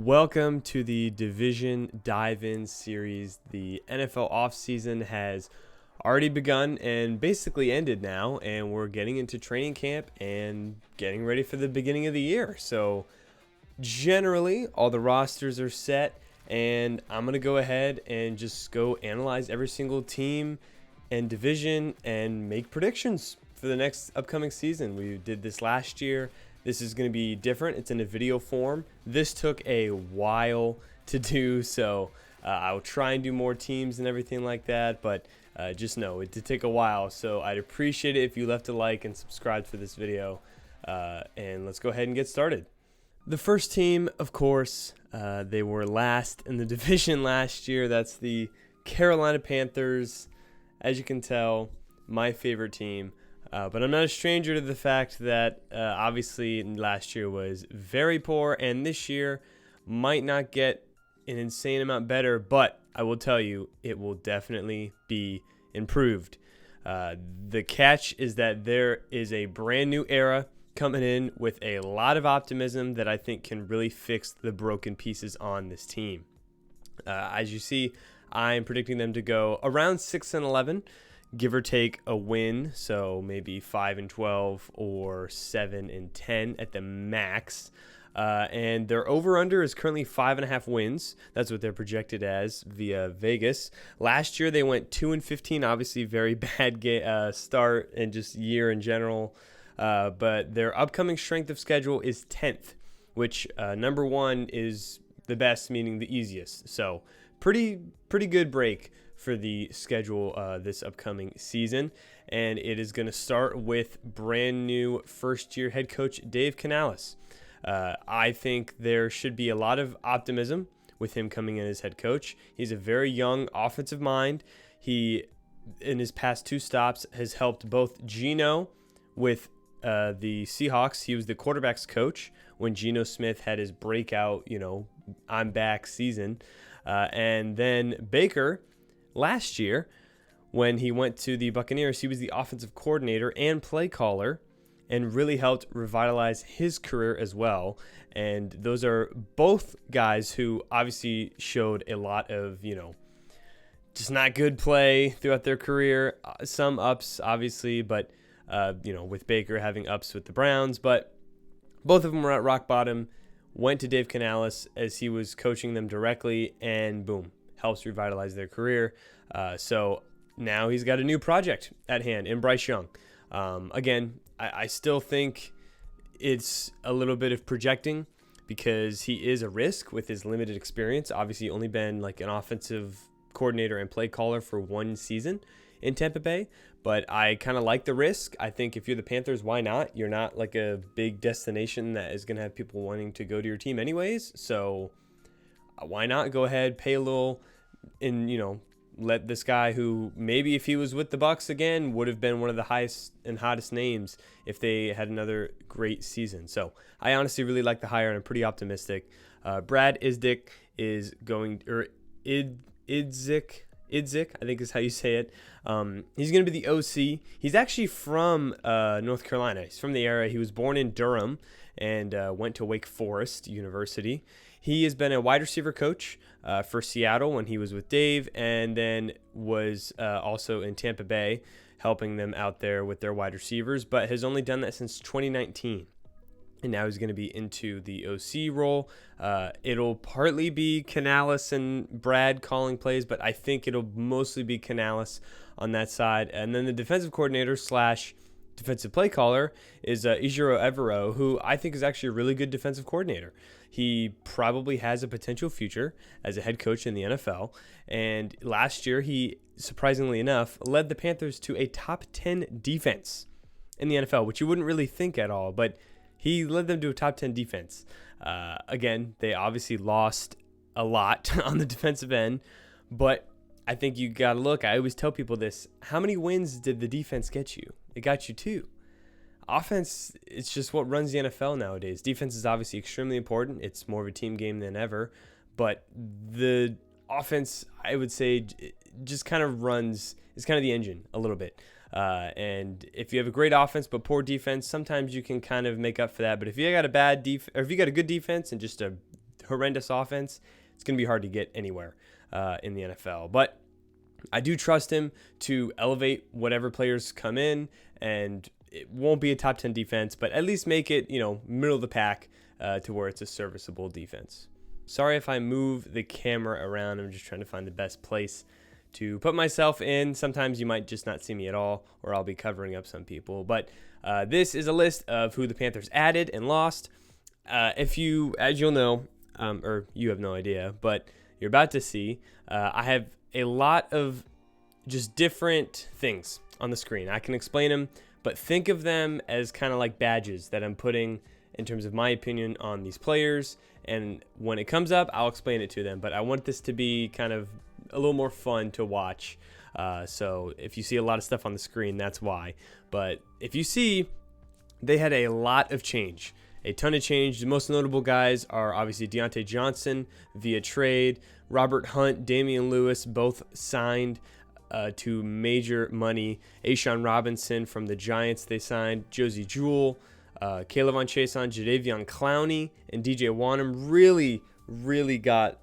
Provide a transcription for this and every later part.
Welcome to the Division Dive-In series. The NFL offseason has already begun and basically ended now, and we're getting into training camp and getting ready for the beginning of the year. So generally, all the rosters are set, and I'm going to go ahead and just go analyze every single team and division and make predictions for the next upcoming season. We did this last year. This is going to be different. It's in a video form. This took a while to do, so I'll try and do more teams and everything like that, but just know it did take a while, so I'd appreciate it if you left a like and subscribed for this video, and let's go ahead and get started. The first team, of course, they were last in the division last year. That's the Carolina Panthers. As you can tell, my favorite team. But I'm not a stranger to the fact that obviously last year was very poor, and this year might not get an insane amount better, but I will tell you it will definitely be improved. The catch is that there is a brand new era coming in with a lot of optimism that I think can really fix the broken pieces on this team. As you see, I'm predicting them to go around 6-11. Give or take a win, so maybe 5-12 or 7-10 at the max. And their over/under is currently 5.5 wins. That's what they're projected as via Vegas. Last year they went 2-15. Obviously, very bad start and just year in general. But their upcoming strength of schedule is 10th, which number one is the best, meaning the easiest. So pretty good break for the schedule this upcoming season, and it is going to start with brand new first-year head coach Dave Canales. I think there should be a lot of optimism with him coming in as head coach. He's a very young offensive mind. He, in his past two stops, has helped both Geno with the Seahawks. He was the quarterback's coach when Geno Smith had his breakout, I'm back season. And then Baker, last year, when he went to the Buccaneers, he was the offensive coordinator and play caller and really helped revitalize his career as well. And those are both guys who obviously showed a lot of, just not good play throughout their career. Some ups, obviously, but, with Baker having ups with the Browns. But both of them were at rock bottom, went to Dave Canales as he was coaching them directly, and boom, helps revitalize their career. So now he's got a new project at hand in Bryce Young. Again, I still think it's a little bit of projecting because he is a risk with his limited experience. Obviously, only been like an offensive coordinator and play caller for one season in Tampa Bay, but I kind of like the risk. I think if you're the Panthers, why not? You're not like a big destination that is going to have people wanting to go to your team anyways. So why not go ahead, pay a little, and let this guy who maybe if he was with the Bucs again would have been one of the highest and hottest names if they had another great season. So I honestly really like the hire, and I'm pretty optimistic. Brad Idzik is going, or Idzik, I think is how you say it. He's going to be the OC. He's actually from North Carolina. He's from the area. He was born in Durham and went to Wake Forest University. He has been a wide receiver coach for Seattle when he was with Dave, and then was also in Tampa Bay helping them out there with their wide receivers, but has only done that since 2019. And now he's going to be into the OC role. It'll partly be Canales and Brad calling plays, but I think it'll mostly be Canales on that side. And then the defensive coordinator / defensive play caller is Ejiro Evero, who I think is actually a really good defensive coordinator. He probably has a potential future as a head coach in the NFL. And last year, he, surprisingly enough, led the Panthers to a top 10 defense in the NFL, which you wouldn't really think at all, but he led them to a top 10 defense. Again, they obviously lost a lot on the defensive end, but I think you got to look. I always tell people this. How many wins did the defense get you? It got you 2. Offense, it's just what runs the NFL nowadays. Defense is obviously extremely important. It's more of a team game than ever. But the offense, I would say, just kind of runs, it's kind of the engine a little bit. And if you have a great offense but poor defense, sometimes you can kind of make up for that. But if you got a bad or if you got a good defense and just a horrendous offense, it's going to be hard to get anywhere in the NFL. But I do trust him to elevate whatever players come in, and it won't be a top 10 defense, but at least make it, middle of the pack to where it's a serviceable defense. Sorry if I move the camera around. I'm just trying to find the best place to put myself in. Sometimes you might just not see me at all, or I'll be covering up some people. But this is a list of who the Panthers added and lost. As you'll know, or you have no idea, but you're about to see, I have a lot of just different things on the screen. I can explain them, but think of them as kind of like badges that I'm putting in terms of my opinion on these players. And when it comes up, I'll explain it to them. But I want this to be kind of a little more fun to watch. So if you see a lot of stuff on the screen, that's why. But if you see, they had a lot of change. A ton of change. The most notable guys are obviously Deontay Johnson via trade. Robert Hunt, Damian Lewis, both signed to major money. A'Shawn Robinson from the Giants, they signed. Josie Jewell, Caleb on Chason, Jadeveon Clowney, and DJ Wanham really got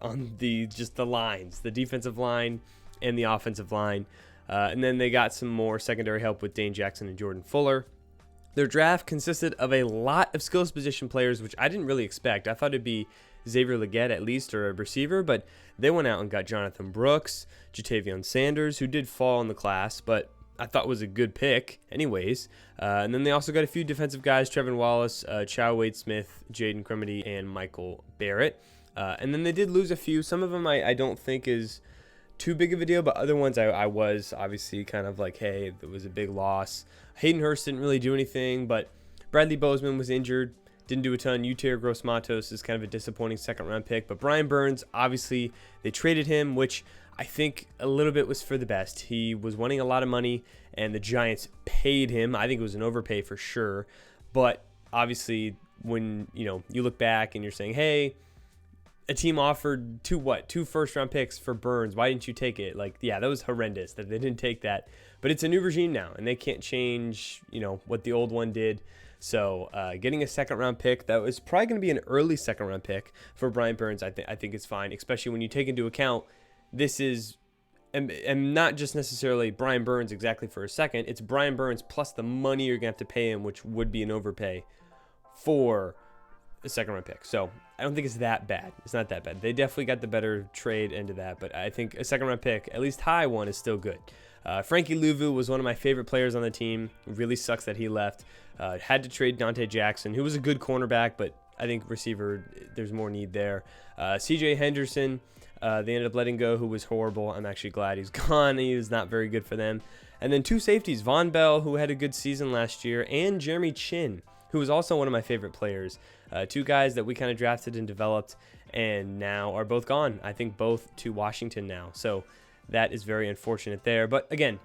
on the lines, the defensive line and the offensive line. And then they got some more secondary help with Dane Jackson and Jordan Fuller. Their draft consisted of a lot of skills position players, which I didn't really expect. I thought it'd be Xavier Legette at least, or a receiver, but they went out and got Jonathan Brooks, Jatavion Sanders, who did fall in the class, but I thought was a good pick anyways. And then they also got a few defensive guys, Trevin Wallace, Chow Wade-Smith, Jaden Cremedy, and Michael Barrett. And then they did lose a few. Some of them I don't think is too big of a deal, but other ones I was obviously kind of like, hey, it was a big loss. Hayden Hurst didn't really do anything, but Bradley Bozeman was injured, didn't do a ton. Utair Gross-Matos is kind of a disappointing second-round pick, but Brian Burns, obviously, they traded him, which I think a little bit was for the best. He was wanting a lot of money, and the Giants paid him. I think it was an overpay for sure, but obviously, when you look back and you're saying, hey, a team offered two first-round picks for Burns. Why didn't you take it? That was horrendous that they didn't take that. But it's a new regime now, and they can't change, what the old one did. So getting a second-round pick, that was probably going to be an early second-round pick for Brian Burns, I think is fine, especially when you take into account this is, and not just necessarily Brian Burns exactly for a second. It's Brian Burns plus the money you're going to have to pay him, which would be an overpay for a second-round pick. So I don't think it's that bad. It's not that bad. They definitely got the better trade into that, but I think a second-round pick, at least high one, is still good. Frankie Louvu was one of my favorite players on the team. It really sucks that he left. Had to trade Dante Jackson, who was a good cornerback, but I think receiver, there's more need there. CJ Henderson, they ended up letting go, who was horrible. I'm actually glad he's gone. He was not very good for them. And then two safeties, Von Bell, who had a good season last year, and Jeremy Chin, who was also one of my favorite players. Two guys that we kind of drafted and developed and now are both gone. I think both to Washington now. So that is very unfortunate there. But again,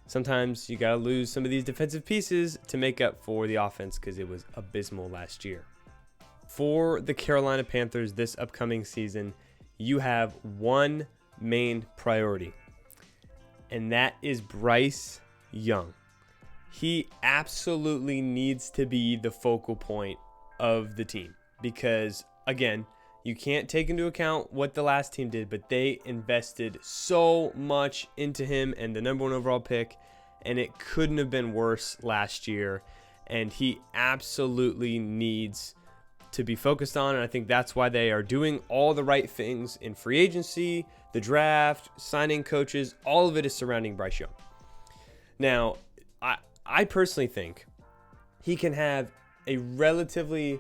sometimes you got to lose some of these defensive pieces to make up for the offense because it was abysmal last year. For the Carolina Panthers this upcoming season, you have one main priority, and that is Bryce Young. He absolutely needs to be the focal point of the team because, again, you can't take into account what the last team did, but they invested so much into him and the number one overall pick, and it couldn't have been worse last year, and he absolutely needs to be focused on, and I think that's why they are doing all the right things in free agency, the draft, signing coaches, all of it is surrounding Bryce Young. Now, I personally think he can have this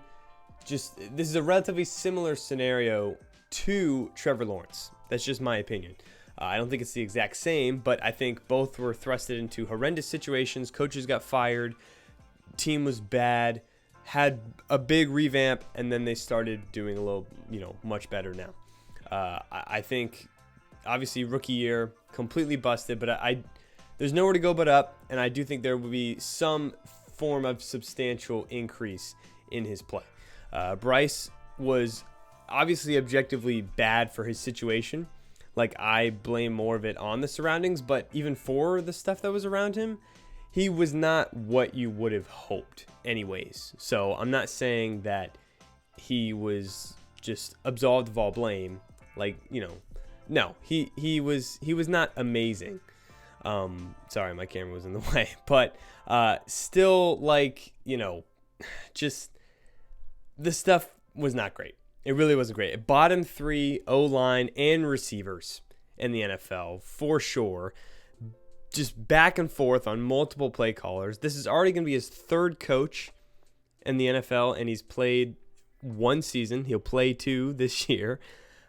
is a relatively similar scenario to Trevor Lawrence. That's just my opinion. I don't think it's the exact same, but I think both were thrusted into horrendous situations. Coaches got fired, team was bad, had a big revamp, and then they started doing a little, much better now. I think, obviously, rookie year, completely busted, but there's nowhere to go but up, and I do think there will be some form of substantial increase in his play. Bryce was obviously objectively bad for his situation. I blame more of it on the surroundings, but even for the stuff that was around him, he was not what you would have hoped anyways. So I'm not saying that he was just absolved of all blame. Like, no, he was not amazing. Sorry, my camera was in the way, but still, like, just the stuff was not great. It really wasn't great. Bottom 3 O-line and receivers in the NFL for sure. Just back and forth on multiple play callers. This is already going to be his 3rd coach in the NFL, and he's played 1 season. He'll play 2 this year.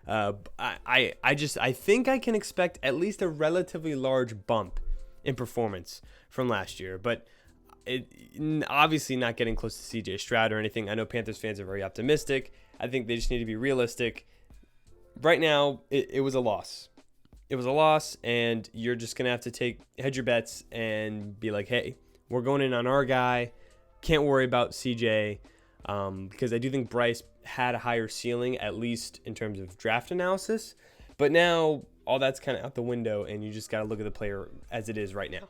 I think I can expect at least a relatively large bump in performance from last year, but obviously not getting close to CJ Stroud or anything. I know Panthers fans are very optimistic. I think they just need to be realistic. Right now, it was a loss. It was a loss, and you're just going to have to hedge your bets and be like, hey, we're going in on our guy. Can't worry about CJ, because I do think Bryce had a higher ceiling, at least in terms of draft analysis. But now all that's kind of out the window, and you just got to look at the player as it is right now.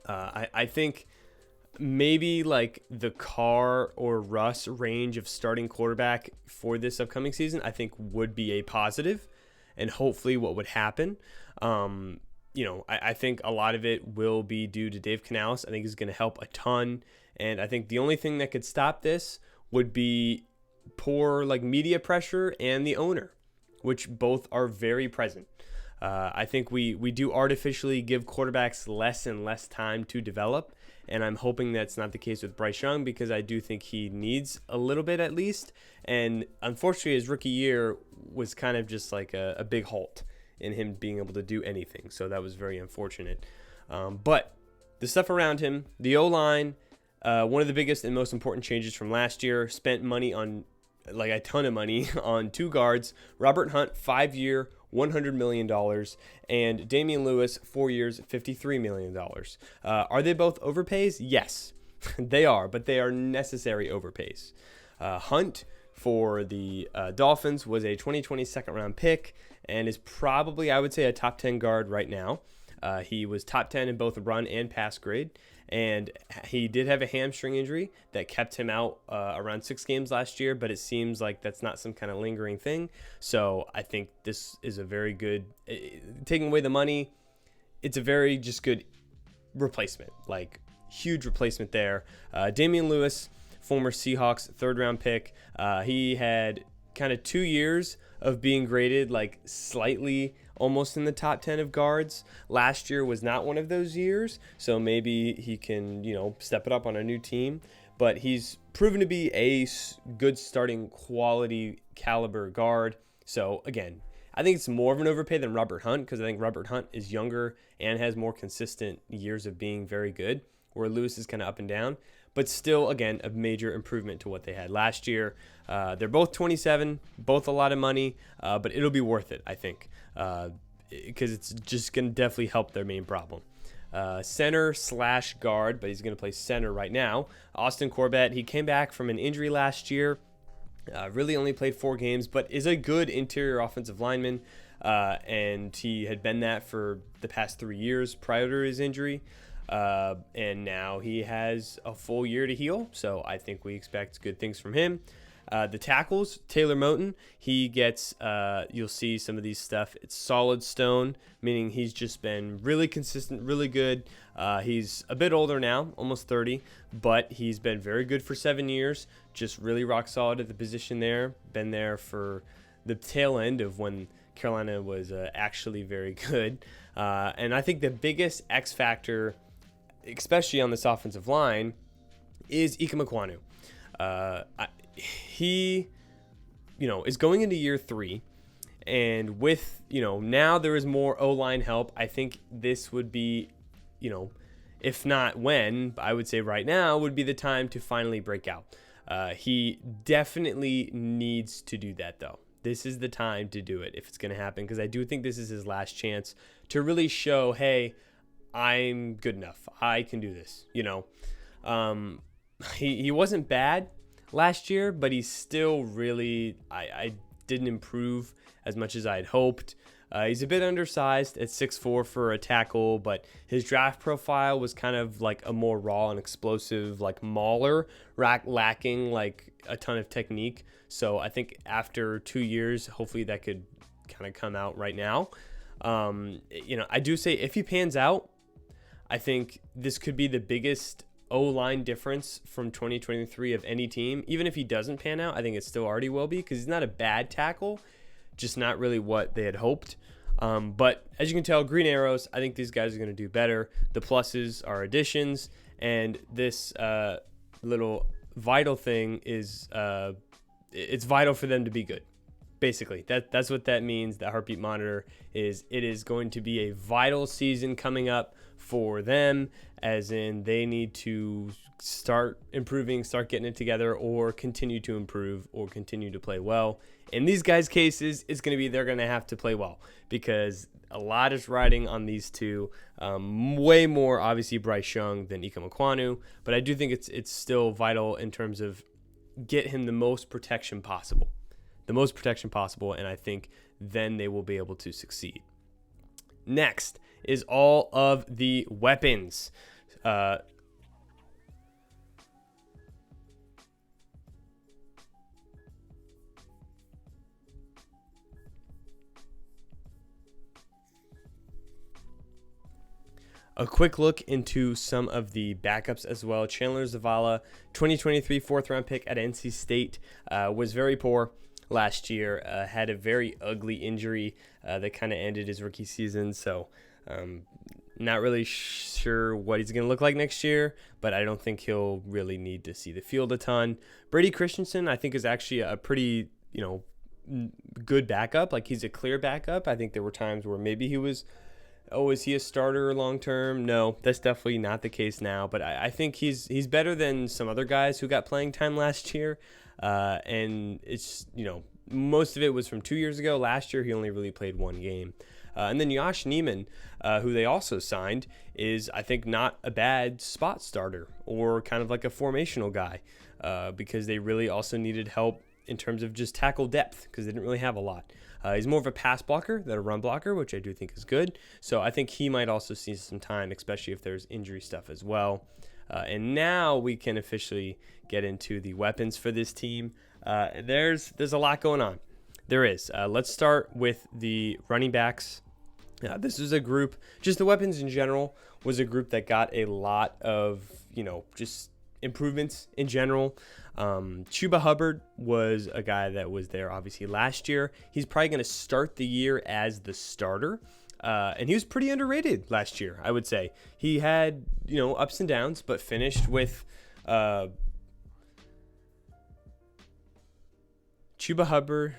I think maybe like the Carr or Russ range of starting quarterback for this upcoming season, I think would be a positive, and hopefully what would happen. I think a lot of it will be due to Dave Canales. I think he's going to help a ton. And I think the only thing that could stop this would be poor media pressure and the owner, which both are very present. I think we do artificially give quarterbacks less and less time to develop. And I'm hoping that's not the case with Bryce Young, because I do think he needs a little bit at least. And unfortunately, his rookie year was kind of just like a big halt in him being able to do anything. So that was very unfortunate. But the stuff around him, the O-line, one of the biggest and most important changes from last year, spent money on a ton of money on 2 guards. Robert Hunt, 5-year, $100 million, and Damian Lewis, 4 years, $53 million. Are they both overpays? Yes, they are, but they are necessary overpays. Hunt for the Dolphins was a 2020 second-round pick and is probably, I would say, a top 10 guard right now. He was top 10 in both run and pass grade, and he did have a hamstring injury that kept him out around 6 games last year, but it seems like that's not some kind of lingering thing. So I think this is a very good, taking away the money, it's a very just good replacement, huge replacement there. Damian Lewis, former Seahawks 3rd-round pick, he had kind of 2 years of being graded slightly almost in the top 10 of guards. Last year was not one of those years, so maybe he can, step it up on a new team. But he's proven to be a good starting quality caliber guard. So again, I think it's more of an overpay than Robert Hunt, because I think Robert Hunt is younger and has more consistent years of being very good, where Lewis is kind of up and down. But still, again, a major improvement to what they had last year. They're both 27, both a lot of money, but it'll be worth it, I think, because it's just going to definitely help their main problem. Center/guard, but he's going to play center right now. Austin Corbett, he came back from an injury last year, really only played 4 games, but is a good interior offensive lineman, and he had been that for the past 3 years prior to his injury. And now he has a full year to heal, so I think we expect good things from him. The tackles, Taylor Moton, he gets, you'll see some of these stuff, it's solid stone, meaning he's just been really consistent, really good. He's a bit older now, almost 30, but he's been very good for 7 years, just really rock solid at the position there, been there for the tail end of when Carolina was actually very good. And I think the biggest X factor, especially on this offensive line, is Ike Mekwonu. He, is going into year 3, and with, now there is more O-line help. I think this would be, if not when, I would say right now would be the time to finally break out. He definitely needs to do that, though. This is the time to do it if it's going to happen, because I do think this is his last chance to really show, hey, I'm good enough. I can do this, He wasn't bad last year, but he's still really, I didn't improve as much as I had hoped. He's a bit undersized at 6'4" for a tackle, but his draft profile was kind of like a more raw and explosive, like mauler, lacking like a ton of technique. So I think after 2 years, hopefully that could kind of come out right now. I do say if he pans out, I think this could be the biggest O-line difference from 2023 of any team. Even if he doesn't pan out, I think it still already will be, because he's not a bad tackle, just not really what they had hoped. But as you can tell, green arrows, I think these guys are going to do better. The pluses are additions, and this little vital thing is it's vital for them to be good. Basically, that's what that means. The heartbeat monitor is, it is going to be a vital season coming up for them, as in they need to start improving, start getting it together, or continue to improve, or continue to play well. In these guys' cases, it's going to be they're going to have to play well, because a lot is riding on these two. Way more, obviously, Bryce Young than Ike Mekwonu, but I do think it's still vital in terms of get him the most protection possible. And I think then they will be able to succeed. Next is all of the weapons. A quick look into some of the backups as well. Chandler Zavala, 2023 4th-round pick at NC State, was very poor last year. Had a very ugly injury that kind of ended his rookie season. So not really sure what he's going to look like next year, but I don't think he'll really need to see the field a ton. Brady Christensen, I think, is actually a pretty, good backup. Like, he's a clear backup. I think there were times where maybe he was, is he a starter long term? No, that's definitely not the case now. But I think he's better than some other guys who got playing time last year. And it's, most of it was from 2 years ago. Last year, he only really played one game. And then Josh Neiman, who they also signed, is, I think, not a bad spot starter or kind of like a formational guy, because they really also needed help in terms of just tackle depth, because they didn't really have a lot. He's more of a pass blocker than a run blocker, which I do think is good. So I think he might also see some time, especially if there's injury stuff as well. And now we can officially get into the weapons for this team. There's a lot going on. There is. Let's start with the running backs. This is a group, just the weapons in general, was a group that got a lot of, just improvements in general. Chuba Hubbard was a guy that was there obviously last year. He's probably going to start the year as the starter. And he was pretty underrated last year, I would say. He had, ups and downs, but finished with Chuba Hubbard.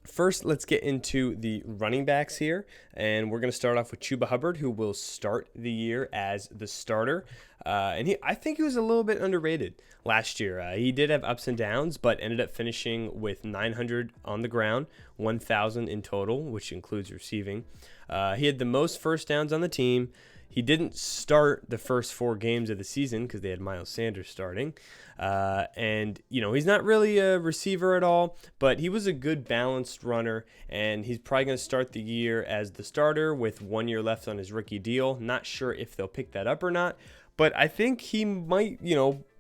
First, let's get into the running backs here, and we're going to start off with Chuba Hubbard, who will start the year as the starter. I think he was a little bit underrated last year. He did have ups and downs, but ended up finishing with 900 on the ground, 1,000 in total, which includes receiving. He had the most first downs on the team. He didn't start the first 4 games of the season because they had Miles Sanders starting. He's not really a receiver at all, but he was a good balanced runner, and he's probably going to start the year as the starter with 1 year left on his rookie deal. Not sure if they'll pick that up or not, but I think he might,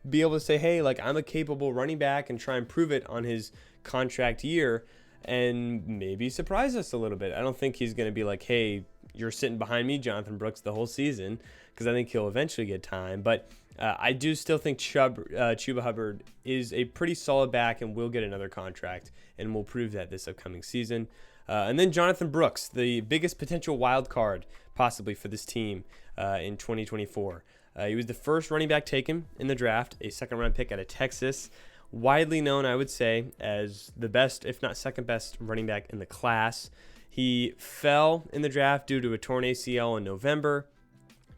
be able to say, hey, like, I'm a capable running back, and try and prove it on his contract year and maybe surprise us a little bit. I don't think he's going to be like, hey, you're sitting behind me, Jonathan Brooks, the whole season, because I think he'll eventually get time. But I do still think Chuba Hubbard is a pretty solid back and will get another contract, and will prove that this upcoming season. And then Jonathan Brooks, the biggest potential wild card possibly for this team in 2024. He was the first running back taken in the draft, a second-round pick out of Texas. Widely known, I would say, as the best, if not second best, running back in the class. He fell in the draft due to a torn ACL in November.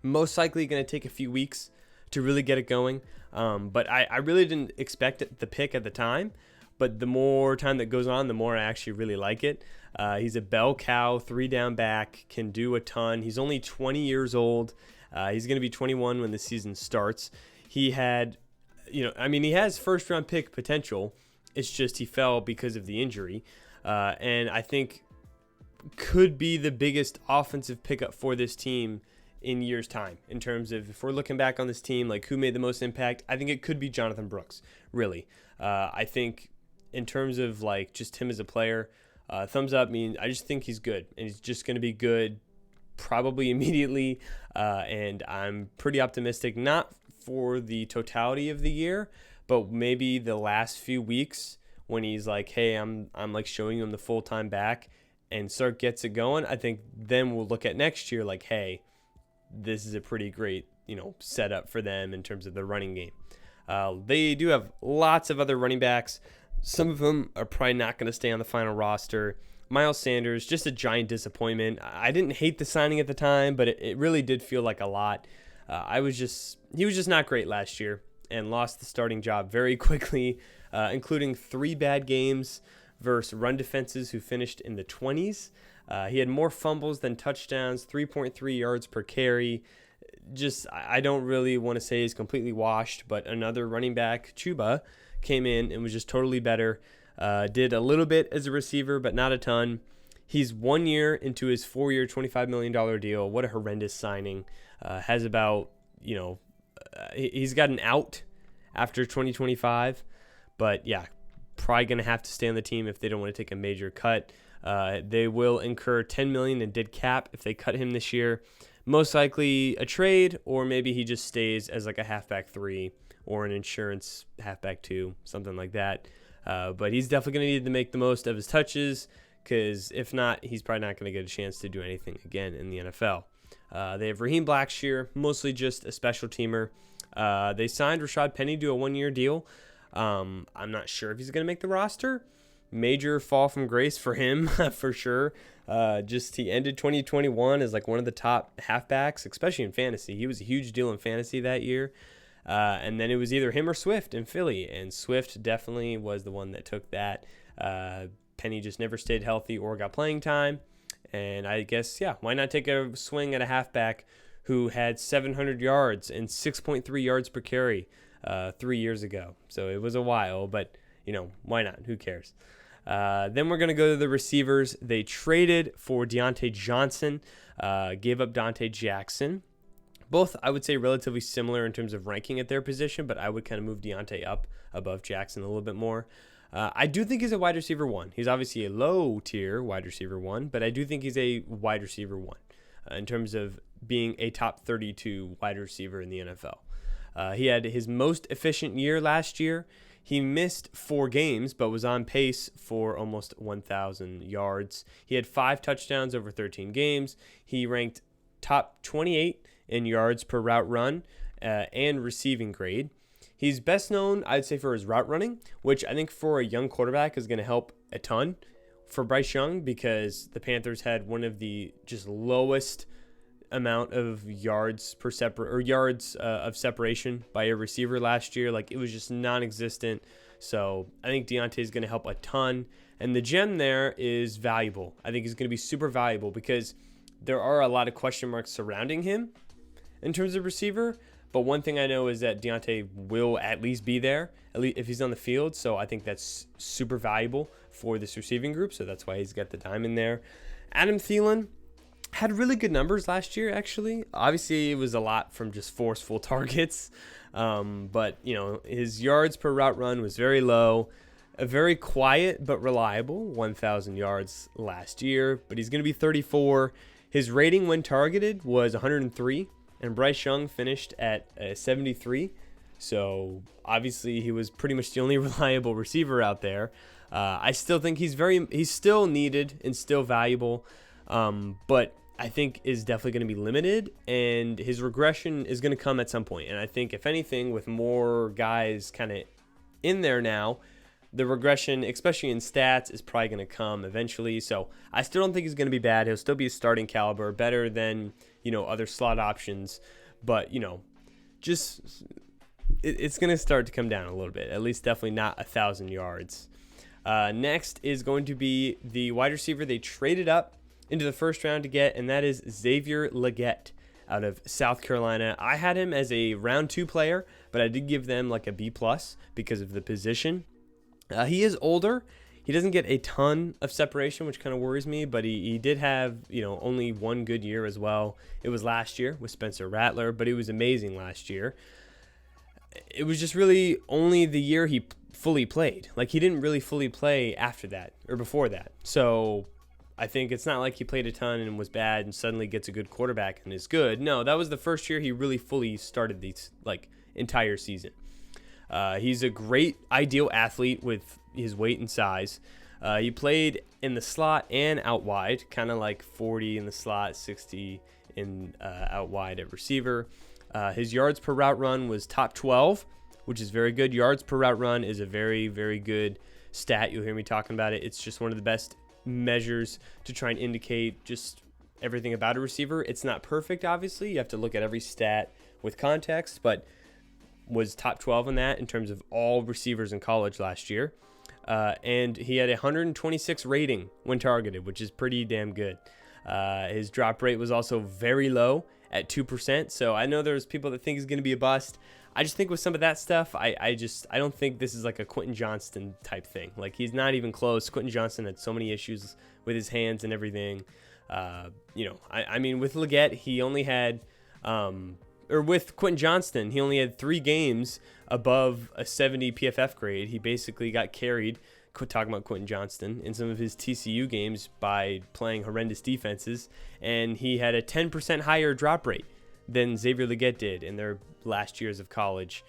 Most likely going to take a few weeks to really get it going. But I really didn't expect the pick at the time. But the more time that goes on, the more I actually really like it. He's a bell cow, 3-down back, can do a ton. He's only 20 years old. He's going to be 21 when the season starts. He had, he has first round pick potential. It's just he fell because of the injury. And I think could be the biggest offensive pickup for this team in years' time, in terms of if we're looking back on this team, like who made the most impact. I think it could be Jonathan Brooks, really. I think in terms of like just him as a player, thumbs up. I just think he's good, and he's just going to be good probably immediately. And I'm pretty optimistic, not for the totality of the year, but maybe the last few weeks when he's like, hey, I'm like showing him the full-time back, and Sark gets it going. I think then we'll look at next year like, hey, this is a pretty great, setup for them in terms of the running game. They do have lots of other running backs. Some of them are probably not going to stay on the final roster. Miles Sanders, just a giant disappointment. I didn't hate the signing at the time, but it really did feel like a lot. He was just not great last year and lost the starting job very quickly, including 3 bad games versus run defenses who finished in the 20s. He had more fumbles than touchdowns, 3.3 yards per carry. I don't really want to say he's completely washed, but another running back, Chuba, came in and was just totally better. Did a little bit as a receiver, but not a ton. He's 1 year into his 4-year, $25 million deal. What a horrendous signing. Has about, he's got an out after 2025, but yeah, probably going to have to stay on the team if they don't want to take a major cut. They will incur $10 million in dead cap if they cut him this year. Most likely a trade, or maybe he just stays as like a halfback 3 or an insurance halfback 2, something like that. But he's definitely going to need to make the most of his touches, because if not, he's probably not going to get a chance to do anything again in the NFL. They have Raheem Blackshear, mostly just a special teamer. They signed Rashad Penny to a 1-year deal. I'm not sure if he's going to make the roster. Major fall from grace for him, for sure. He ended 2021 as like one of the top halfbacks, especially in fantasy. He was a huge deal in fantasy that year. And then it was either him or Swift in Philly, and Swift definitely was the one that took that. Penny just never stayed healthy or got playing time. And I guess, why not take a swing at a halfback who had 700 yards and 6.3 yards per carry 3 years ago. So it was a while, but, why not? Who cares? Then we're going to go to the receivers. They traded for Deontay Johnson, gave up Dante Jackson. Both, I would say, relatively similar in terms of ranking at their position, but I would kind of move Deontay up above Jackson a little bit more. I do think he's a wide receiver 1. He's obviously a low-tier wide receiver 1, but I do think he's a wide receiver 1 in terms of being a top 32 wide receiver in the NFL. He had his most efficient year last year. He missed 4 games, but was on pace for almost 1,000 yards. He had 5 touchdowns over 13 games. He ranked top 28 in yards per route run and receiving grade. He's best known, I'd say, for his route running, which I think for a young quarterback is going to help a ton for Bryce Young, because the Panthers had one of the just lowest amount of yards of separation by a receiver last year. Like, it was just non-existent. So I think Deontay is going to help a ton, and the gem there is valuable. I think he's going to be super valuable because there are a lot of question marks surrounding him in terms of receiver. But one thing I know is that Deontay will at least be there, at least if he's on the field. So I think that's super valuable for this receiving group. So that's why he's got the diamond there. Adam Thielen had really good numbers last year, actually. Obviously, it was a lot from just forceful targets. But, his yards per route run was very low. A very quiet but reliable 1,000 yards last year. But he's going to be 34. His rating when targeted was 103. And Bryce Young finished at 73. So obviously he was pretty much the only reliable receiver out there. I still think he's still needed and still valuable, but I think is definitely going to be limited, and his regression is going to come at some point. And I think, if anything, with more guys kind of in there now, the regression, especially in stats, is probably going to come eventually. So I still don't think he's going to be bad. He'll still be a starting caliber, better than, other slot options. But, it's going to start to come down a little bit. At least definitely not 1,000 yards. Next is going to be the wide receiver they traded up into the first round to get, and that is Xavier Legette. out of South Carolina. I had him as a round 2 player, but I did give them like a B+ because of the position. He is older. He doesn't get a ton of separation, which kind of worries me, but he did have, only one good year as well. It was last year with Spencer Rattler, but he was amazing last year. It was just really only the year he fully played. Like, he didn't really fully play after that or before that. So I think it's not like he played a ton and was bad and suddenly gets a good quarterback and is good. No, that was the first year he really fully started the entire season. He's a great ideal athlete with his weight and size. He played in the slot and out wide, kind of like 40 in the slot, 60 in out wide at receiver. His yards per route run was top 12, which is very good. Yards per route run is a very, very good stat. You'll hear me talking about it. It's just one of the best measures to try and indicate just everything about a receiver. It's not perfect, obviously. You have to look at every stat with context, but was top 12 in that in terms of all receivers in college last year. And he had a 126 rating when targeted, which is pretty damn good. His drop rate was also very low at 2%. So I know there's people that think he's going to be a bust. I just think with some of that stuff, I don't think this is like a Quentin Johnston type thing. Like, he's not even close. Quentin Johnston had so many issues with his hands and everything. I mean, with Leggett, he only had, with Quentin Johnston, he only had 3 games above a 70 PFF grade. He basically got carried, talking about Quentin Johnston, in some of his TCU games by playing horrendous defenses, and he had a 10% higher drop rate than Xavier Leggett did in their last years of college.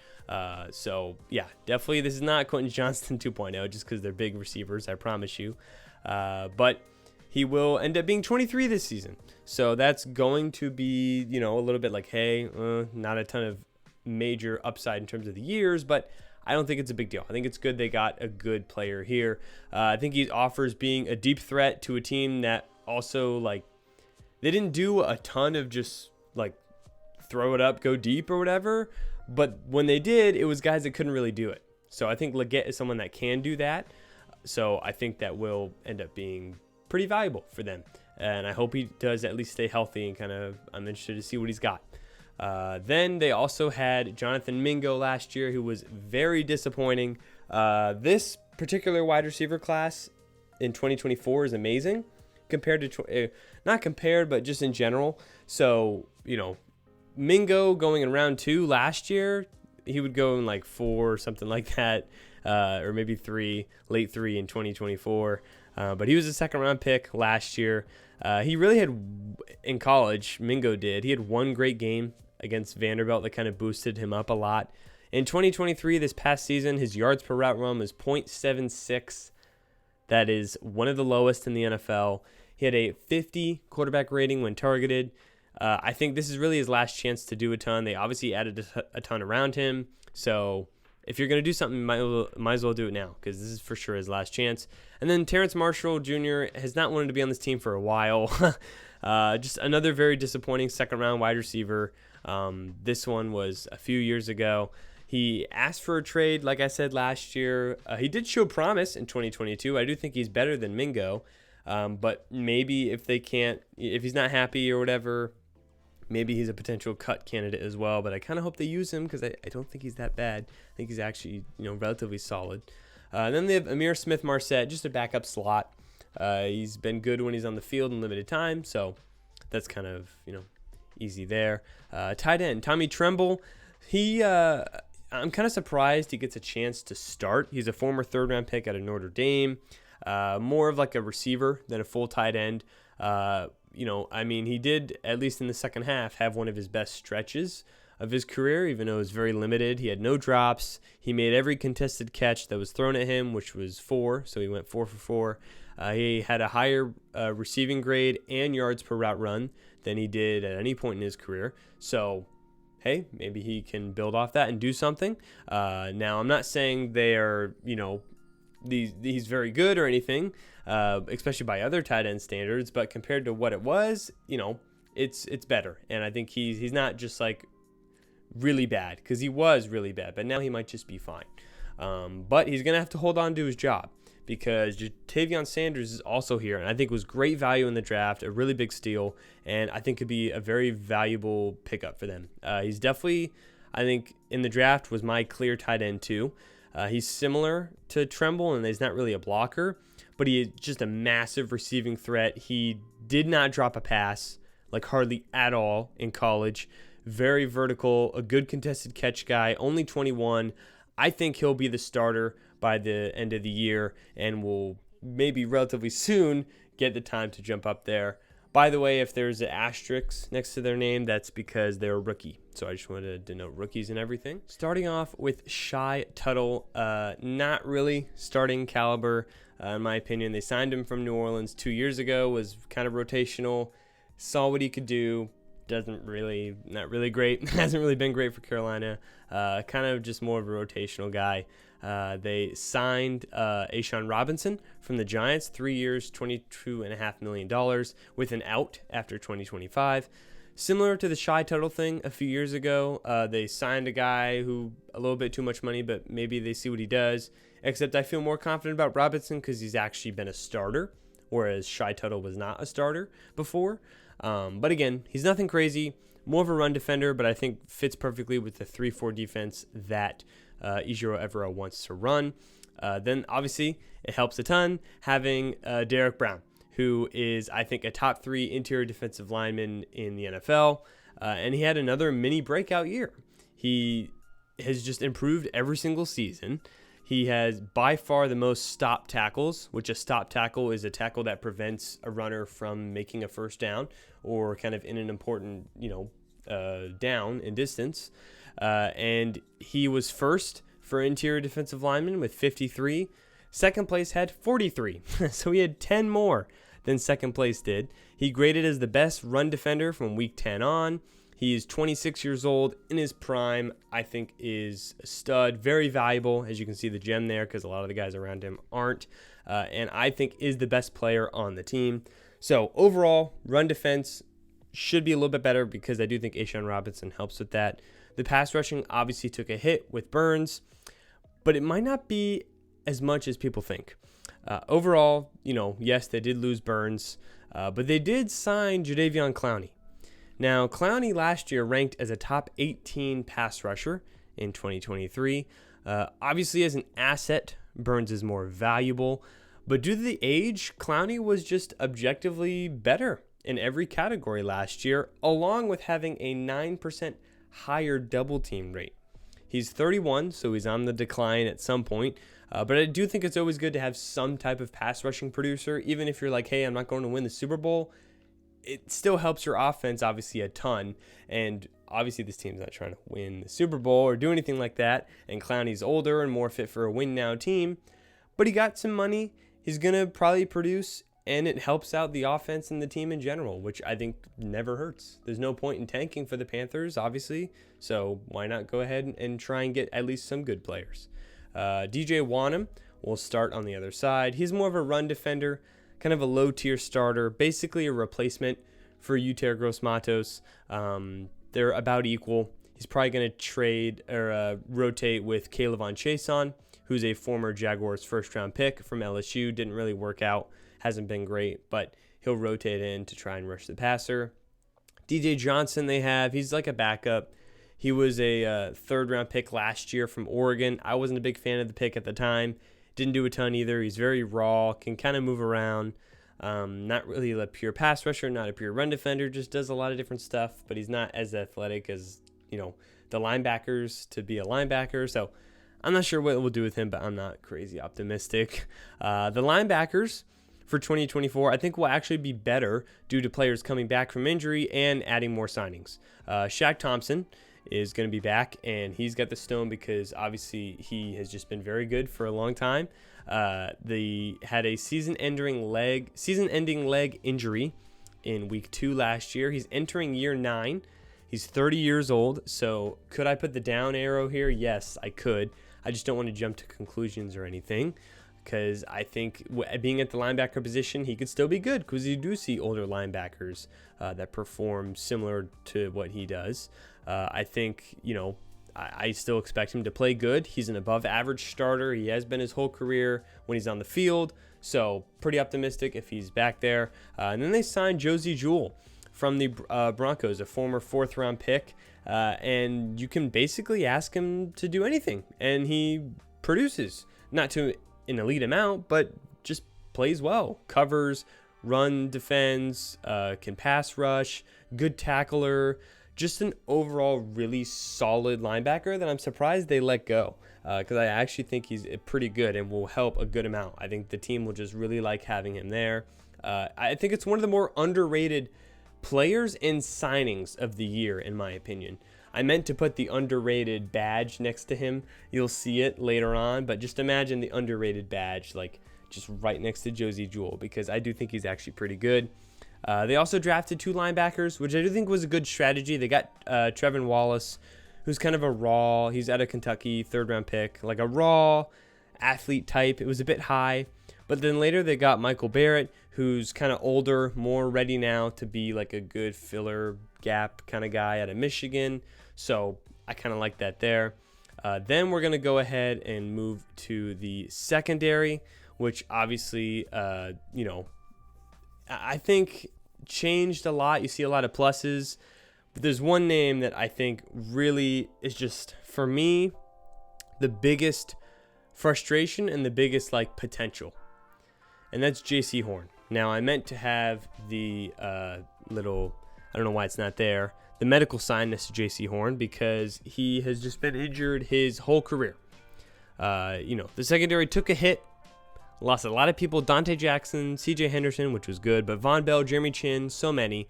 So yeah, definitely this is not Quentin Johnston 2.0 just because they're big receivers, I promise you. But he will end up being 23 this season. So that's going to be, a little bit like, hey, not a ton of major upside in terms of the years, but I don't think it's a big deal. I think it's good they got a good player here. I think he offers being a deep threat to a team that also, they didn't do a ton of just, throw it up, go deep or whatever. But when they did, it was guys that couldn't really do it. So I think Leggett is someone that can do that. So I think that will end up being pretty valuable for them. And I hope he does at least stay healthy and I'm interested to see what he's got. Then they also had Jonathan Mingo last year, who was very disappointing. This particular wide receiver class in 2024 is amazing compared to, not compared, but just in general. So, Mingo going in round 2 last year, he would go in 4 or something like that, or maybe 3, late 3 in 2024. But he was a second round pick last year. He really had, in college, Mingo did. He had one great game against Vanderbilt that kind of boosted him up a lot. In 2023, this past season, his yards per route run was 0.76. That is one of the lowest in the NFL. He had a 50 quarterback rating when targeted. I think this is really his last chance to do a ton. They obviously added a ton around him. So if you're going to do something, you might as well do it now, because this is for sure his last chance. And then Terrence Marshall Jr. has not wanted to be on this team for a while. Just another very disappointing second-round wide receiver. This one was a few years ago. He asked for a trade, like I said, last year. He did show promise in 2022. I do think he's better than Mingo. But maybe if he's not happy or whatever, maybe he's a potential cut candidate as well. But I kind of hope they use him because I don't think he's that bad. I think he's actually, relatively solid. Then they have Amir Smith-Marset, just a backup slot. He's been good when he's on the field in limited time, so that's kind of, easy there. Tight end, Tommy Tremble. I'm kind of surprised he gets a chance to start. He's a former third-round pick out of Notre Dame. More of like a receiver than a full tight end. He did, at least in the second half, have one of his best stretches of his career, even though it was very limited. He had no drops. He made every contested catch that was thrown at him, which was 4, so he went 4 for 4. He had a higher receiving grade and yards per route run than he did at any point in his career. So, hey, maybe he can build off that and do something. Now, I'm not saying they are, he's very good or anything, especially by other tight end standards, but compared to what it was, it's better. And I think he's not just like really bad, because he was really bad, but now he might just be fine. But he's going to have to hold on to his job, because Jatavion Sanders is also here, and I think was great value in the draft, a really big steal, and I think could be a very valuable pickup for them. He's definitely, I think, in the draft was my clear tight end too. He's similar to Tremble, and he's not really a blocker, but he is just a massive receiving threat. He did not drop a pass, like hardly at all in college. Very vertical, a good contested catch guy, only 21. I think he'll be the starter by the end of the year and will maybe relatively soon get the time to jump up there. By the way, if there's an asterisk next to their name, that's because they're a rookie. So I just wanted to denote rookies and everything. Starting off with Shy Tuttle, not really starting caliber, in my opinion. They signed him from New Orleans 2 years ago, was kind of rotational, saw what he could do. Not really great. Hasn't really been great for Carolina. Kind of just more of a rotational guy. They signed A'Shawn Robinson from the Giants, 3 years, $22.5 million with an out after 2025. Similar to the Shy Tuttle thing a few years ago, they signed a guy who a little bit too much money, but maybe they see what he does. Except I feel more confident about Robinson because he's actually been a starter, whereas Shy Tuttle was not a starter before. But again, he's nothing crazy, more of a run defender, but I think fits perfectly with the 3-4 defense that Ejiro Evero wants to run. Then obviously it helps a ton having Derek Brown, who is, I think, a top 3 interior defensive lineman in the NFL. And he had another mini breakout year. He has just improved every single season. He has by far the most stop tackles, which a stop tackle is a tackle that prevents a runner from making a first down or kind of in an important, down in distance. And he was first for interior defensive linemen with 53. Second place had 43. So he had 10 more than second place did. He graded as the best run defender from week 10 on. He is 26 years old, in his prime. I think is a stud, very valuable, as you can see the gem there, because a lot of the guys around him aren't, and I think is the best player on the team. So overall, run defense should be a little bit better because I do think A'Shawn Robinson helps with that. The pass rushing obviously took a hit with Burns, but it might not be as much as people think. Overall, yes, they did lose Burns, but they did sign Jadeveon Clowney. Now, Clowney last year ranked as a top 18 pass rusher in 2023. Obviously, as an asset, Burns is more valuable. But due to the age, Clowney was just objectively better in every category last year, along with having a 9% higher double team rate. He's 31, so he's on the decline at some point. But I do think it's always good to have some type of pass rushing producer, even if you're like, hey, I'm not going to win the Super Bowl. It still helps your offense, obviously, a ton. And obviously, this team's not trying to win the Super Bowl or do anything like that. And Clowney's older and more fit for a win-now team. But he got some money. He's going to probably produce, and it helps out the offense and the team in general, which I think never hurts. There's no point in tanking for the Panthers, obviously. So why not go ahead and try and get at least some good players? DJ Wanham will start on the other side. He's more of a run defender, kind of a low-tier starter, basically a replacement for Yetur Gross-Matos. They're about equal. He's probably going to trade or rotate with K'Lavon Chaisson, who's a former Jaguars first-round pick from LSU. Didn't really work out, hasn't been great, but he'll rotate in to try and rush the passer. DJ Johnson he's like a backup. He was a third-round pick last year from Oregon. I wasn't a big fan of the pick at the time. Didn't do a ton either. He's very raw, can kind of move around. Not really a pure pass rusher, not a pure run defender, just does a lot of different stuff, but he's not as athletic as, the linebackers to be a linebacker. So I'm not sure what we'll do with him, but I'm not crazy optimistic. The linebackers for 2024, I think will actually be better due to players coming back from injury and adding more signings. Shaq Thompson is going to be back, and he's got the stone because obviously he has just been very good for a long time. They had a season-ending leg injury in week 2 last year. He's entering year 9. He's 30 years old, so could I put the down arrow here? Yes, I could. I just don't want to jump to conclusions or anything because I think being at the linebacker position, he could still be good because you do see older linebackers that perform similar to what he does. I think, I still expect him to play good. He's an above average starter. He has been his whole career when he's on the field. So pretty optimistic if he's back there. And then they signed Josie Jewell from the Broncos, a former 4th-round pick. And you can basically ask him to do anything, and he produces. Not to an elite amount, but just plays well. Covers, run, defends, can pass rush, good tackler. Just an overall really solid linebacker that I'm surprised they let go, because I actually think he's pretty good and will help a good amount. I think the team will just really like having him there. I think it's one of the more underrated players and signings of the year, in my opinion. I meant to put the underrated badge next to him. You'll see it later on, but just imagine the underrated badge, like just right next to Josie Jewell, because I do think he's actually pretty good. They also drafted 2 linebackers, which I do think was a good strategy. They got Trevin Wallace, who's kind of a raw, he's out of Kentucky, 3rd-round pick, like a raw athlete type. It was a bit high. But then later they got Michael Barrett, who's kind of older, more ready now to be like a good filler gap kind of guy out of Michigan. So I kind of like that there. Then we're going to go ahead and move to the secondary, which obviously, I think changed a lot. You see a lot of pluses. But there's one name that I think really is just, for me, the biggest frustration and the biggest potential. And that's J.C. Horn. Now, I meant to have the little, I don't know why it's not there, the medical sign next to J.C. Horn, because he has just been injured his whole career. The secondary took a hit, lost a lot of people, Dante Jackson, C.J. Henderson, which was good, but Von Bell, Jeremy Chin, so many.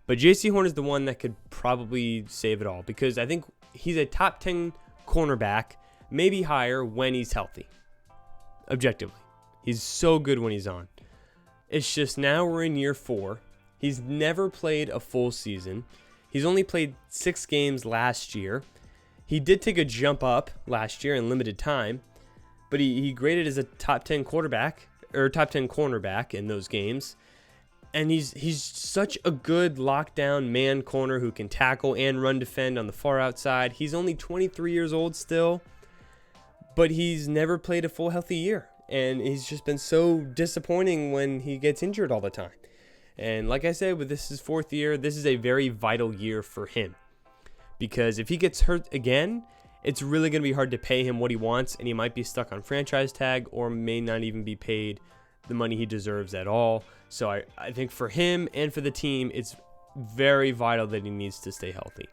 But J.C. Horn is the one that could probably save it all, because I think he's a top 10 cornerback, maybe higher when he's healthy, objectively. He's so good when he's on. It's just now we're in year 4. He's never played a full season. He's only played 6 games last year. He did take a jump up last year in limited time, but he graded as a top 10 quarterback or top 10 cornerback in those games. And he's such a good lockdown man corner who can tackle and run defend on the far outside. He's only 23 years old still, but he's never played a full healthy year. And he's just been so disappointing when he gets injured all the time. And like I said, with this his 4th year, this is a very vital year for him. Because if he gets hurt again, it's really going to be hard to pay him what he wants, and he might be stuck on franchise tag or may not even be paid the money he deserves at all. So I think for him and for the team, it's very vital that he needs to stay healthy.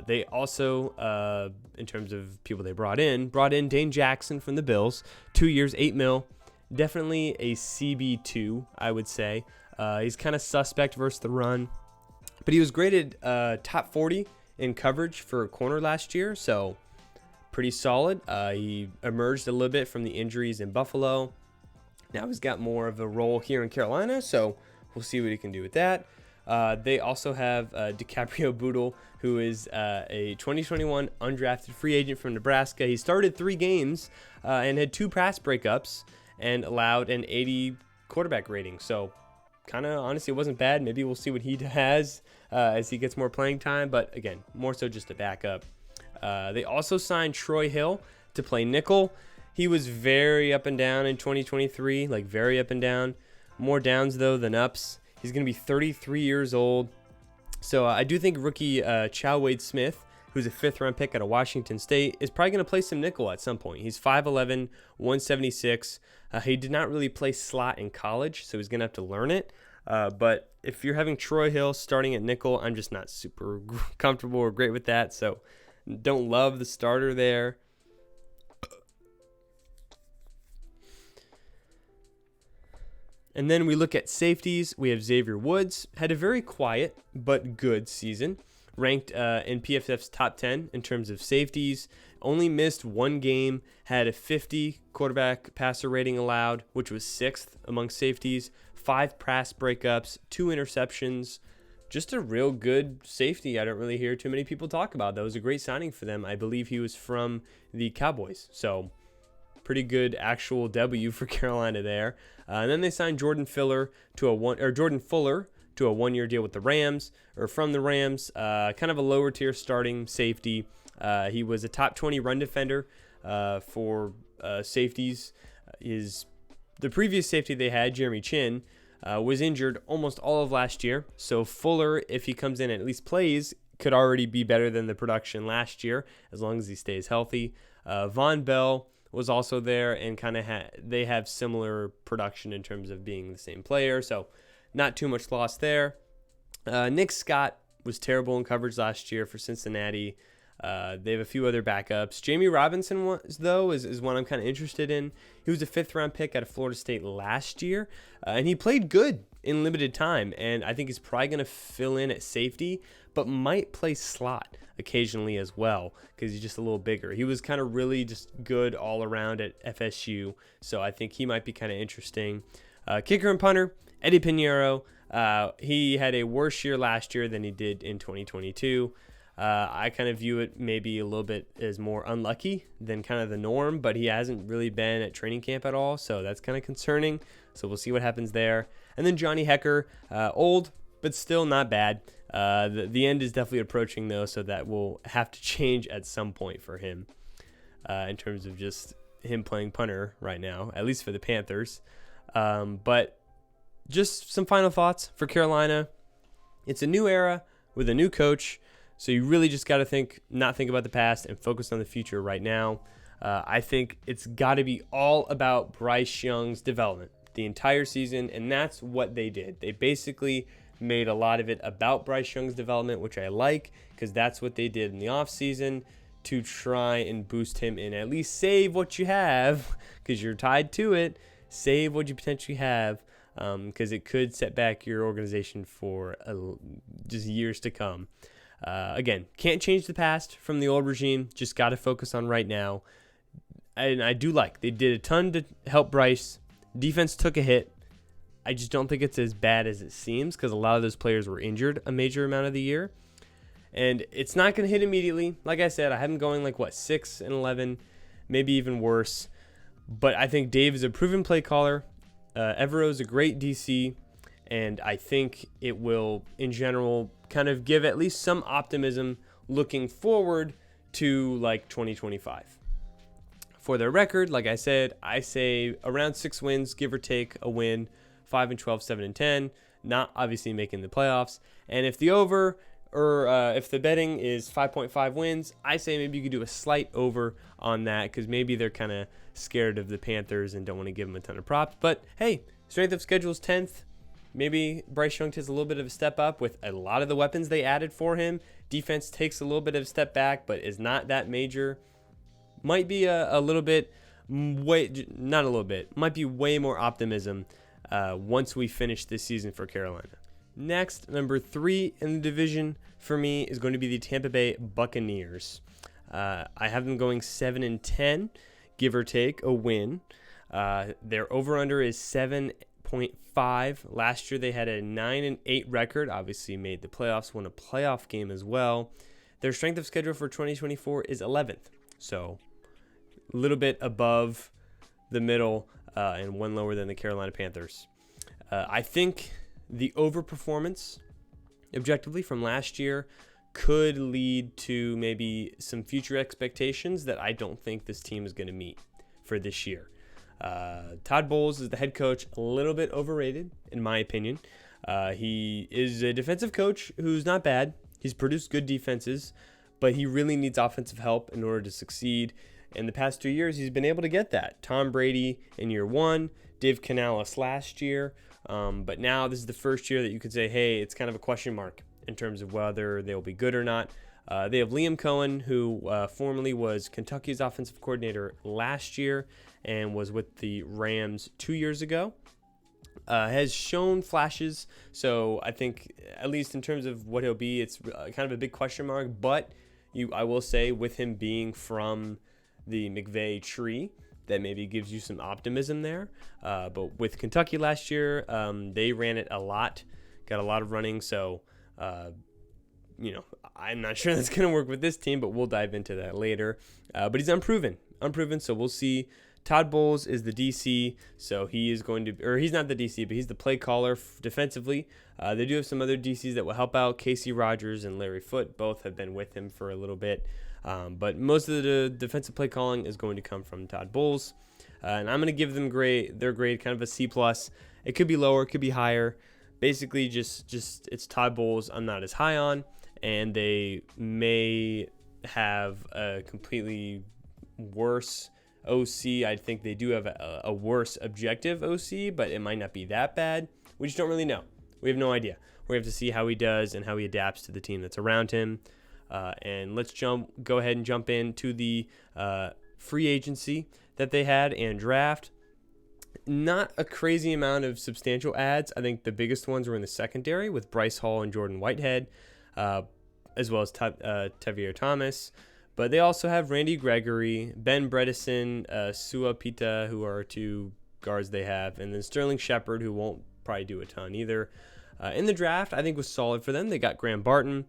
They also, in terms of people they brought in Dane Jackson from the Bills, 2 years, $8 million. Definitely a CB2, I would say. He's kind of suspect versus the run, but he was graded top 40 in coverage for a corner last year, so pretty solid. He emerged a little bit from the injuries in Buffalo. Now he's got more of a role here in Carolina, so we'll see what he can do with that. They also have DiCaprio Bootle, who is a 2021 undrafted free agent from Nebraska. He started 3 games and had 2 pass breakups and allowed an 80 quarterback rating. So kind of, honestly, it wasn't bad. Maybe we'll see what he has as he gets more playing time. But again, more so just a backup. They also signed Troy Hill to play nickel. He was very up and down in 2023, very up and down. More downs, though, than ups. He's going to be 33 years old. So I do think rookie Chow Wade Smith, who's a 5th-round pick out of Washington State, is probably going to play some nickel at some point. He's 5'11", 176. He did not really play slot in college, so he's going to have to learn it. But if you're having Troy Hill starting at nickel, I'm just not super comfortable or great with that. So don't love the starter there. And then we look at safeties. We have Xavier Woods. Had a very quiet but good season. Ranked in PFF's top 10 in terms of safeties. Only missed 1 game. Had a 50 quarterback passer rating allowed, which was 6th among safeties. 5 pass breakups, 2 interceptions. Just a real good safety I don't really hear too many people talk about. That was a great signing for them. I believe he was from the Cowboys. So pretty good actual W for Carolina there. And then they signed Jordan Fuller to a 1-year deal with the Rams, or from the Rams. Kind of a lower tier starting safety. He was a top 20 run defender for safeties. The previous safety they had, Jeremy Chin, was injured almost all of last year. So Fuller, if he comes in and at least plays, could already be better than the production last year as long as he stays healthy. Von Bell was also there, and kind of they have similar production in terms of being the same player. So not too much loss there. Nick Scott was terrible in coverage last year for Cincinnati. They have a few other backups. Jamie Robinson is one I'm kind of interested in. He was a 5th-round pick out of Florida State last year, and he played good in limited time, and I think he's probably going to fill in at safety, but might play slot occasionally as well because he's just a little bigger. He was kind of really just good all around at FSU, so I think he might be kind of interesting. Kicker and punter, Eddie Pinheiro. He had a worse year last year than he did in 2022. I kind of view it maybe a little bit as more unlucky than kind of the norm, but he hasn't really been at training camp at all, so that's kind of concerning. So we'll see what happens there. And then Johnny Hecker, old, but still not bad. The end is definitely approaching, though, so that will have to change at some point for him in terms of just him playing punter right now, at least for the Panthers. But just some final thoughts for Carolina. It's a new era with a new coach. So you really just got to not think about the past and focus on the future right now. I think it's got to be all about Bryce Young's development the entire season, and that's what they did. They basically made a lot of it about Bryce Young's development, which I like because that's what they did in the offseason to try and boost him and at least save what you have because you're tied to it. Save what you potentially have because it could set back your organization for just years to come. Again, can't change the past from the old regime. Just got to focus on right now. And I do like they did a ton to help Bryce. Defense took a hit. I just don't think it's as bad as it seems because a lot of those players were injured a major amount of the year. And it's not going to hit immediately. Like I said, I have them going 6-11, maybe even worse. But I think Dave is a proven play caller. Evero's a great DC. And I think it will, in general, kind of give at least some optimism looking forward to 2025. For their record, like I said, I say around 6 wins, give or take a win, 5-12, 7-10, not obviously making the playoffs. And if the over or if the betting is 5.5 wins, I say maybe you could do a slight over on that because maybe they're kind of scared of the Panthers and don't want to give them a ton of props. But hey, strength of schedule is 10th. Maybe Bryce Young takes a little bit of a step up with a lot of the weapons they added for him. Defense takes a little bit of a step back, but is not that major. Might be a little bit, not a little bit, might be way more optimism once we finish this season for Carolina. Next, number 3 in the division for me is going to be the Tampa Bay Buccaneers. I have them going 7-10, give or take a win. Their over-under is 7.5. Last year they had a 9-8 record, obviously made the playoffs, won a playoff game as well. Their strength of schedule for 2024 is 11th, so a little bit above the middle and one lower than the Carolina Panthers. I think the overperformance objectively from last year could lead to maybe some future expectations that I don't think this team is going to meet for this year. Todd Bowles is the head coach, a little bit overrated in my opinion. He is a defensive coach who's not bad. He's produced good defenses, but he really needs offensive help in order to succeed. In the past 2 years, he's been able to get that. Tom Brady in year 1, Dave Canales last year, but now this is the first year that you could say, hey, it's kind of a question mark in terms of whether they'll be good or not. They have Liam Cohen, who formerly was Kentucky's offensive coordinator last year and was with the Rams 2 years ago. Has shown flashes, so I think at least in terms of what he'll be, it's kind of a big question mark. But I will say, with him being from the McVay tree, that maybe gives you some optimism there. But with Kentucky last year, they ran it a lot, got a lot of running, so I'm not sure that's going to work with this team, but we'll dive into that later. But he's unproven, so we'll see. Todd Bowles is the DC, so he is going to, or he's not the DC, but he's the play caller defensively. They do have some other DCs that will help out. Casey Rogers and Larry Foote both have been with him for a little bit. But most of the defensive play calling is going to come from Todd Bowles. And I'm going to give them their grade kind of a C+. It could be lower, it could be higher. Basically, just it's Todd Bowles I'm not as high on, and they may have a completely worse OC. I think they do have a worse objective OC, but it might not be that bad. We just don't really know. We have no idea. We have to see how he does and how he adapts to the team that's around him. And let's go ahead and jump into the free agency that they had and draft. Not a crazy amount of substantial ads. I think the biggest ones were in the secondary with Bryce Hall and Jordan Whitehead, as well as Tavierre Thomas. But they also have Randy Gregory, Ben Bredesen, Sua Pita, who are two guards they have, and then Sterling Shepard, who won't probably do a ton either. In the draft, I think was solid for them. They got Graham Barton,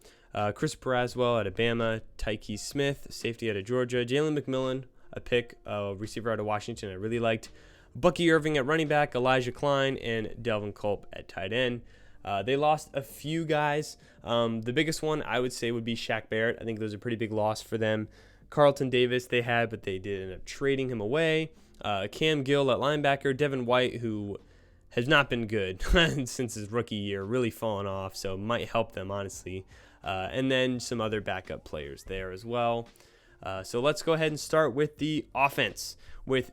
Chris Paraswell out of Bama, Tyke Smith, safety out of Georgia, Jalen McMillan, a pick, receiver out of Washington I really liked, Bucky Irving at running back, Elijah Klein, and Delvin Culp at tight end. They lost a few guys. The biggest one I would say would be Shaq Barrett. I think those are a pretty big loss for them. Carlton Davis they had, but they did end up trading him away. Cam Gill at linebacker, Devin White, who has not been good since his rookie year, really fallen off, so might help them, honestly. And then some other backup players there as well. So let's go ahead and start with the offense with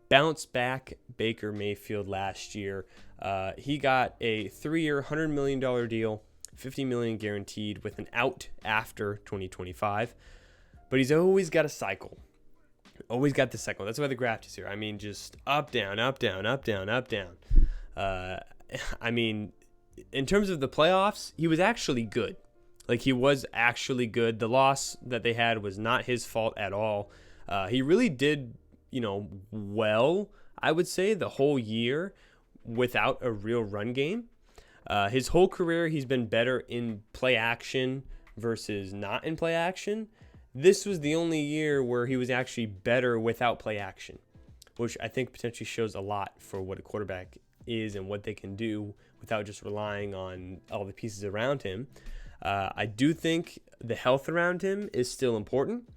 bounce back Baker Mayfield last year. He got a 3-year, $100 million deal, $50 million guaranteed with an out after 2025. But he's always got a cycle. Always got the cycle. That's why the graph is here. I mean, just up, down, up, down, up, down, up, down. I mean, in terms of the playoffs, he was actually good. Like, he was actually good. The loss that they had was not his fault at all. He really did, well, I would say, the whole year without a real run game. His whole career, he's been better in play action versus not in play action. This was the only year where he was actually better without play action, which I think potentially shows a lot for what a quarterback is and what they can do without just relying on all the pieces around him. I do think the health around him is still important,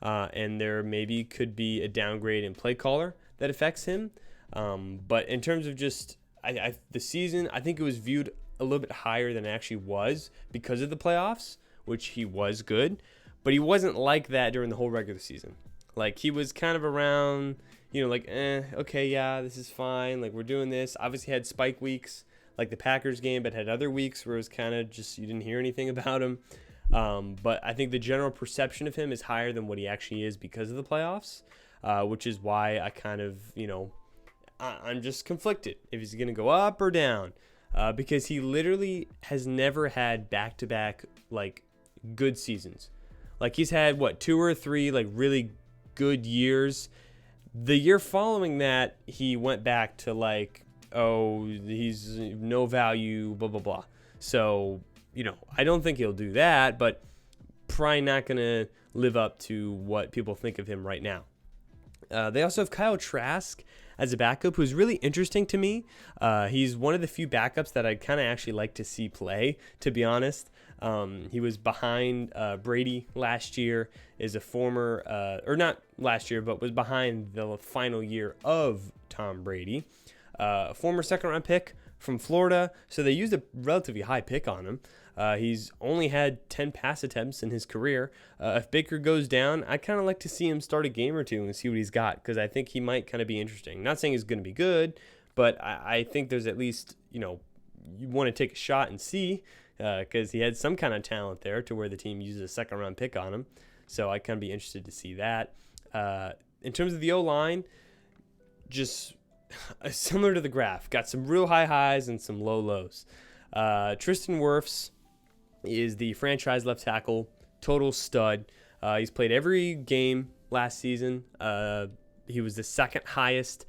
and there maybe could be a downgrade in play caller that affects him. But in terms of just the season, I think it was viewed a little bit higher than it actually was because of the playoffs, which he was good. But he wasn't like that during the whole regular season. Like, he was kind of around, okay, yeah, this is fine. Like, we're doing this. Obviously had spike weeks, like the Packers game, but had other weeks where it was kind of just you didn't hear anything about him. But I think the general perception of him is higher than what he actually is because of the playoffs, which is why I kind of, I'm just conflicted if he's going to go up or down, because he literally has never had back-to-back, good seasons. Like, he's had, 2 or 3, really good years. The year following that, he went back to, he's no value, blah, blah, blah. So, I don't think he'll do that, but probably not going to live up to what people think of him right now. They also have Kyle Trask as a backup, who's really interesting to me. He's one of the few backups that I'd kind of actually like to see play, to be honest. He was behind Brady last year, is a former, or not last year, but was behind the final year of Tom Brady. A former second-round pick from Florida, so they used a relatively high pick on him. He's only had 10 pass attempts in his career. If Baker goes down, I'd kind of like to see him start a game or two and see what he's got, because I think he might kind of be interesting. Not saying he's going to be good, but I think there's at least, you want to take a shot and see, because he had some kind of talent there to where the team uses a second-round pick on him. So I'd kind of be interested to see that. In terms of the O-line, just similar to the graph. Got some real high highs and some low lows. Tristan Wirfs is the franchise left tackle, total stud. He's played every game last season. He was the second highest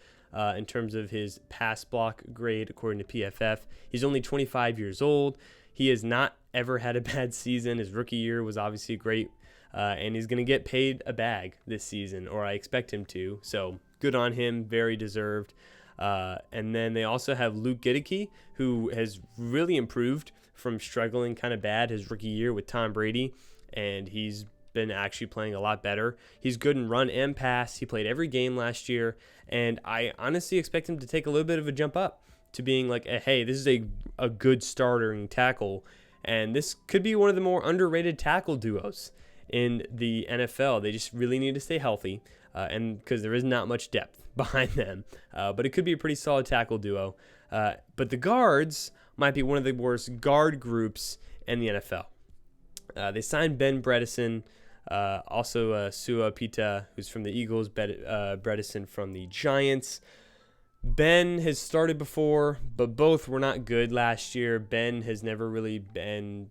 in terms of his pass block grade according to PFF. He's only 25 years old. He has not ever had a bad season. His rookie year was obviously great, and he's going to get paid a bag this season, or I expect him to. So good on him, very deserved. And then they also have Luke Giddicky, who has really improved from struggling kind of bad his rookie year with Tom Brady, and he's been actually playing a lot better. He's good in run and pass. He played every game last year, and I honestly expect him to take a little bit of a jump up to being like, hey, this is a good starting tackle, and this could be one of the more underrated tackle duos in the NFL. They just really need to stay healthy, and because there is not much depth behind them, but it could be a pretty solid tackle duo. But the guards might be one of the worst guard groups in the NFL. They signed Ben Bredesen, also Sua Pita, who's from the Eagles, Bredesen from the Giants. Ben has started before, but both were not good last year. Ben has never really been,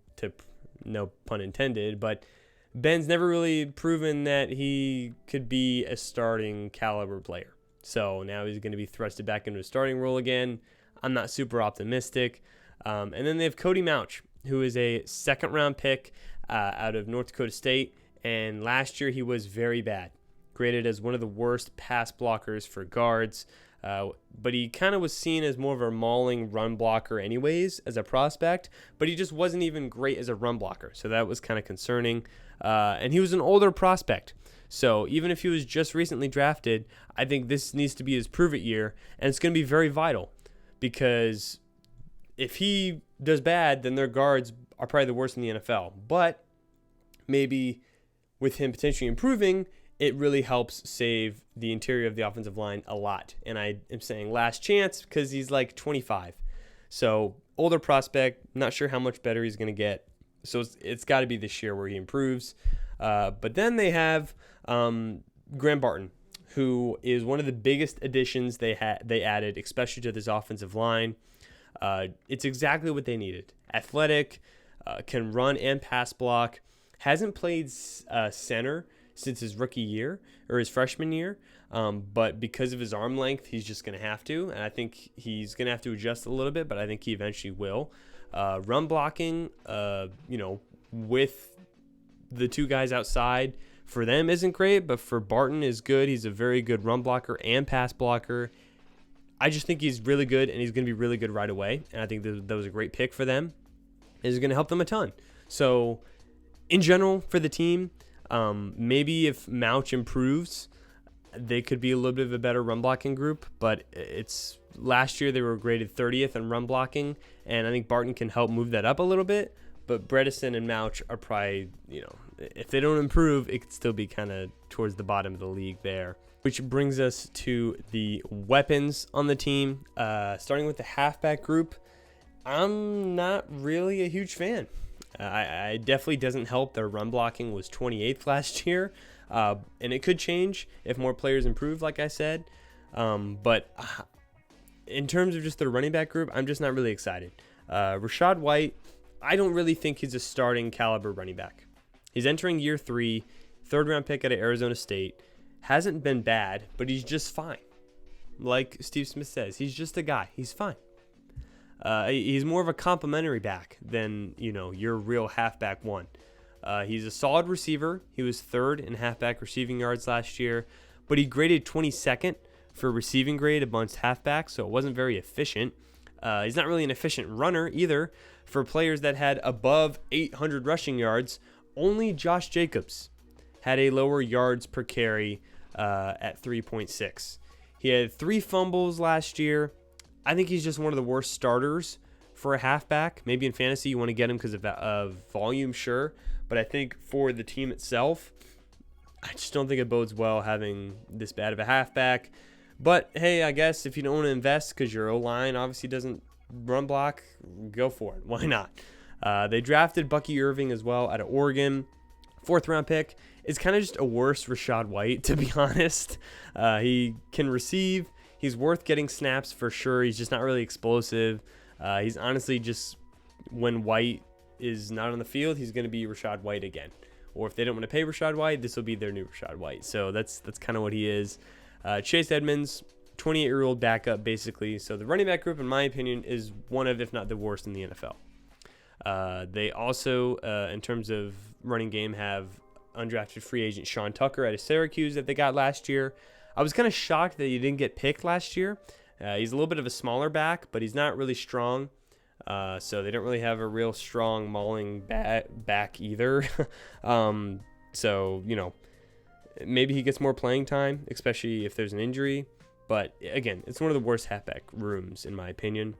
no pun intended, but Ben's never really proven that he could be a starting caliber player. So now he's going to be thrusted back into a starting role again. I'm not super optimistic. And then they have Cody Mauch, who is a second-round pick out of North Dakota State. And last year he was very bad, graded as one of the worst pass blockers for guards. But he kind of was seen as more of a mauling run blocker anyways as a prospect, but he just wasn't even great as a run blocker. So that was kind of concerning. And he was an older prospect. So even if he was just recently drafted, I think this needs to be his prove-it year, and it's going to be very vital because if he does bad, then their guards are probably the worst in the NFL. But maybe with him potentially improving, it really helps save the interior of the offensive line a lot. And I am saying last chance because he's like 25. So older prospect, not sure how much better he's going to get. So it's got to be this year where he improves. But then they have Graham Barton, who is one of the biggest additions they added, especially to this offensive line. It's exactly what they needed. Athletic, can run and pass block. Hasn't played center since his rookie year or his freshman year, but because of his arm length, he's just going to have to, and I think he's going to have to adjust a little bit, but I think he eventually will. Run blocking, with the two guys outside, for them isn't great, but for Barton is good. He's a very good run blocker and pass blocker. I just think he's really good, and he's going to be really good right away, and I think that was a great pick for them. It's going to help them a ton. So, in general, for the team, maybe if Mauch improves, they could be a little bit of a better run blocking group, but it's last year they were graded 30th in run blocking, and I think Barton can help move that up a little bit, but Bredesen and Mauch are probably, if they don't improve, it could still be kind of towards the bottom of the league there. Which brings us to the weapons on the team, starting with the halfback group. I'm not really a huge fan. I definitely doesn't help their run blocking was 28th last year, and it could change if more players improve, like I said. But in terms of just their running back group, I'm just not really excited. Rachaad White, I don't really think he's a starting caliber running back. He's entering year 3, third-round pick out of Arizona State. Hasn't been bad, but he's just fine. Like Steve Smith says, he's just a guy. He's fine. He's more of a complimentary back than, your real halfback one. He's a solid receiver. He was third in halfback receiving yards last year, but he graded 22nd for receiving grade amongst halfbacks, so it wasn't very efficient. He's not really an efficient runner either. For players that had above 800 rushing yards, only Josh Jacobs had a lower yards per carry at 3.6. He had 3 fumbles last year. I think he's just one of the worst starters for a halfback. Maybe in fantasy you want to get him because of volume, sure. But I think for the team itself, I just don't think it bodes well having this bad of a halfback. But, hey, I guess if you don't want to invest because your O-line obviously doesn't run block, go for it. Why not? They drafted Bucky Irving as well out of Oregon. 4th-round pick. It's kind of just a worse Rachaad White, to be honest. He can receive. He's worth getting snaps for sure. He's just not really explosive. He's honestly just, when White is not on the field, he's going to be Rachaad White again. Or if they don't want to pay Rachaad White, this will be their new Rachaad White. So that's kind of what he is. Chase Edmonds, 28-year-old backup, basically. So the running back group, in my opinion, is one of, if not the worst in the NFL. They also, in terms of running game, have undrafted free agent Sean Tucker out of Syracuse that they got last year. I was kind of shocked that he didn't get picked last year. He's a little bit of a smaller back, but he's not really strong. So they don't really have a real strong mauling back either. So, maybe he gets more playing time, especially if there's an injury. But again, it's one of the worst halfback rooms, in my opinion.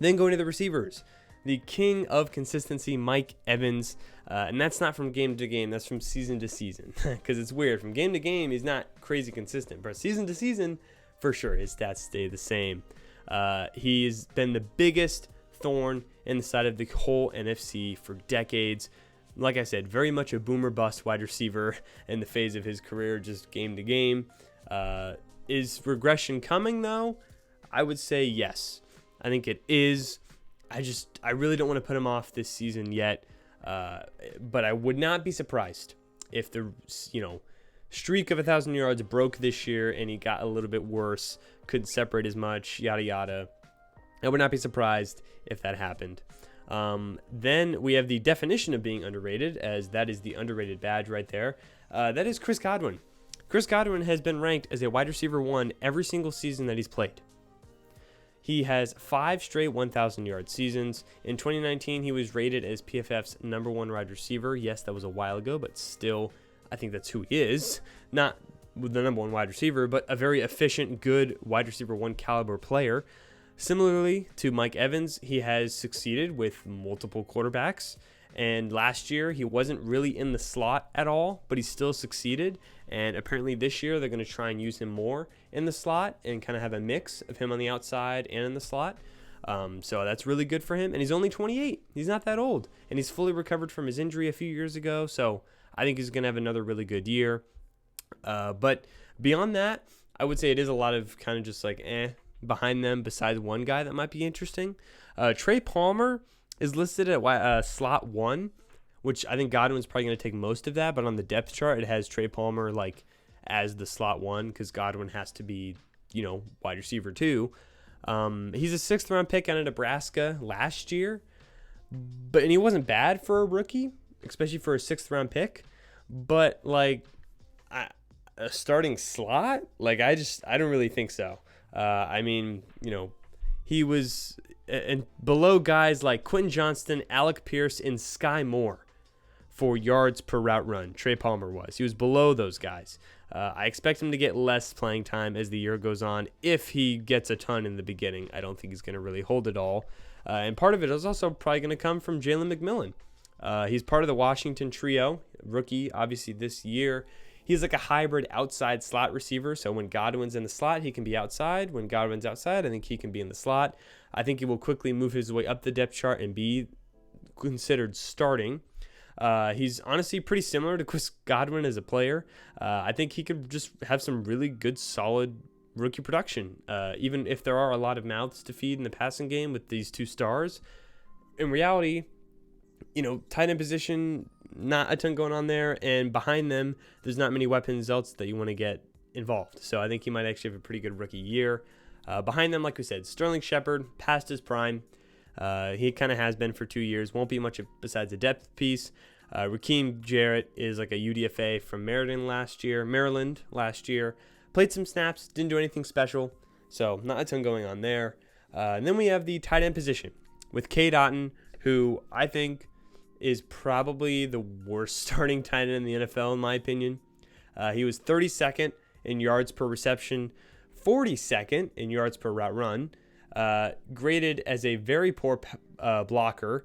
Then going to the receivers. The king of consistency, Mike Evans. And that's not from game to game. That's from season to season. Because it's weird. From game to game, he's not crazy consistent. But season to season, for sure, his stats stay the same. He's been the biggest thorn in the side of the whole NFC for decades. Like I said, very much a boomer bust wide receiver in the phase of his career, just game to game. Is regression coming, though? I would say yes. I think it is. I really don't want to put him off this season yet. But I would not be surprised if the streak of 1,000 yards broke this year and he got a little bit worse, couldn't separate as much, yada yada. I would not be surprised if that happened. Then we have the definition of being underrated, as that is the underrated badge right there. That is Chris Godwin. Chris Godwin has been ranked as a wide receiver 1 every single season that he's played. He has 5 straight 1,000-yard seasons. In 2019, he was rated as PFF's number 1 wide receiver. Yes, that was a while ago, but still, I think that's who he is. Not the number 1 wide receiver, but a very efficient, good wide receiver 1 caliber player. Similarly to Mike Evans, he has succeeded with multiple quarterbacks. And last year, he wasn't really in the slot at all, but he still succeeded. And apparently this year, they're going to try and use him more in the slot and kind of have a mix of him on the outside and in the slot. So that's really good for him. And he's only 28. He's not that old. And he's fully recovered from his injury a few years ago. So I think he's going to have another really good year. But beyond that, I would say it is a lot of kind of just like behind them besides one guy that might be interesting. Trey Palmer is listed at slot 1, which I think Godwin's probably going to take most of that. But on the depth chart, it has Trey Palmer like as the slot 1 because Godwin has to be, wide receiver 2. He's a 6th round pick out of Nebraska last year, and he wasn't bad for a rookie, especially for a 6th round pick. But like a starting slot, like I don't really think so. He was and below guys like Quentin Johnston, Alec Pierce, and Sky Moore for yards per route run. Trey Palmer was. He was below those guys. I expect him to get less playing time as the year goes on. If he gets a ton in the beginning, I don't think he's going to really hold it all. And part of it is also probably going to come from Jalen McMillan. He's part of the Washington trio, rookie, obviously this year. He's like a hybrid outside slot receiver. So when Godwin's in the slot, he can be outside. When Godwin's outside, I think he can be in the slot. I think he will quickly move his way up the depth chart and be considered starting. He's honestly pretty similar to Chris Godwin as a player. I think he could just have some really good, solid rookie production. Even if there are a lot of mouths to feed in the passing game with these 2 stars. In reality, tight end position, not a ton going on there. And behind them, there's not many weapons else that you want to get involved. So I think he might actually have a pretty good rookie year. Behind them, like we said, Sterling Shepard, past his prime. He kind of has been for 2 years. Won't be much besides a depth piece. Raheem Jarrett is like a UDFA from Maryland last year. Played some snaps, didn't do anything special. So not a ton going on there. And then we have the tight end position with Cade Otton, who I think is probably the worst starting tight end in the NFL, in my opinion. He was 32nd in yards per reception, 42nd in yards per route run, graded as a very poor blocker,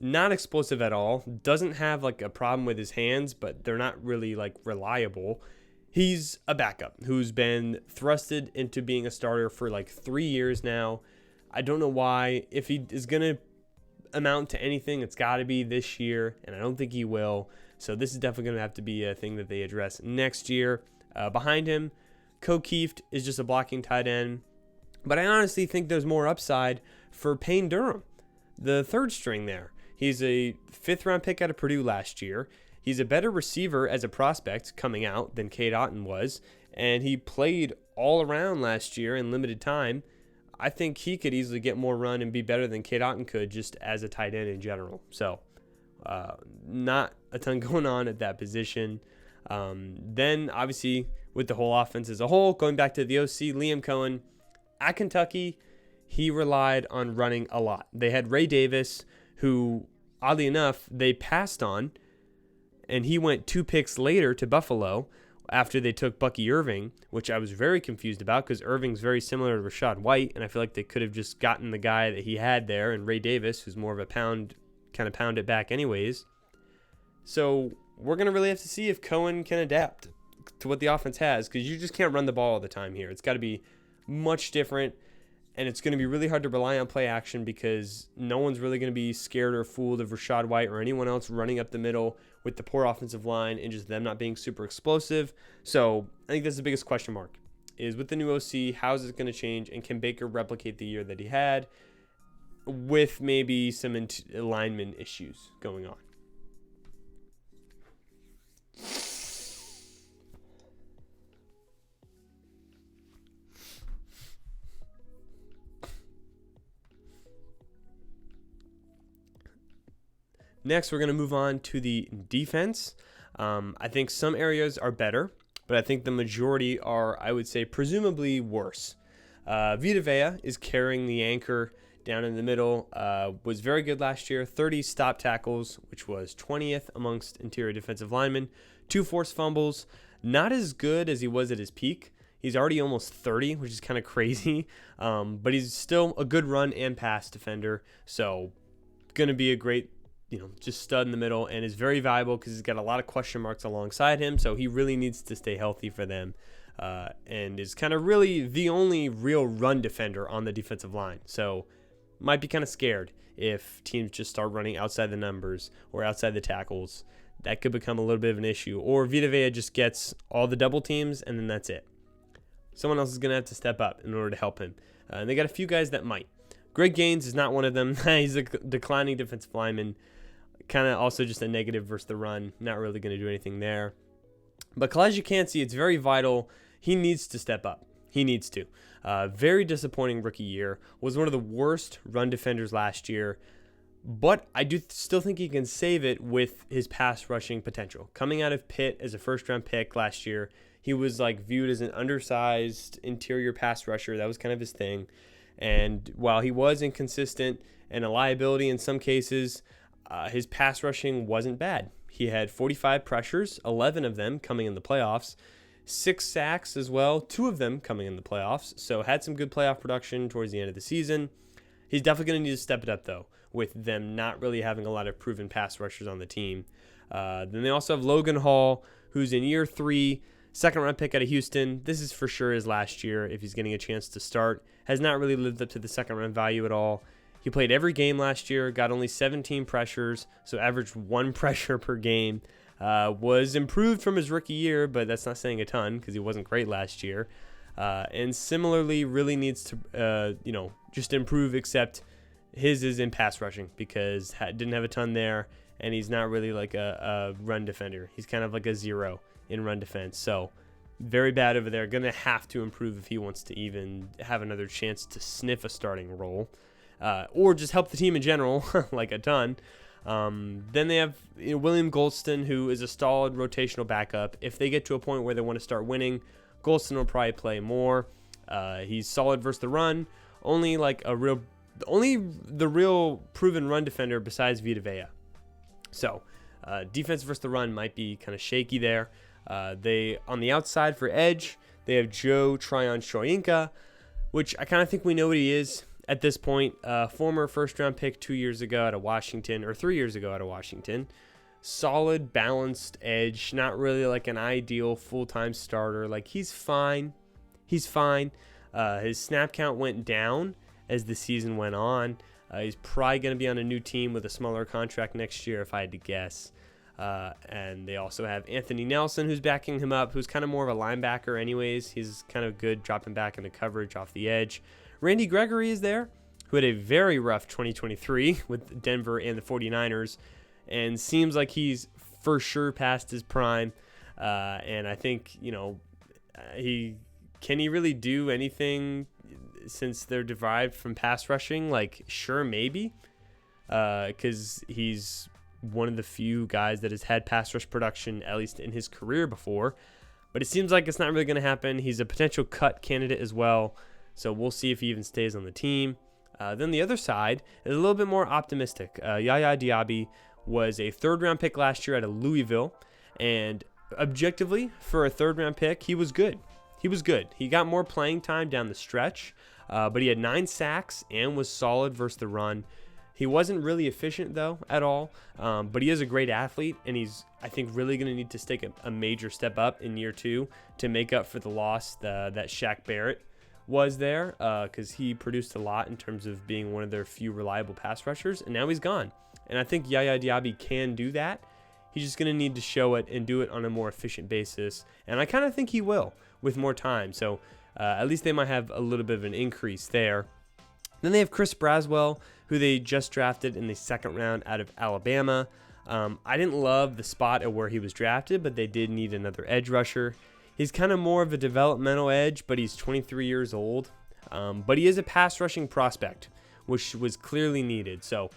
not explosive at all, doesn't have like a problem with his hands, but they're not really like reliable. He's a backup who's been thrusted into being a starter for like 3 years now. I don't know why. If he is going to amount to anything, it's got to be this year, and I don't think he will. So this is definitely going to have to be a thing that they address next year. Behind him, Keeft is just a blocking tight end. But I honestly think there's more upside for Payne Durham, the 3rd string there. He's a 5th round pick out of Purdue last year. He's a better receiver as a prospect coming out than Cade Otton was, and he played all around last year in limited time. I think he could easily get more run and be better than Cade Otton could just as a tight end in general. So not a ton going on at that position. Then obviously with the whole offense as a whole, going back to the OC, Liam Cohen at Kentucky, he relied on running a lot. They had Ray Davis, who oddly enough they passed on, and he went 2 picks later to Buffalo after they took Bucky Irving, which I was very confused about because Irving's very similar to Rachaad White, and I feel like they could have just gotten the guy that he had there, and Ray Davis, who's more of a pound it back anyways. So we're going to really have to see if Cohen can adapt to what the offense has, because you just can't run the ball all the time here. It's got to be much different, and it's going to be really hard to rely on play action because no one's really going to be scared or fooled of Rachaad White or anyone else running up the middle with the poor offensive line and just them not being super explosive. So I think that's the biggest question mark, is with the new OC, how is it going to change, and can Baker replicate the year that he had with maybe some alignment issues going on? Next, we're going to move on to the defense. I think some areas are better, but I think the majority are, I would say, presumably worse. Vita Vea is carrying the anchor down in the middle. Was very good last year. 30 stop tackles, which was 20th amongst interior defensive linemen. 2 forced fumbles. Not as good as he was at his peak. He's already almost 30, which is kind of crazy. But he's still a good run and pass defender. So going to be a great, just stud in the middle, and is very valuable because he's got a lot of question marks alongside him. So he really needs to stay healthy for them, and is kind of really the only real run defender on the defensive line. So might be kind of scared if teams just start running outside the numbers or outside the tackles. That could become a little bit of an issue. Or Vita Vea just gets all the double teams, and then that's it. Someone else is going to have to step up in order to help him. And they got a few guys that might. Greg Gaines is not one of them. He's a declining defensive lineman. Kind of also just a negative versus the run. Not really going to do anything there. But Kalijah Kancey, it's very vital. He needs to step up. He needs to. Very disappointing rookie year. Was one of the worst run defenders last year. But I do still think he can save it with his pass rushing potential. Coming out of Pitt as a first-round pick last year, he was viewed as an undersized interior pass rusher. That was kind of his thing. And while he was inconsistent and a liability in some cases, his pass rushing wasn't bad. He had 45 pressures, 11 of them coming in the playoffs, 6 sacks as well, 2 of them coming in the playoffs. So had some good playoff production towards the end of the season. He's definitely going to need to step it up, though, with them not really having a lot of proven pass rushers on the team. Then they also have Logan Hall, who's in year 3, second-round pick out of Houston. This is for sure his last year if he's getting a chance to start. Has not really lived up to the second-round value at all. He played every game last year, got only 17 pressures, so averaged 1 pressure per game. Was improved from his rookie year, but that's not saying a ton because he wasn't great last year. And similarly, really needs to, just improve, except his is in pass rushing because didn't have a ton there, and he's not really like a run defender. He's kind of like a 0 in run defense. So very bad over there. Going to have to improve if he wants to even have another chance to sniff a starting role. Or just help the team in general, like a ton. Then they have William Golston, who is a solid rotational backup. If they get to a point where they want to start winning, Golston will probably play more. He's solid versus the run. Only the real proven run defender besides Vita Vea. So defense versus the run might be kind of shaky there. They on the outside for edge, they have Joe Tryon-Shoyinka, which I kind of think we know what he is. At this point, former first-round pick 2 years ago out of Washington, or 3 years ago out of Washington. Solid, balanced edge. Not really like an ideal full-time starter. He's fine. He's fine. His snap count went down as the season went on. He's probably going to be on a new team with a smaller contract next year, if I had to guess. And they also have Anthony Nelson, who's backing him up, who's kind of more of a linebacker anyways. He's kind of good dropping back into coverage off the edge. Randy Gregory is there, who had a very rough 2023 with Denver and the 49ers, and seems like he's for sure past his prime. And I think, can he really do anything since they're derived from pass rushing? Sure, maybe, because he's one of the few guys that has had pass rush production, at least in his career before. But it seems like it's not really going to happen. He's a potential cut candidate as well. So we'll see if he even stays on the team. Then the other side is a little bit more optimistic. Yaya Diaby was a third-round pick last year out of Louisville, and objectively, for a third-round pick, he was good. He got more playing time down the stretch, but he had 9 sacks and was solid versus the run. He wasn't really efficient, though, at all, but he is a great athlete, and he's, I think, really going to need to take a major step up in year 2 to make up for the loss that Shaq Barrett was there, because he produced a lot in terms of being one of their few reliable pass rushers, and now he's gone. And I think Yaya Diaby can do that. He's just going to need to show it and do it on a more efficient basis, and I kind of think he will with more time. So at least they might have a little bit of an increase there. Then they have Chris Braswell, who they just drafted in the 2nd round out of Alabama. I didn't love the spot at where he was drafted, but they did need another edge rusher. He's kind of more of a developmental edge, but he's 23 years old. But he is a pass rushing prospect, which was clearly needed. So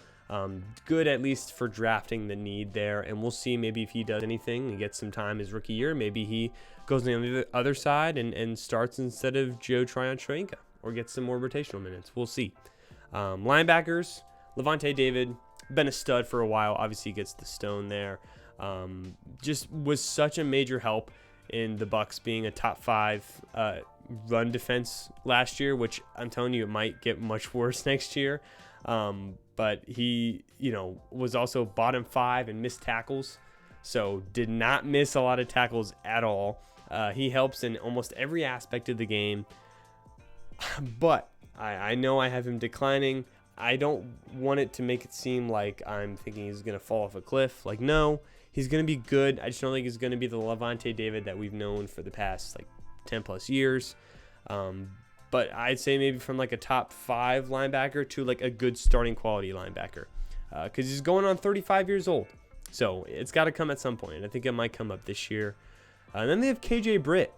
good at least for drafting the need there. And we'll see maybe if he does anything and gets some time his rookie year. Maybe he goes on the other side and starts instead of Joe Tryon-Shoyinka or gets some more rotational minutes. We'll see. Linebackers, Lavonte David, been a stud for a while. Obviously, he gets the stone there. Just was such a major help in the Bucs being a top 5 run defense last year, which I'm telling you, it might get much worse next year. But he, was also bottom 5 in missed tackles, so did not miss a lot of tackles at all. He helps in almost every aspect of the game. But I know I have him declining. I don't want it to make it seem like I'm thinking he's going to fall off a cliff. Like, no, he's going to be good. I just don't think he's going to be the Lavonte David that we've known for the past 10 plus years. But I'd say maybe from a top 5 linebacker to a good starting quality linebacker, because he's going on 35 years old. So it's got to come at some point, and I think it might come up this year. And then they have KJ Britt,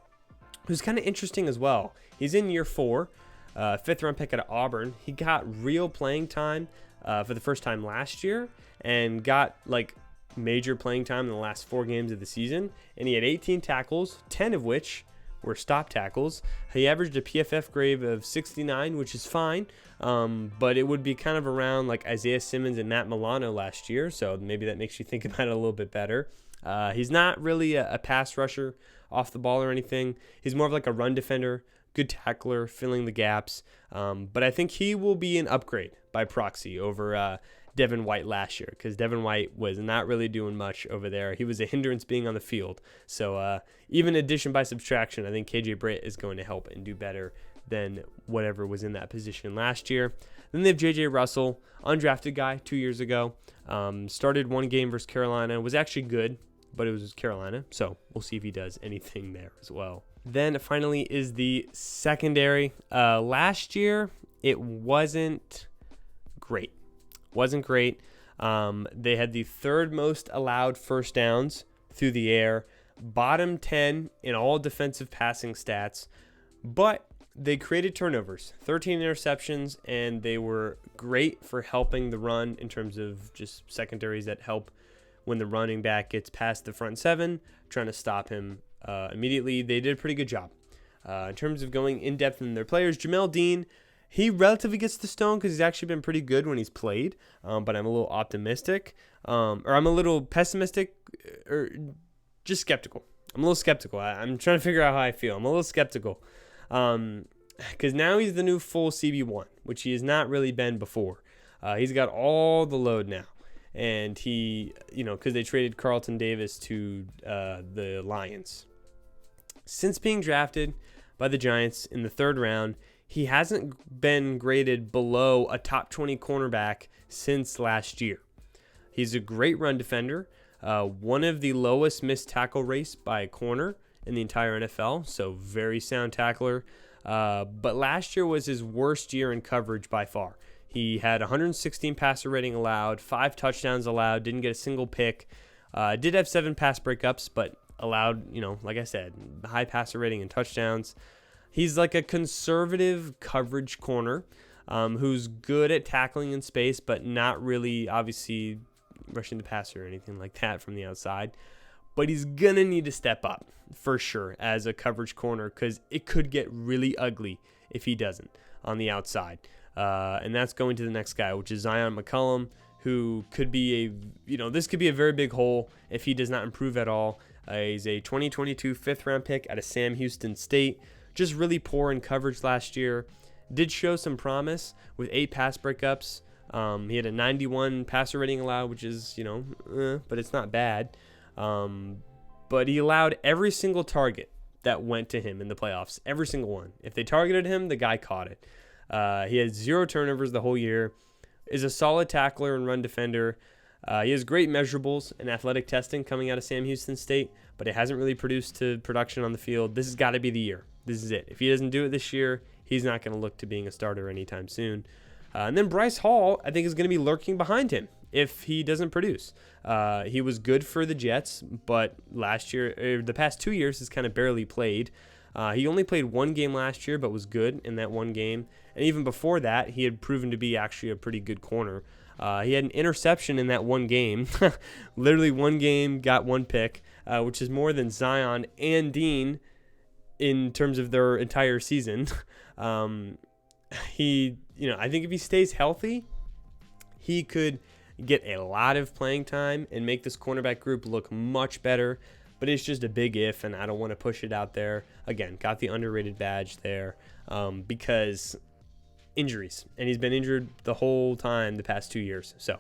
who's kind of interesting as well. He's in year 4, 5th round pick out of Auburn. He got real playing time for the first time last year, and got major playing time in the last 4 games of the season. And he had 18 tackles, 10 of which were stop tackles. He averaged a PFF grade of 69, which is fine, but it would be kind of around Isaiah Simmons and Matt Milano last year, so maybe that makes you think about it a little bit better. He's not really a pass rusher off the ball or anything. He's more of a run defender, good tackler, filling the gaps, but I think he will be an upgrade by proxy over Devin White last year, because Devin White was not really doing much over there. He was a hindrance being on the field. So even addition by subtraction, I think KJ Britt is going to help and do better than whatever was in that position last year. Then they have JJ Russell, undrafted guy 2 years ago. Started 1 game versus Carolina. Was actually good, but it was Carolina. So we'll see if he does anything there as well. Then finally is the secondary. Last year, it wasn't great. They had the 3rd most allowed first downs through the air, bottom 10 in all defensive passing stats, but they created turnovers, 13 interceptions, and they were great for helping the run in terms of just secondaries that help when the running back gets past the front 7, trying to stop him immediately. They did a pretty good job. In terms of going in depth in their players, Jamel Dean, he relatively gets the stone because he's actually been pretty good when he's played, but I'm a little optimistic, or I'm a little pessimistic, or just skeptical. I'm a little skeptical. I'm trying to figure out how I feel. I'm a little skeptical because now he's the new full CB1, which he has not really been before. He's got all the load now, and he, because they traded Carlton Davis to the Lions. Since being drafted by the Giants in the 3rd round, he hasn't been graded below a top 20 cornerback since last year. He's a great run defender, one of the lowest missed tackle rates by a corner in the entire NFL, so very sound tackler. But last year was his worst year in coverage by far. He had 116 passer rating allowed, 5 touchdowns allowed, didn't get a single pick. Did have 7 pass breakups, but allowed, like I said, high passer rating and touchdowns. He's a conservative coverage corner who's good at tackling in space, but not really, obviously, rushing the passer or anything like that from the outside. But he's going to need to step up for sure as a coverage corner, because it could get really ugly if he doesn't on the outside. And that's going to the next guy, which is Zion McCollum, who could be this could be a very big hole if he does not improve at all. He's a 2022 fifth-round pick out of Sam Houston State. Just really poor in coverage last year. Did show some promise with 8 pass breakups. He had a 91 passer rating allowed, which is, but it's not bad. But he allowed every single target that went to him in the playoffs. Every single one. If they targeted him, the guy caught it. He had 0 turnovers the whole year. Is a solid tackler and run defender. He has great measurables and athletic testing coming out of Sam Houston State, but it hasn't really produced to production on the field. This has got to be the year. This is it. If he doesn't do it this year, he's not going to look to being a starter anytime soon. And then Bryce Hall, I think, is going to be lurking behind him if he doesn't produce. He was good for the Jets, but the past 2 years, has kind of barely played. He only played 1 game last year, but was good in that 1 game. And even before that, he had proven to be actually a pretty good corner. He had an interception in that 1 game. Literally 1 game, got 1 pick, which is more than Zion and Dean in terms of their entire season. I think if he stays healthy, he could get a lot of playing time and make this cornerback group look much better. But it's just a big if, and I don't want to push it out there. Again, got the underrated badge there because injuries. And he's been injured the whole time the past 2 years. So,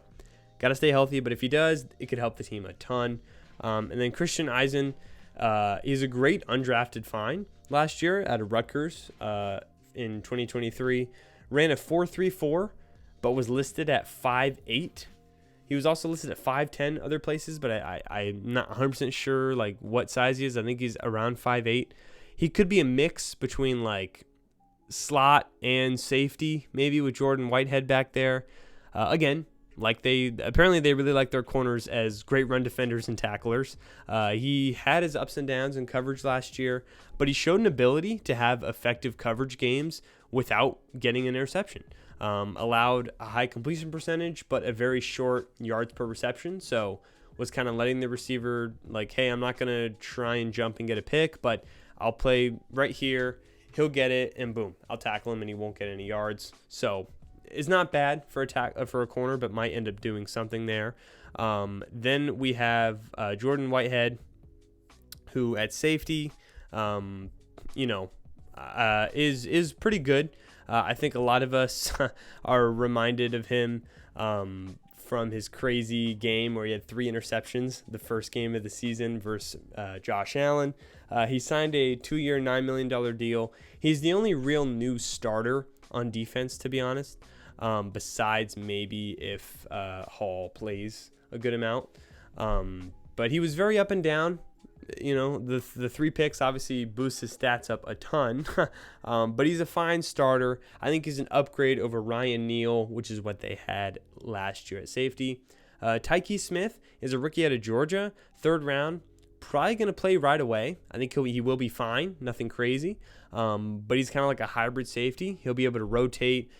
got to stay healthy. But if he does, it could help the team a ton. And then Christian Eisen, he's a great undrafted find last year out of Rutgers in 2023. Ran a 4.34, but was listed at 5'8". He was also listed at 5'10" other places, but I'm not 100% sure like what size he is. I think he's around 5'8". He could be a mix between like slot and safety, maybe with Jordan Whitehead back there. Again, apparently they really like their corners as great run defenders and tacklers. He had his ups and downs in coverage last year, but he showed an ability to have effective coverage games without getting an interception. Allowed a high completion percentage, but a very short yards per reception. So was kind of letting the receiver like, hey, I'm not going to try and jump and get a pick, but I'll play right here. He'll get it, and boom, I'll tackle him, and he won't get any yards. So it's not bad for a corner, but might end up doing something there. Then we have Jordan Whitehead, who at safety, is pretty good. I think a lot of us are reminded of him from his crazy game where he had 3 interceptions the first game of the season versus Josh Allen. He signed a 2-year, $9 million deal. He's the only real new starter on defense, to be honest, besides maybe if Hall plays a good amount. But he was very up and down. The 3 picks obviously boosts his stats up a ton, but he's a fine starter. I think he's an upgrade over Ryan Neal, which is what they had last year at safety. Tyke Smith is a rookie out of Georgia, 3rd round, probably going to play right away. I think he will be fine, nothing crazy, but he's kind of like a hybrid safety. He'll be able to rotate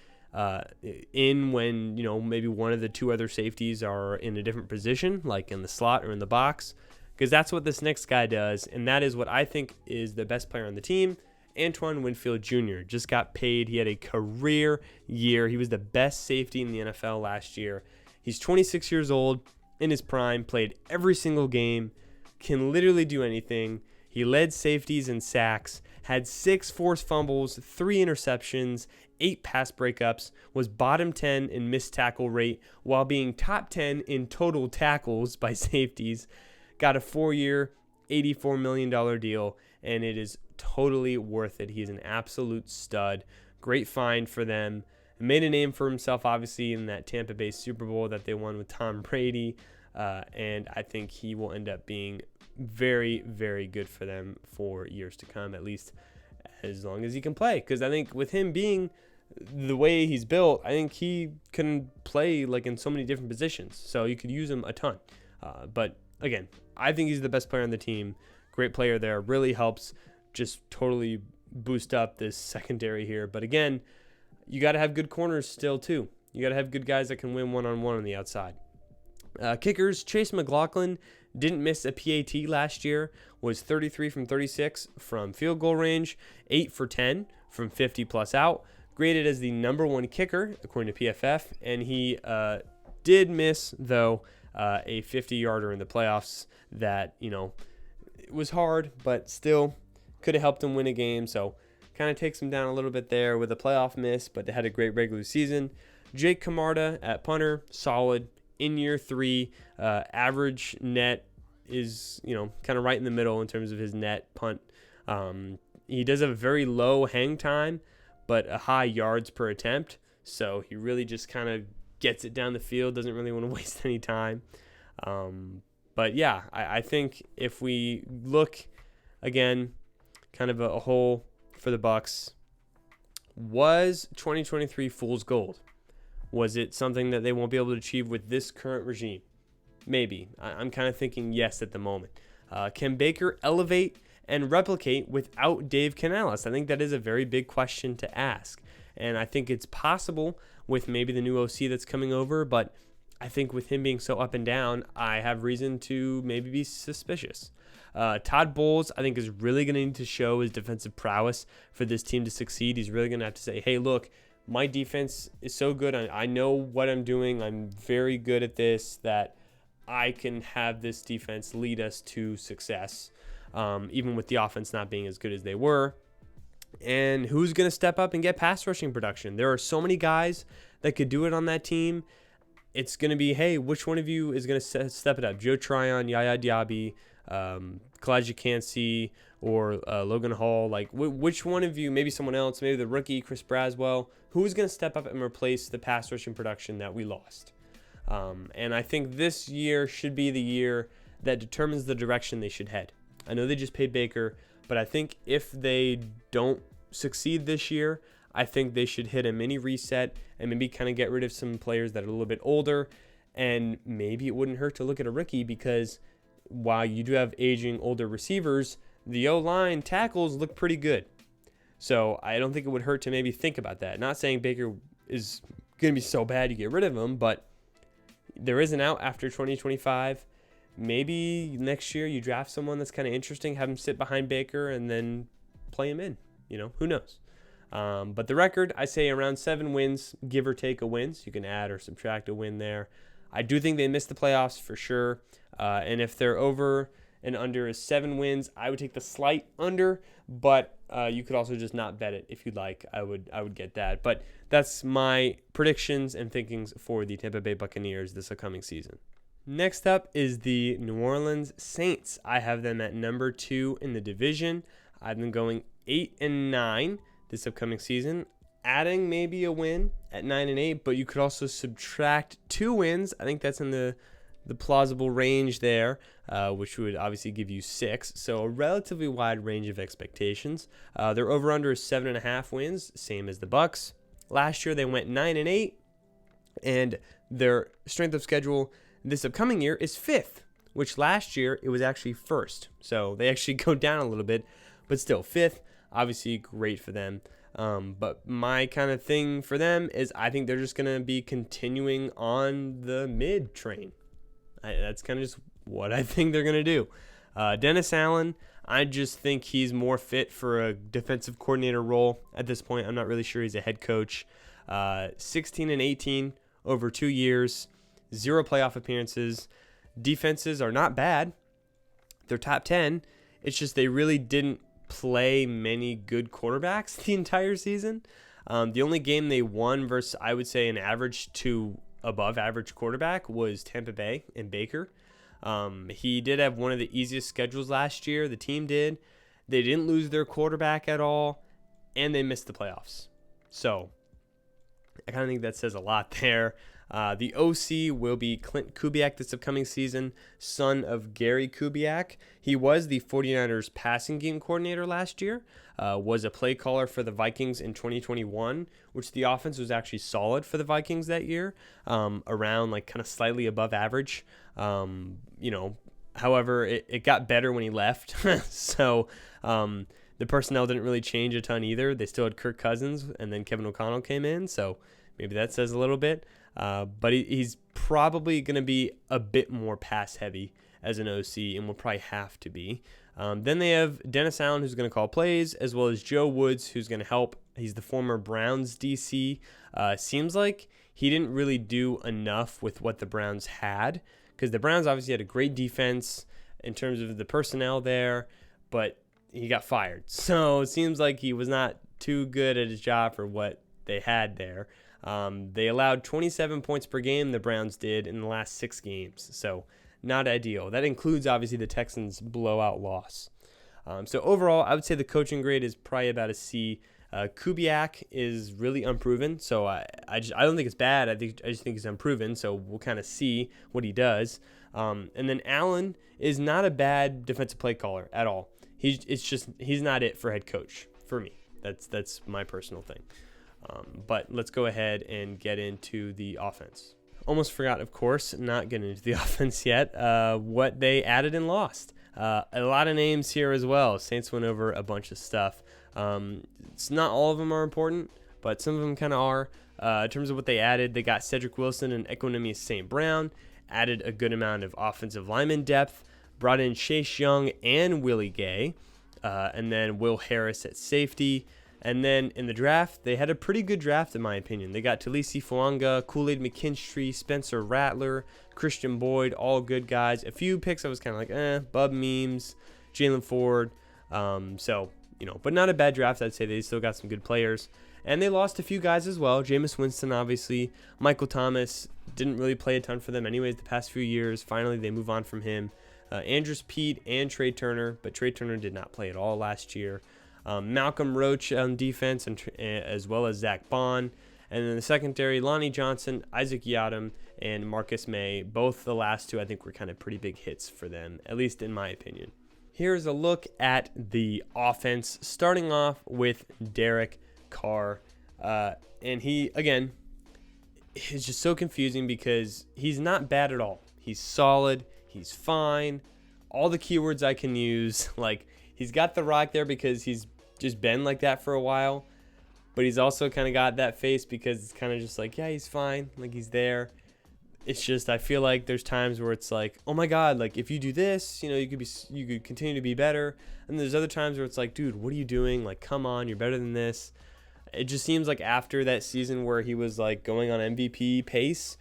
in when, maybe one of the 2 other safeties are in a different position, like in the slot or in the box. Because that's what this next guy does, and that is what I think is the best player on the team. Antoine Winfield Jr. just got paid. He had a career year. He was the best safety in the NFL last year. He's 26 years old, in his prime, played every single game, can literally do anything. He led safeties in sacks, had 6 forced fumbles, 3 interceptions, 8 pass breakups, was bottom 10 in missed tackle rate, while being top 10 in total tackles by safeties. Got a 4-year, $84 million deal, and it is totally worth it. He's an absolute stud. Great find for them. Made a name for himself, obviously, in that Tampa Bay Super Bowl that they won with Tom Brady, and I think he will end up being very, very good for them for years to come, at least as long as he can play. Because I think with him being the way he's built, I think he can play like in so many different positions, so you could use him a ton. But again, I think he's the best player on the team. Great player there. Really helps just totally boost up this secondary here. But again, you got to have good corners still too. You got to have good guys that can win one-on-one on the outside. Kickers, Chase McLaughlin didn't miss a PAT last year, was 33 from 36 from field goal range, 8 for 10 from 50 plus out, graded as the number 1 kicker according to PFF, and he did miss, though, a 50-yarder in the playoffs that, it was hard, but still could have helped them win a game. So kind of takes them down a little bit there with a playoff miss, but they had a great regular season. Jake Camarda at punter, solid. In year 3, average net is, kind of right in the middle in terms of his net punt. He does have a very low hang time, but a high yards per attempt. So he really just kind of gets it down the field, doesn't really want to waste any time. But yeah, I think if we look again, kind of a whole for the Bucs, was 2023 fool's gold? Was it something that they won't be able to achieve with this current regime? Maybe. I'm kind of thinking yes at the moment. Can Baker elevate and replicate without Dave Canales? I think that is a very big question to ask. And I think it's possible with maybe the new OC that's coming over, but I think with him being so up and down, I have reason to maybe be suspicious. Todd Bowles, I think, is really going to need to show his defensive prowess for this team to succeed. He's really going to have to say, hey, look, my defense is so good. I know what I'm doing. I'm very good at this, that I can have this defense lead us to success, even with the offense not being as good as they were. And who's going to step up and get pass rushing production? There are so many guys that could do it on that team. It's going to be, hey, which one of you is going to step it up? Joe Tryon, Yaya Diaby, Kalijah Kancey, or Logan Hall. Like, which one of you, maybe someone else, maybe the rookie, Chris Braswell, who is going to step up and replace the pass rushing production that we lost? And I think this year should be the year that determines the direction they should head. I know they just paid Baker, but I think if they don't succeed this year, I think they should hit a mini reset and maybe kind of get rid of some players that are a little bit older. And maybe it wouldn't hurt to look at a rookie, because while you do have aging older receivers, the O-line tackles look pretty good. So I don't think it would hurt to maybe think about that. Not saying Baker is going to be so bad you get rid of him, but there is an out after 2025. Maybe next year you draft someone that's kind of interesting, have him sit behind Baker, and then play him in. Who knows? But the record, I say around 7 wins, give or take a win. So you can add or subtract a win there. I do think they missed the playoffs for sure. And if they're over and under is 7 wins, I would take the slight under, but you could also just not bet it if you'd like. I would get that. But that's my predictions and thinkings for the Tampa Bay Buccaneers this upcoming season. Next up is the New Orleans Saints. I have them at number 2 in the division. I've been going 8-9 this upcoming season, adding maybe a win at 9-8, but you could also subtract 2 wins. I think that's in the plausible range there, which would obviously give you 6. So a relatively wide range of expectations. Their over-under is 7.5 wins, same as the Bucs. Last year they went 9-8, and their strength of schedule this upcoming year is 5th, which last year it was actually 1st. So they actually go down a little bit, but still 5th. Obviously great for them. But my kind of thing for them is I think they're just going to be continuing on the mid train. That's kind of just what I think they're going to do. Dennis Allen, I just think he's more fit for a defensive coordinator role at this point. I'm not really sure he's a head coach. 16-18 over 2 years, 0 playoff appearances. Defenses are not bad. They're top 10. It's just they really didn't play many good quarterbacks the entire season. The only game they won versus, I would say, an average to above average quarterback was Tampa Bay and Baker. He did have one of the easiest schedules last year. The team did. They didn't lose their quarterback at all, and they missed the playoffs. So I kind of think that says a lot there. The OC will be Clint Kubiak this upcoming season, son of Gary Kubiak. He was the 49ers passing game coordinator last year, was a play caller for the Vikings in 2021, which the offense was actually solid for the Vikings that year, around like kind of slightly above average. However, it got better when he left. So the personnel didn't really change a ton either. They still had Kirk Cousins, and then Kevin O'Connell came in. So maybe that says a little bit. But he's probably going to be a bit more pass heavy as an OC, and will probably have to be. Then they have Dennis Allen, who's going to call plays, as well as Joe Woods, who's going to help. He's the former Browns DC. Seems like he didn't really do enough with what the Browns had, because the Browns obviously had a great defense in terms of the personnel there, but he got fired. So it seems like he was not too good at his job for what they had there. They allowed 27 points per game, the Browns did, in the last 6 games. So not ideal. That includes, obviously, the Texans' blowout loss. So overall, I would say the coaching grade is probably about a C. Kubiak is really unproven, so I don't think it's bad. I just think he's unproven, so we'll kind of see what he does. And then Allen is not a bad defensive play caller at all. He's not it for head coach for me. That's my personal thing. But let's go ahead and get into the offense. Almost forgot, of course, not getting into the offense yet, what they added and lost. A lot of names here as well. Saints went over a bunch of stuff. It's not all of them are important, but some of them kind of are. In terms of what they added, they got Cedric Wilson and Equanimous St. Brown, added a good amount of offensive lineman depth, brought in Chase Young and Willie Gay, and then Will Harris at safety. And then in the draft, they had a pretty good draft, in my opinion. They got Talisi Fuanga, Kool-Aid McKinstry, Spencer Rattler, Christian Boyd, all good guys. A few picks I was kind of like, Bub Memes, Jalen Ford. But not a bad draft, I'd say. They still got some good players. And they lost a few guys as well. Jameis Winston, obviously. Michael Thomas didn't really play a ton for them anyways the past few years. Finally, they move on from him. Andrews Pete and Trey Turner, but Trey Turner did not play at all last year. Malcolm Roach on defense, as well as Zach Bond. And then the secondary, Lonnie Johnson, Isaac Yiadom, and Marcus May. Both the last two, I think, were kind of pretty big hits for them, at least in my opinion. Here's a look at the offense, starting off with Derek Carr. And he, again, is just so confusing because he's not bad at all. He's solid. He's fine. All the keywords I can use. Like, he's got the rock there because he's just been like that for a while. But he's also kind of got that face because it's kind of just like, yeah, he's fine. Like, he's there. It's just, I feel like there's times where it's like, oh my God, like if you do this, you could continue to be better. And there's other times where it's like, dude, what are you doing? Like, come on, you're better than this. It just seems like after that season where he was like going on MVP pace,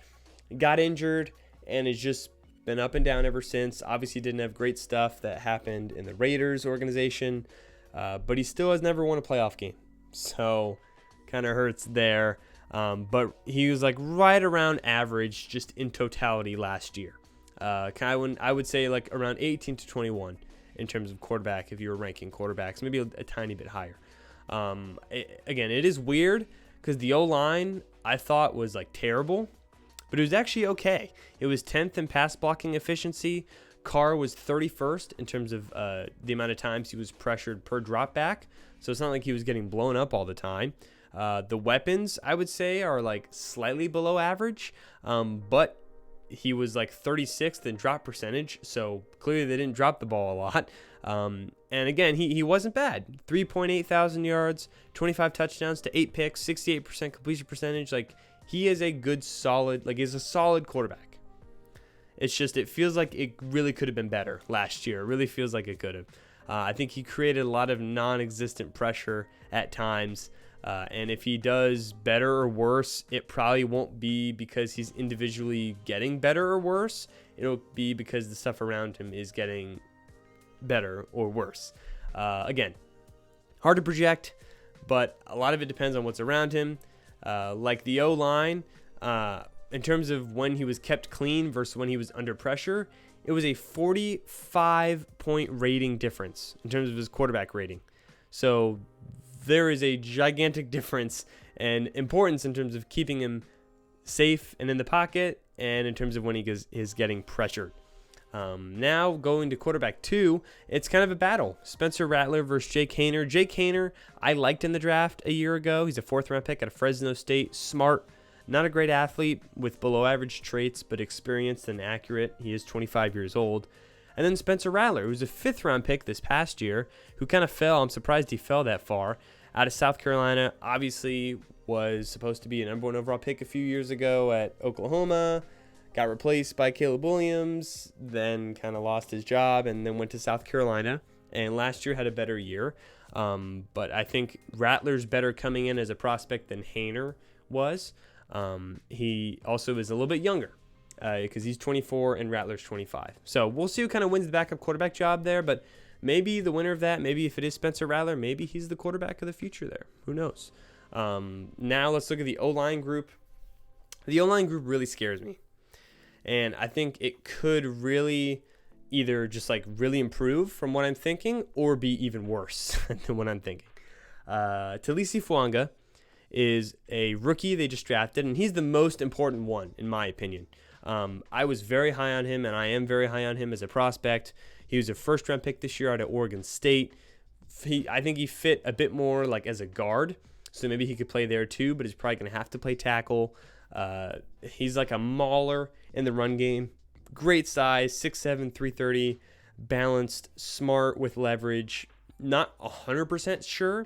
he got injured and it's just been up and down ever since. Obviously didn't have great stuff that happened in the Raiders organization, but he still has never won a playoff game. So kind of hurts there. But he was like right around average just in totality last year. I would say like around 18 to 21 in terms of quarterback if you were ranking quarterbacks, maybe a tiny bit higher. Again, it is weird because the O-line I thought was like terrible, but it was actually okay. It was 10th in pass blocking efficiency. Carr was 31st in terms of the amount of times he was pressured per drop back. So it's not like he was getting blown up all the time. The weapons, I would say, are like slightly below average, but he was like 36th in drop percentage, so clearly they didn't drop the ball a lot. And again, he wasn't bad. 3.8 thousand yards, 25 touchdowns to 8 picks, 68% completion percentage. Like, he is a good, solid, like, he's a solid quarterback. It's just, it feels like it really could have been better last year. It really feels like it could have. I think he created a lot of non-existent pressure at times. And if he does better or worse, it probably won't be because he's individually getting better or worse. It'll be because the stuff around him is getting better or worse. Again, hard to project, but a lot of it depends on what's around him. Like the O-line, in terms of when he was kept clean versus when he was under pressure, it was a 45-point rating difference in terms of his quarterback rating. So there is a gigantic difference and importance in terms of keeping him safe and in the pocket and in terms of when he is getting pressured. Now going to quarterback 2, it's kind of a battle. Spencer Rattler versus Jake Haener. Jake Haener, I liked in the draft a year ago. He's a 4th-round pick out of Fresno State. Smart, not a great athlete with below-average traits, but experienced and accurate. He is 25 years old. And then Spencer Rattler, who's a 5th-round pick this past year, who kind of fell. I'm surprised he fell that far. Out of South Carolina, obviously was supposed to be a number 1 overall pick a few years ago at Oklahoma. Got replaced by Caleb Williams, then kind of lost his job, and then went to South Carolina and last year had a better year. But I think Rattler's better coming in as a prospect than Haener was. He also is a little bit younger because he's 24 and Rattler's 25. So we'll see who kind of wins the backup quarterback job there, but maybe the winner of that, maybe if it is Spencer Rattler, maybe he's the quarterback of the future there. Who knows? Now let's look at the O-line group. The O-line group really scares me. And I think it could really either just like really improve from what I'm thinking or be even worse than what I'm thinking. Talisi Fuanga is a rookie they just drafted, and he's the most important one, in my opinion. I was very high on him, and I am very high on him as a prospect. He was a first-round pick this year out of Oregon State. I think he fit a bit more like as a guard, so maybe he could play there too, but he's probably going to have to play tackle. He's like a mauler in the run game. Great size, 6'7", 330, balanced, smart with leverage. Not 100% sure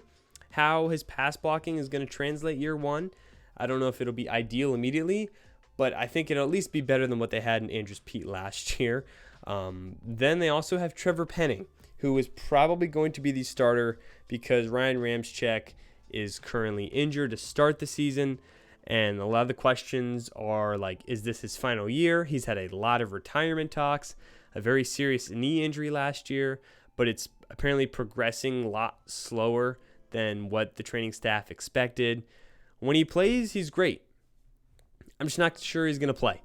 how his pass blocking is going to translate year one. I don't know if it'll be ideal immediately, but I think it'll at least be better than what they had in Andrews Pete last year. Then they also have Trevor Penning, who is probably going to be the starter because Ryan Ramczyk is currently injured to start the season. And a lot of the questions are like, is this his final year? He's had a lot of retirement talks, a very serious knee injury last year, but it's apparently progressing a lot slower than what the training staff expected. When he plays, he's great. I'm just not sure he's going to play,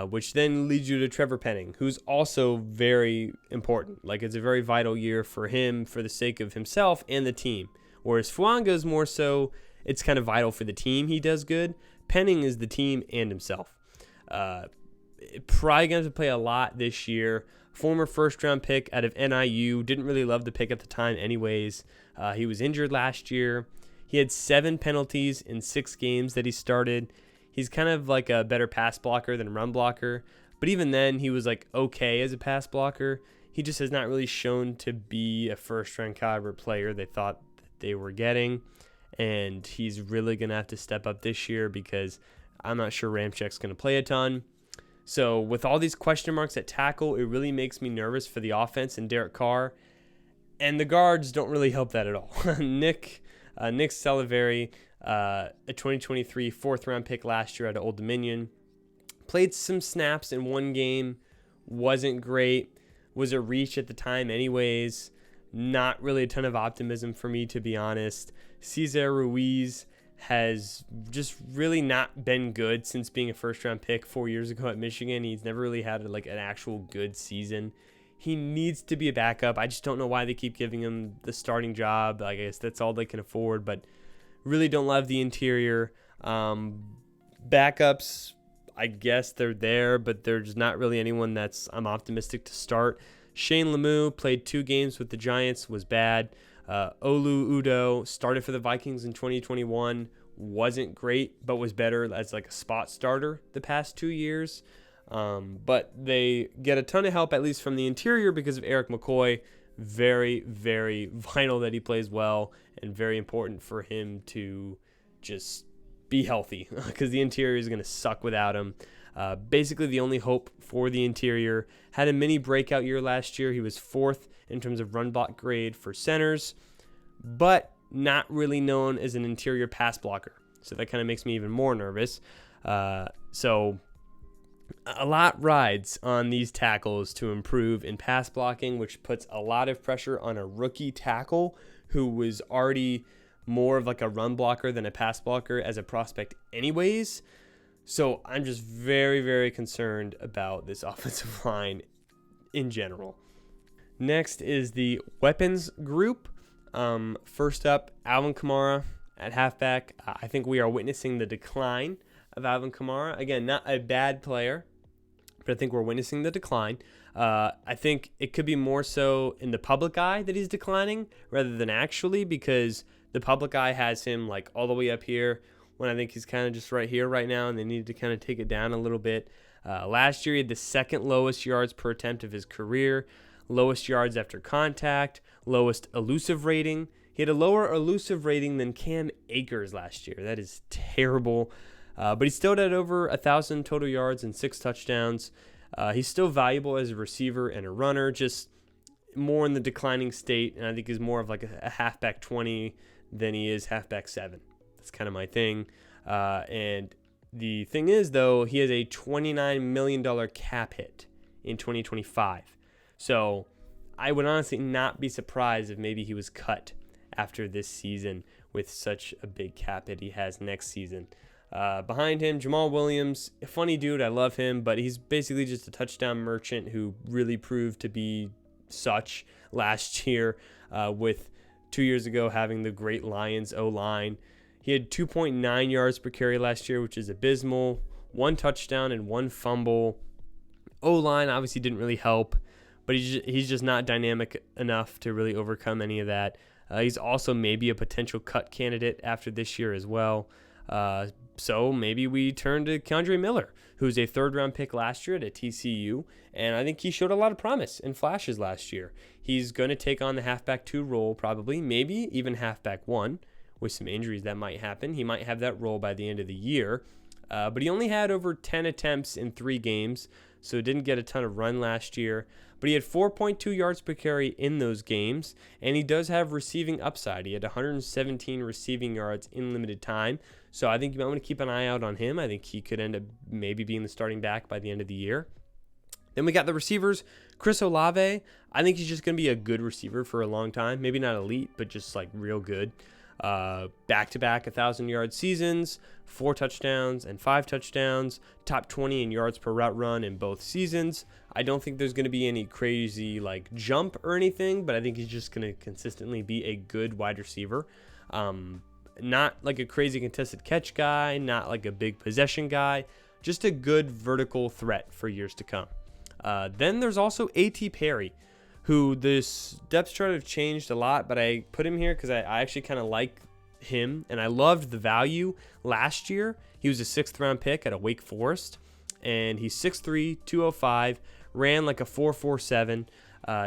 which then leads you to Trevor Penning, who's also very important. Like, it's a very vital year for him for the sake of himself and the team. Whereas Fuanga is more so, it's kind of vital for the team he does good. Penning is the team and himself. Probably going to play a lot this year. Former first-round pick out of NIU. Didn't really love the pick at the time anyways. He was injured last year. He had 7 penalties in 6 games that he started. He's kind of like a better pass blocker than run blocker. But even then, he was like okay as a pass blocker. He just has not really shown to be a first-round caliber player they thought that they were getting. And he's really going to have to step up this year because I'm not sure Ramczyk's going to play a ton. So with all these question marks at tackle, it really makes me nervous for the offense and Derek Carr. And the guards don't really help that at all. Nick Saliveri, a 2023 4th-round pick last year out of Old Dominion, played some snaps in one game, wasn't great, was a reach at the time anyways. Not really a ton of optimism for me, to be honest. Cesar Ruiz has just really not been good since being a first-round pick 4 years ago at Michigan. He's never really had like an actual good season. He needs to be a backup. I just don't know why they keep giving him the starting job. I guess that's all they can afford, but really don't love the interior. Backups, I guess they're there, but there's not really anyone I'm optimistic to start. Shane Lemieux played 2 games with the Giants, was bad. Olu Udo started for the Vikings in 2021, wasn't great, but was better as like a spot starter the past 2 years. But they get a ton of help, at least from the interior, because of Eric McCoy. Very, very vital that he plays well and very important for him to just be healthy because the interior is going to suck without him. Basically, the only hope for the interior. Had a mini breakout year last year. He was 4th in terms of run block grade for centers, but not really known as an interior pass blocker. So that kind of makes me even more nervous. So a lot rides on these tackles to improve in pass blocking, which puts a lot of pressure on a rookie tackle who was already more of like a run blocker than a pass blocker as a prospect anyways. So I'm just very, very concerned about this offensive line in general. Next is the weapons group. First up, Alvin Kamara at halfback. I think we are witnessing the decline of Alvin Kamara. Again, not a bad player, but I think we're witnessing the decline. I think it could be more so in the public eye that he's declining rather than actually, because the public eye has him like all the way up here when I think he's kind of just right here right now, and they need to kind of take it down a little bit. Last year, he had the 2nd lowest yards per attempt of his career, lowest yards after contact, lowest elusive rating. He had a lower elusive rating than Cam Akers last year. That is terrible. But he still had over 1,000 total yards and 6 touchdowns. He's still valuable as a receiver and a runner. Just more in the declining state, and I think he's more of like a halfback 20 than he is halfback 7. That's kind of my thing. And the thing is, though, he has a $29 million cap hit in 2025. So I would honestly not be surprised if maybe he was cut after this season with such a big cap hit he has next season. Behind him, Jamal Williams, a funny dude. I love him, but he's basically just a touchdown merchant who really proved to be such last year with 2 years ago having the great Lions O-line. He had 2.9 yards per carry last year, which is abysmal. 1 touchdown and 1 fumble. O-line obviously didn't really help, but he's just not dynamic enough to really overcome any of that. He's also maybe a potential cut candidate after this year as well. So maybe we turn to Kendre Miller, who's a 3rd-round pick last year at TCU, and I think he showed a lot of promise and flashes last year. He's going to take on the halfback 2 role probably, maybe even halfback 1. With some injuries that might happen. He might have that role by the end of the year. But he only had over 10 attempts in 3 games, so didn't get a ton of run last year. But he had 4.2 yards per carry in those games, and he does have receiving upside. He had 117 receiving yards in limited time, so I think you might want to keep an eye out on him. I think he could end up maybe being the starting back by the end of the year. Then we got the receivers. Chris Olave, I think he's just going to be a good receiver for a long time. Maybe not elite, but just like real good. Back-to-back 1,000-yard seasons, 4 touchdowns and 5 touchdowns, top 20 in yards per route run in both seasons. I don't think there's going to be any crazy like jump or anything, but I think he's just going to consistently be a good wide receiver. Not like a crazy contested catch guy, not like a big possession guy, just a good vertical threat for years to come. Then there's also A.T. Perry, who this depth chart have changed a lot, but I put him here because I actually kind of like him, and I loved the value last year. He was a 6th-round pick at a Wake Forest, and he's 6'3", 205, ran like a 4.47.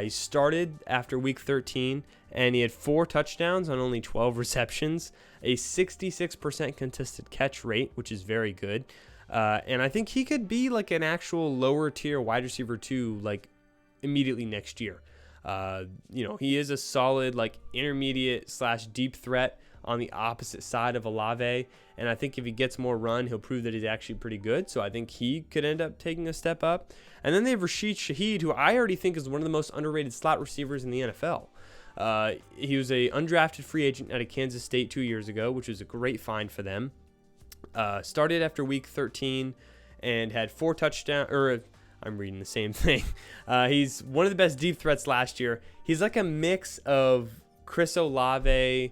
He started after week 13, and he had 4 touchdowns on only 12 receptions, a 66% contested catch rate, which is very good. And I think he could be like an actual lower-tier wide receiver too, like immediately next year. He is a solid like intermediate / deep threat on the opposite side of Olave, and I think if he gets more run, he'll prove that he's actually pretty good. So I think he could end up taking a step up. And then they have Rashid Shaheed, who I already think is one of the most underrated slot receivers in the NFL. He was a undrafted free agent out of Kansas State 2 years ago, which was a great find for them. Started after week 13 and had 4 touchdowns, I'm reading the same thing. He's one of the best deep threats last year. He's like a mix of Chris Olave,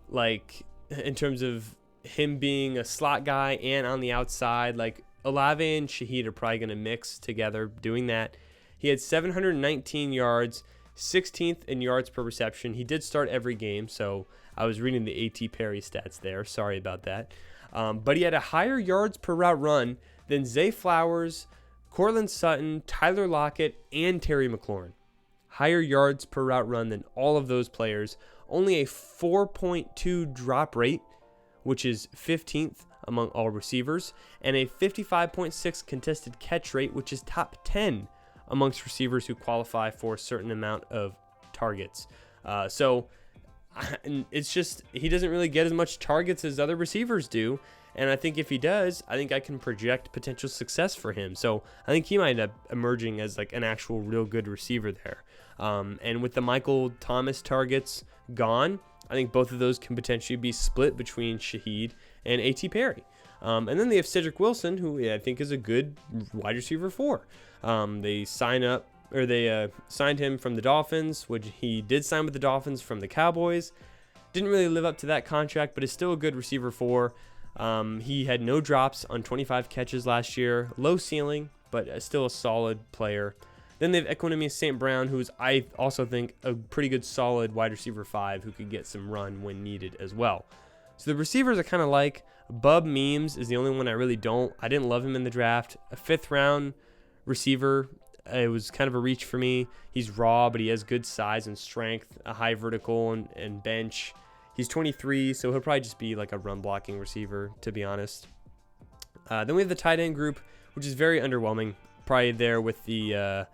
like in terms of him being a slot guy and on the outside. Like Olave and Shaheed are probably going to mix together doing that. He had 719 yards, 16th in yards per reception. He did start every game, so I was reading the A.T. Perry stats there. Sorry about that. But he had a higher yards per route run than Zay Flowers, Cortland Sutton, Tyler Lockett, and Terry McLaurin. Higher yards per route run than all of those players. Only a 4.2 drop rate, which is 15th among all receivers, and a 55.6 contested catch rate, which is top 10 amongst receivers who qualify for a certain amount of targets. So it's just he doesn't really get as much targets as other receivers do. And I think if he does, I think I can project potential success for him. So I think he might end up emerging as like an actual real good receiver there. And with the Michael Thomas targets gone, I think both of those can potentially be split between Shaheed and A.T. Perry. And then they have Cedric Wilson, who I think is a good wide receiver 4. They signed him from the Dolphins, which he did sign with the Dolphins from the Cowboys. Didn't really live up to that contract, but is still a good receiver 4. He had no drops on 25 catches last year. Low ceiling, but still a solid player. Then they have Equanimeous St. Brown, who's I also think a pretty good solid wide receiver 5 who could get some run when needed as well. So the receivers are kind of like Bub Memes is the only one I really don't. I didn't love him in the draft. A 5th round receiver. It was kind of a reach for me. He's raw, but he has good size and strength, a high vertical and bench. He's 23, so he'll probably just be like a run-blocking receiver, to be honest. Then we have the tight end group, which is very underwhelming. Probably there with the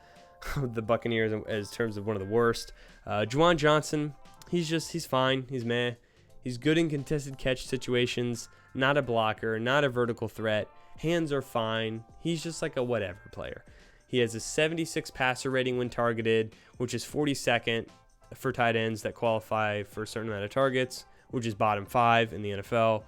the Buccaneers in terms of one of the worst. Juwan Johnson, he's fine. He's meh. He's good in contested catch situations. Not a blocker, not a vertical threat. Hands are fine. He's just like a whatever player. He has a 76 passer rating when targeted, which is 42nd for tight ends that qualify for a certain amount of targets, which is bottom 5 in the NFL.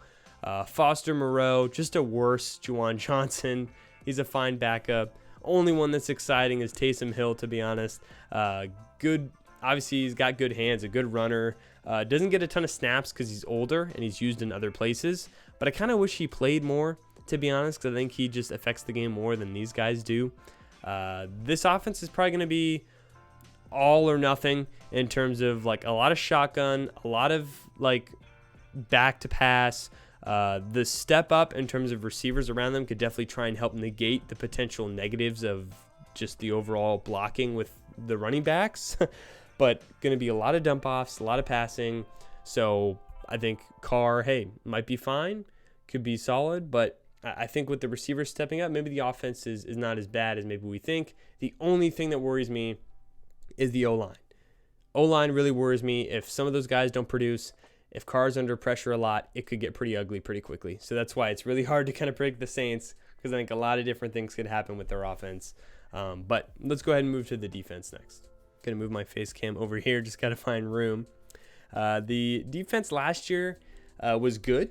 Foster Moreau, just a worse Juwan Johnson. He's a fine backup. Only one that's exciting is Taysom Hill, to be honest. Good. Obviously, he's got good hands, a good runner. Doesn't get a ton of snaps because he's older and he's used in other places. But I kind of wish he played more, to be honest, because I think he just affects the game more than these guys do. This offense is probably going to be all or nothing in terms of like a lot of shotgun, a lot of like back to pass. The step up in terms of receivers around them could definitely try and help negate the potential negatives of just the overall blocking with the running backs. But going to be a lot of dump offs, a lot of passing. So I think Carr, might be fine, could be solid, but I think with the receivers stepping up, maybe the offense is not as bad as maybe we think. The only thing that worries me is the O-line. O-line really worries me. If some of those guys don't produce, if Carr's under pressure a lot, it could get pretty ugly pretty quickly. So that's why it's really hard to kind of predict the Saints, because I think a lot of different things could happen with their offense. But let's go ahead and move to the defense next. Going to move my face cam over here. Just got to find room. The defense last year was good,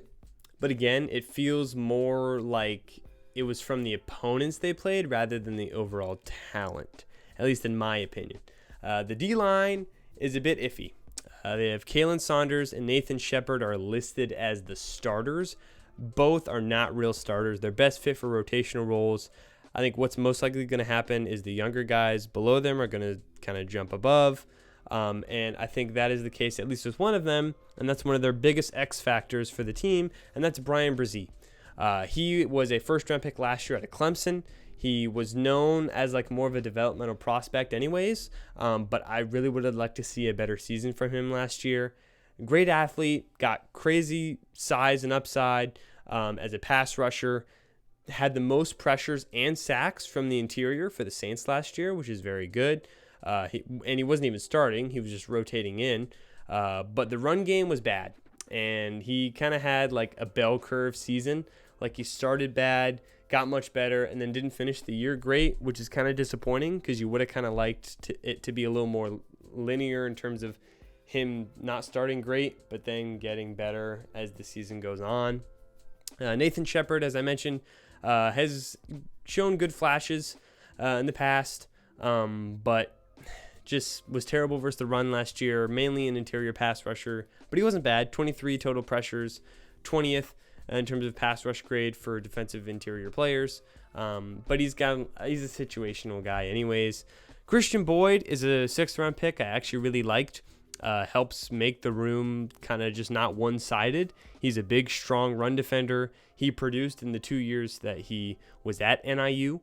but again, it feels more like it was from the opponents they played rather than the overall talent, at least in my opinion. The D-line is a bit iffy. They have Kalen Saunders and Nathan Shepard are listed as the starters. Both are not real starters. They're best fit for rotational roles. I think what's most likely going to happen is the younger guys below them are going to kind of jump above. And I think that is the case, at least with one of them. And that's one of their biggest X factors for the team. And that's Brian Brzee. He was a first-round pick last year out of Clemson. He was known as like more of a developmental prospect anyways. But I really would have liked to see a better season from him last year. Great athlete, got crazy size and upside as a pass rusher. Had the most pressures and sacks from the interior for the Saints last year, which is very good. He wasn't even starting. He was just rotating in. But the run game was bad. And he kind of had like a bell curve season. Like he started bad, got much better, and then didn't finish the year great, which is kind of disappointing because you would have kind of liked it to be a little more linear in terms of him not starting great, but then getting better as the season goes on. Nathan Shepard, as I mentioned, has shown good flashes in the past, but just was terrible versus the run last year, mainly an interior pass rusher. But he wasn't bad. 23 total pressures, 20th in terms of pass rush grade for defensive interior players. But he's a situational guy anyways. Christian Boyd is a 6th-round pick I actually really liked. Helps make the room kind of just not one-sided. He's a big, strong run defender. He produced in the 2 years that he was at NIU.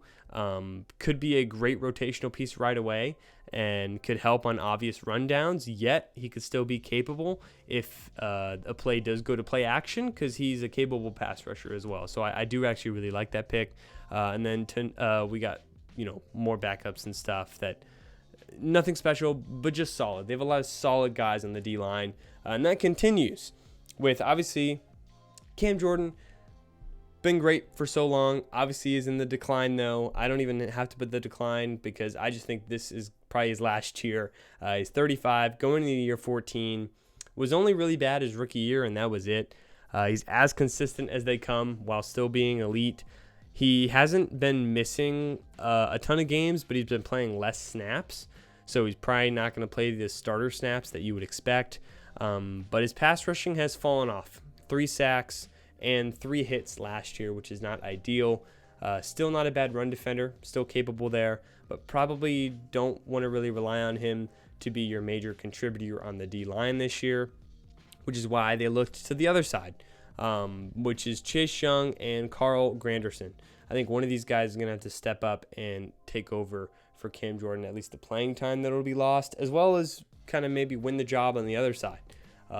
Could be a great rotational piece right away and could help on obvious rundowns, yet he could still be capable if a play does go to play action because he's a capable pass rusher as well. So I do actually really like that pick. And then we got more backups and stuff that nothing special, but just solid. They have a lot of solid guys on the D-line. And that continues with, obviously, Cam Jordan. Been great for so long. Obviously, is in the decline, though. I don't even have to put the decline because I just think this is probably his last year. He's 35, going into the year 14. Was only really bad his rookie year, and that was it. He's as consistent as they come while still being elite. He hasn't been missing a ton of games, but he's been playing less snaps. So he's probably not going to play the starter snaps that you would expect. But his pass rushing has fallen off. 3 sacks and 3 hits last year, which is not ideal. Still not a bad run defender. Still capable there. But probably don't want to really rely on him to be your major contributor on the D-line this year, which is why they looked to the other side, which is Chase Young and Carl Granderson. I think one of these guys is going to have to step up and take over for Cam Jordan, at least the playing time that will be lost, as well as kind of maybe win the job on the other side.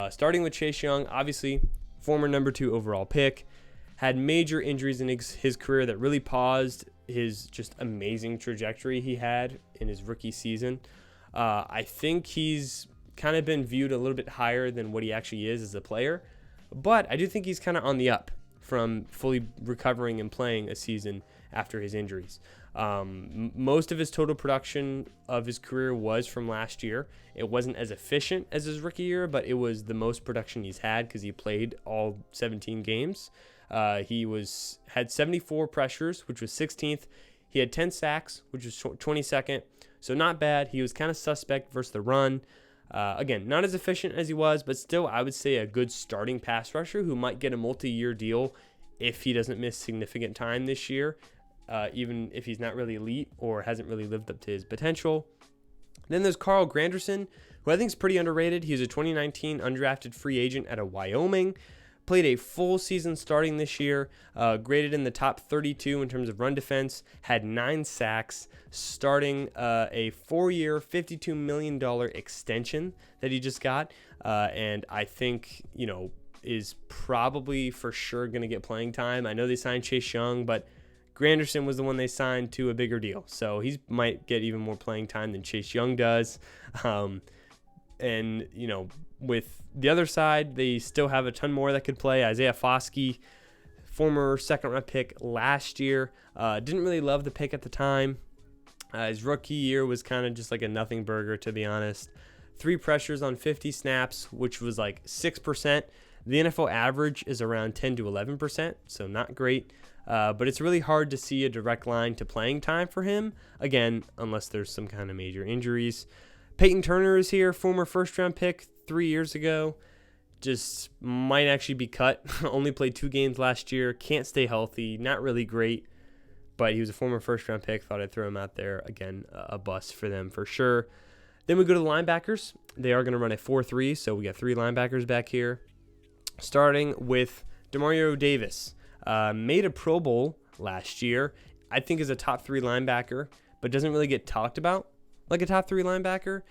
Starting with Chase Young, obviously, former number 2 overall pick, had major injuries in his career that really paused his just amazing trajectory he had in his rookie season. I think he's kind of been viewed a little bit higher than what he actually is as a player, but I do think he's kind of on the up from fully recovering and playing a season after his injuries. Most of his total production of his career was from last year. It wasn't as efficient as his rookie year, but it was the most production he's had because he played all 17 games. He had 74 pressures, which was 16th. He had 10 sacks, which was 22nd. So not bad. He was kind of suspect versus the run. Again, not as efficient as he was, but still I would say a good starting pass rusher who might get a multi-year deal if he doesn't miss significant time this year, even if he's not really elite or hasn't really lived up to his potential. Then there's Carl Granderson, who I think is pretty underrated. He was a 2019 undrafted free agent out of Wyoming. Played a full season starting this year, graded in the top 32 in terms of run defense, had 9 sacks, starting a 4-year, $52 million extension that he just got. And I think, is probably for sure going to get playing time. I know they signed Chase Young, but Granderson was the one they signed to a bigger deal. So he might get even more playing time than Chase Young does. With the other side, they still have a ton more that could play. Isaiah Foskey, former second-round pick last year. Didn't really love the pick at the time. His rookie year was kind of just like a nothing burger, to be honest. 3 pressures on 50 snaps, which was like 6%. The NFL average is around 10 to 11%, so not great. But it's really hard to see a direct line to playing time for him, again, unless there's some kind of major injuries. Peyton Turner is here, former first-round pick 3 years ago. Just might actually be cut. Only played 2 games last year. Can't stay healthy. Not really great. But he was a former first-round pick. Thought I'd throw him out there. Again, a bust for them for sure. Then we go to the linebackers. They are going to run a 4-3, so we got 3 linebackers back here. Starting with Demario Davis. Made a Pro Bowl last year. I think is a top 3 linebacker, but doesn't really get talked about like a top 3 linebacker.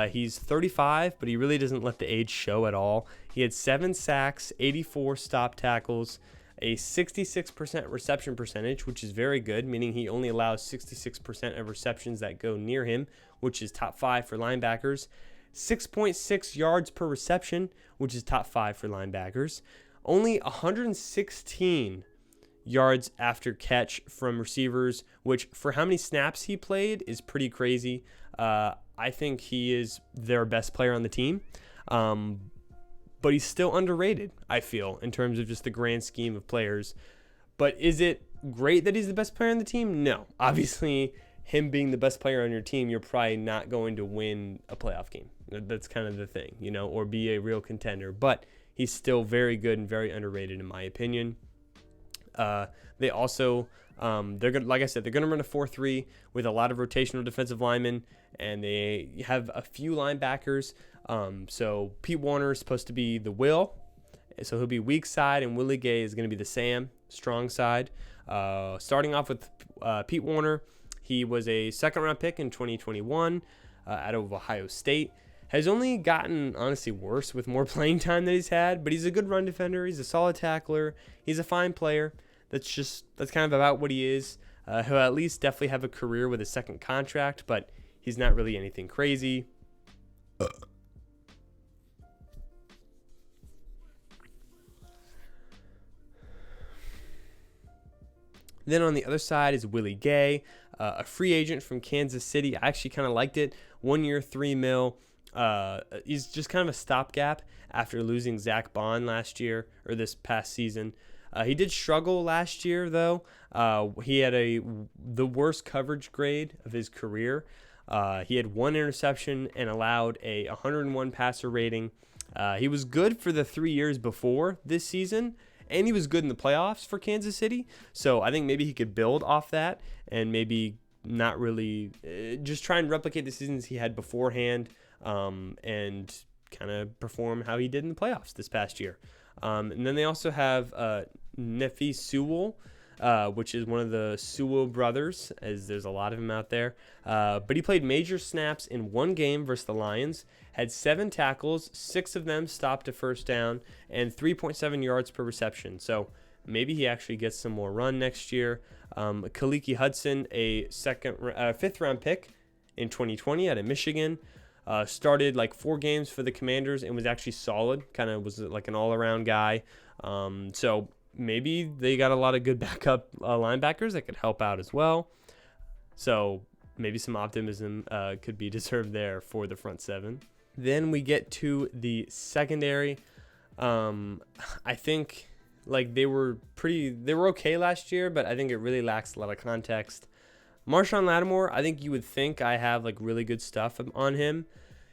He's 35, but he really doesn't let the age show at all. He had 7 sacks, 84 stop tackles, a 66% reception percentage, which is very good, meaning he only allows 66% of receptions that go near him, which is top 5 for linebackers. 6.6 yards per reception, which is top 5 for linebackers. Only 116 yards after catch from receivers, which for how many snaps he played is pretty crazy. I think he is their best player on the team, but he's still underrated, I feel, in terms of just the grand scheme of players. But is it great that he's the best player on the team? No. Obviously, him being the best player on your team, you're probably not going to win a playoff game. That's kind of the thing, or be a real contender. But he's still very good and very underrated in my opinion. They also, they're gonna, like I said, they're going to run a 4-3 with a lot of rotational defensive linemen, and they have a few linebackers. So Pete Warner is supposed to be the Will, so he'll be weak side, and Willie Gay is going to be the Sam, strong side. Starting off with Pete Warner, he was a second-round pick in 2021 out of Ohio State. Has only gotten, honestly, worse with more playing time that he's had, but he's a good run defender. He's a solid tackler. He's a fine player. That's kind of about what he is. He'll at least definitely have a career with a second contract, but he's not really anything crazy. Then on the other side is Willie Gay, a free agent from Kansas City. I actually kind of liked it. 1 year, $3 million. He's just kind of a stopgap after losing Zach Bond last year or this past season. He did struggle last year, though. He had the worst coverage grade of his career. He had 1 interception and allowed a 101 passer rating. He was good for the 3 years before this season, and he was good in the playoffs for Kansas City. So I think maybe he could build off that and maybe not really just try and replicate the seasons he had beforehand, and kind of perform how he did in the playoffs this past year. And then they also have NFC South, which is one of the Sewell brothers, as there's a lot of them out there. But he played major snaps in 1 game versus the Lions, had 7 tackles, 6 of them stopped to first down, and 3.7 yards per reception. So maybe he actually gets some more run next year. Kaliki Hudson, a fifth round pick in 2020 out of Michigan. Started like 4 games for the Commanders and was actually solid. Kind of was like an all-around guy. So maybe they got a lot of good backup linebackers that could help out as well. So maybe some optimism could be deserved there for the front seven. Then we get to the secondary. I think like they were okay last year, but I think it really lacks a lot of context. Marshawn Lattimore, I think you would think I have like really good stuff on him.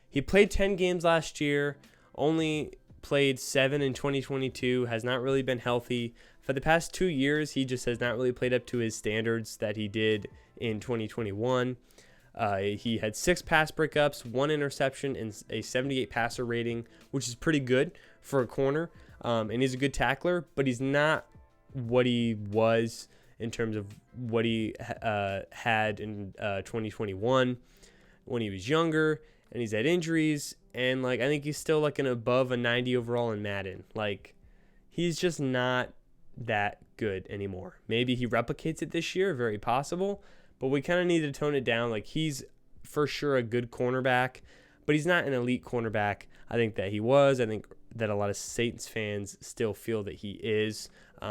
He played 10 games last year, only played 7 in 2022, has not really been healthy. For the past 2 years, he just has not really played up to his standards that he did in 2021. He had 6 pass breakups, 1 interception, and a 78 passer rating, which is pretty good for a corner. And he's a good tackler, but he's not what he was in terms of what he had in 2021 when he was younger, and he's had injuries. And like I think he's still like an above a 90 overall in Madden. Like he's just not that good anymore. Maybe he replicates it this year, very possible. But we kind of need to tone it down. Like he's for sure a good cornerback, but he's not an elite cornerback. I think that he was. I think that a lot of Saints fans still feel that he is.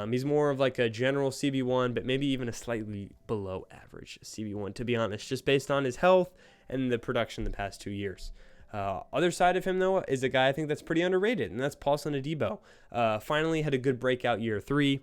He's more of like a general CB1, but maybe even a slightly below average CB1, to be honest, just based on his health and the production the past 2 years. Other side of him, though, is a guy I think that's pretty underrated, and that's Paulson Adebo. Finally had a good breakout year 3.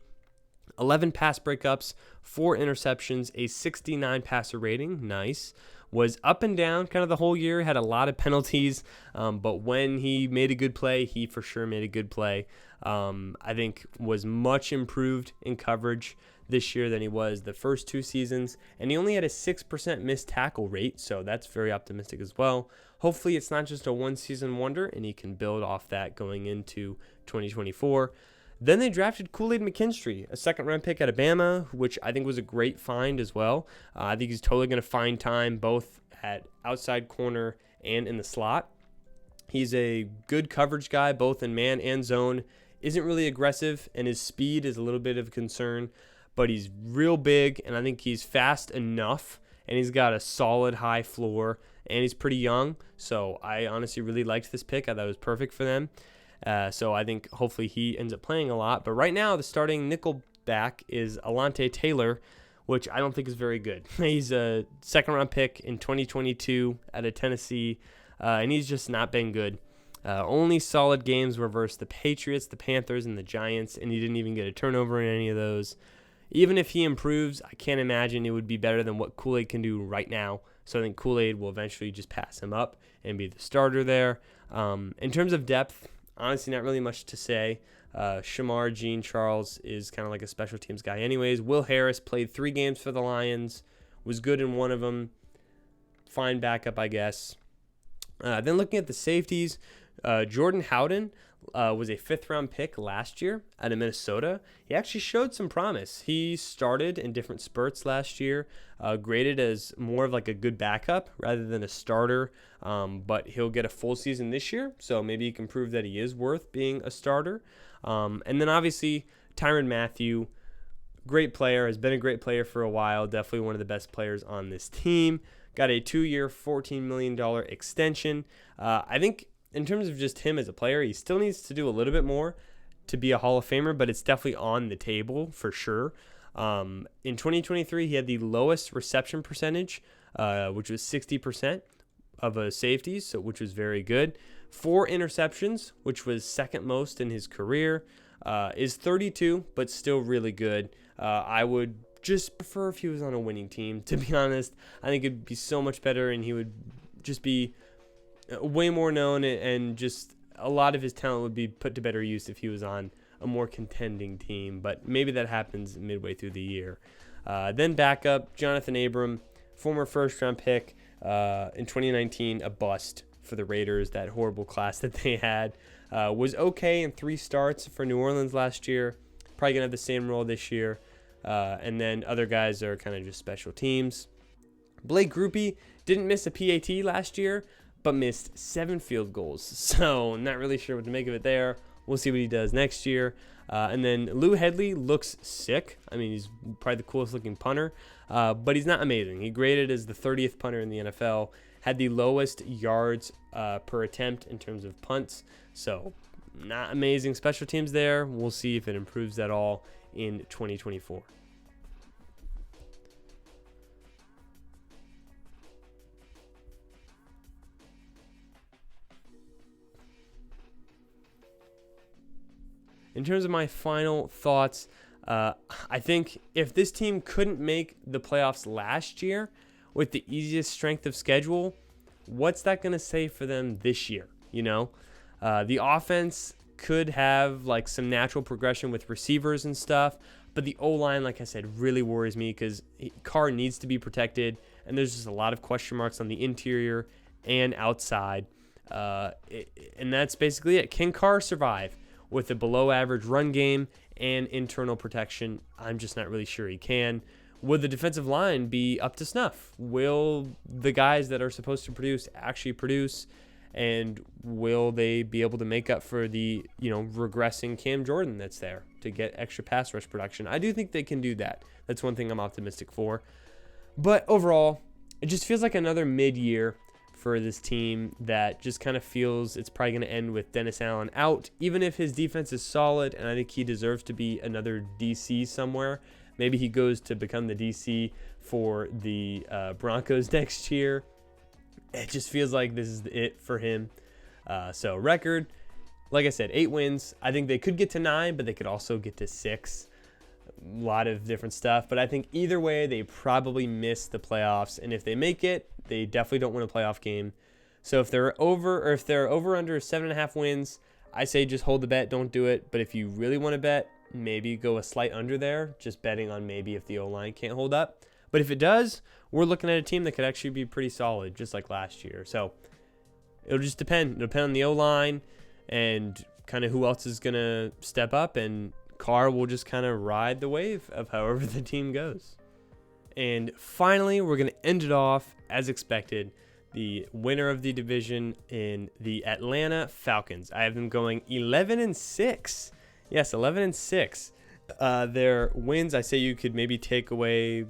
11 pass breakups, 4 interceptions, a 69 passer rating. Nice. Was up and down kind of the whole year, had a lot of penalties, but when he made a good play, he for sure made a good play. I think was much improved in coverage this year than he was the first 2 seasons, and he only had a 6% missed tackle rate, so that's very optimistic as well. Hopefully it's not just a one-season wonder, and he can build off that going into 2024. Then they drafted Kool-Aid McKinstry, a second-round pick out of Bama, which I think was a great find as well. I think he's totally going to find time both at outside corner and in the slot. He's a good coverage guy, both in man and zone. Isn't really aggressive, and his speed is a little bit of a concern, but he's real big, and I think he's fast enough, and he's got a solid high floor, and he's pretty young. So I honestly really liked this pick. I thought it was perfect for them. So I think hopefully he ends up playing a lot. But right now, the starting nickel back is Alante Taylor, which I don't think is very good. He's a second-round pick in 2022 out of Tennessee, and he's just not been good. Only solid games were versus the Patriots, the Panthers, and the Giants, and he didn't even get a turnover in any of those. Even if he improves, I can't imagine it would be better than what Kool-Aid can do right now. So I think Kool-Aid will eventually just pass him up and be the starter there. In terms of depth, honestly, not really much to say. Shamar Jean Charles is kind of like a special teams guy anyways. Will Harris played 3 games for the Lions, was good in one of them. Fine backup, I guess. Then looking at the safeties, Jordan Howden was a 5th-round pick last year out of Minnesota. He actually showed some promise. He started in different spurts last year, graded as more of like a good backup rather than a starter, but he'll get a full season this year, so maybe he can prove that he is worth being a starter. And then obviously Tyrann Mathieu, great player, has been a great player for a while, definitely one of the best players on this team. Got a 2-year, $14 million extension. I think in terms of just him as a player, he still needs to do a little bit more to be a Hall of Famer, but it's definitely on the table for sure. In 2023, he had the lowest reception percentage, which was 60% of a safety, so which was very good. 4 interceptions, which was second most in his career. Is 32, but still really good. I would just prefer if he was on a winning team, to be honest. I think it'd be so much better, and he would just be way more known, and just a lot of his talent would be put to better use if he was on a more contending team, but maybe that happens midway through the year. Then backup, Jonathan Abram, former first-round pick in 2019, a bust for the Raiders, that horrible class that they had. Was okay in 3 starts for New Orleans last year, probably going to have the same role this year. And then other guys are kind of just special teams. Blake Grupe didn't miss a PAT last year, but missed 7 field goals. So not really sure what to make of it there. We'll see what he does next year. And then Lou Headley looks sick. I mean, he's probably the coolest looking punter, but he's not amazing. He graded as the 30th punter in the NFL, had the lowest yards per attempt in terms of punts. So not amazing special teams there. We'll see if it improves at all in 2024. In terms of my final thoughts, I think if this team couldn't make the playoffs last year with the easiest strength of schedule, what's that going to say for them this year? You know, the offense could have like some natural progression with receivers and stuff, but the O-line, like I said, really worries me because Carr needs to be protected, and there's just a lot of question marks on the interior and outside, and that's basically it. Can Carr survive with a below-average run game and internal protection? I'm just not really sure he can. Would the defensive line be up to snuff? Will the guys that are supposed to produce actually produce? And will they be able to make up for the, regressing Cam Jordan that's there to get extra pass rush production? I do think they can do that. That's one thing I'm optimistic for. But overall, it just feels like another mid-year for this team that just kind of feels it's probably going to end with Dennis Allen out, even if his defense is solid, and I think he deserves to be another DC somewhere. Maybe he goes to become the DC for the Broncos next year. It just feels like this is it for him. So record, like I said, 8 wins. I think they could get to 9, but they could also get to 6. A lot of different stuff, but I think either way, they probably miss the playoffs, and if they make it, they definitely don't win a playoff game. So if they're over under 7.5 wins, I say just hold the bet, don't do it. But if you really want to bet, maybe go a slight under there, just betting on maybe if the O-line can't hold up. But if it does, we're looking at a team that could actually be pretty solid, just like last year. So it'll just depend. It'll depend on the O-line and kind of who else is going to step up, and Carr will just kind of ride the wave of however the team goes. And finally, we're going to end it off, as expected, the winner of the division in the Atlanta Falcons. I have them going 11-6. Yes, 11-6. Their wins, I say you could maybe take away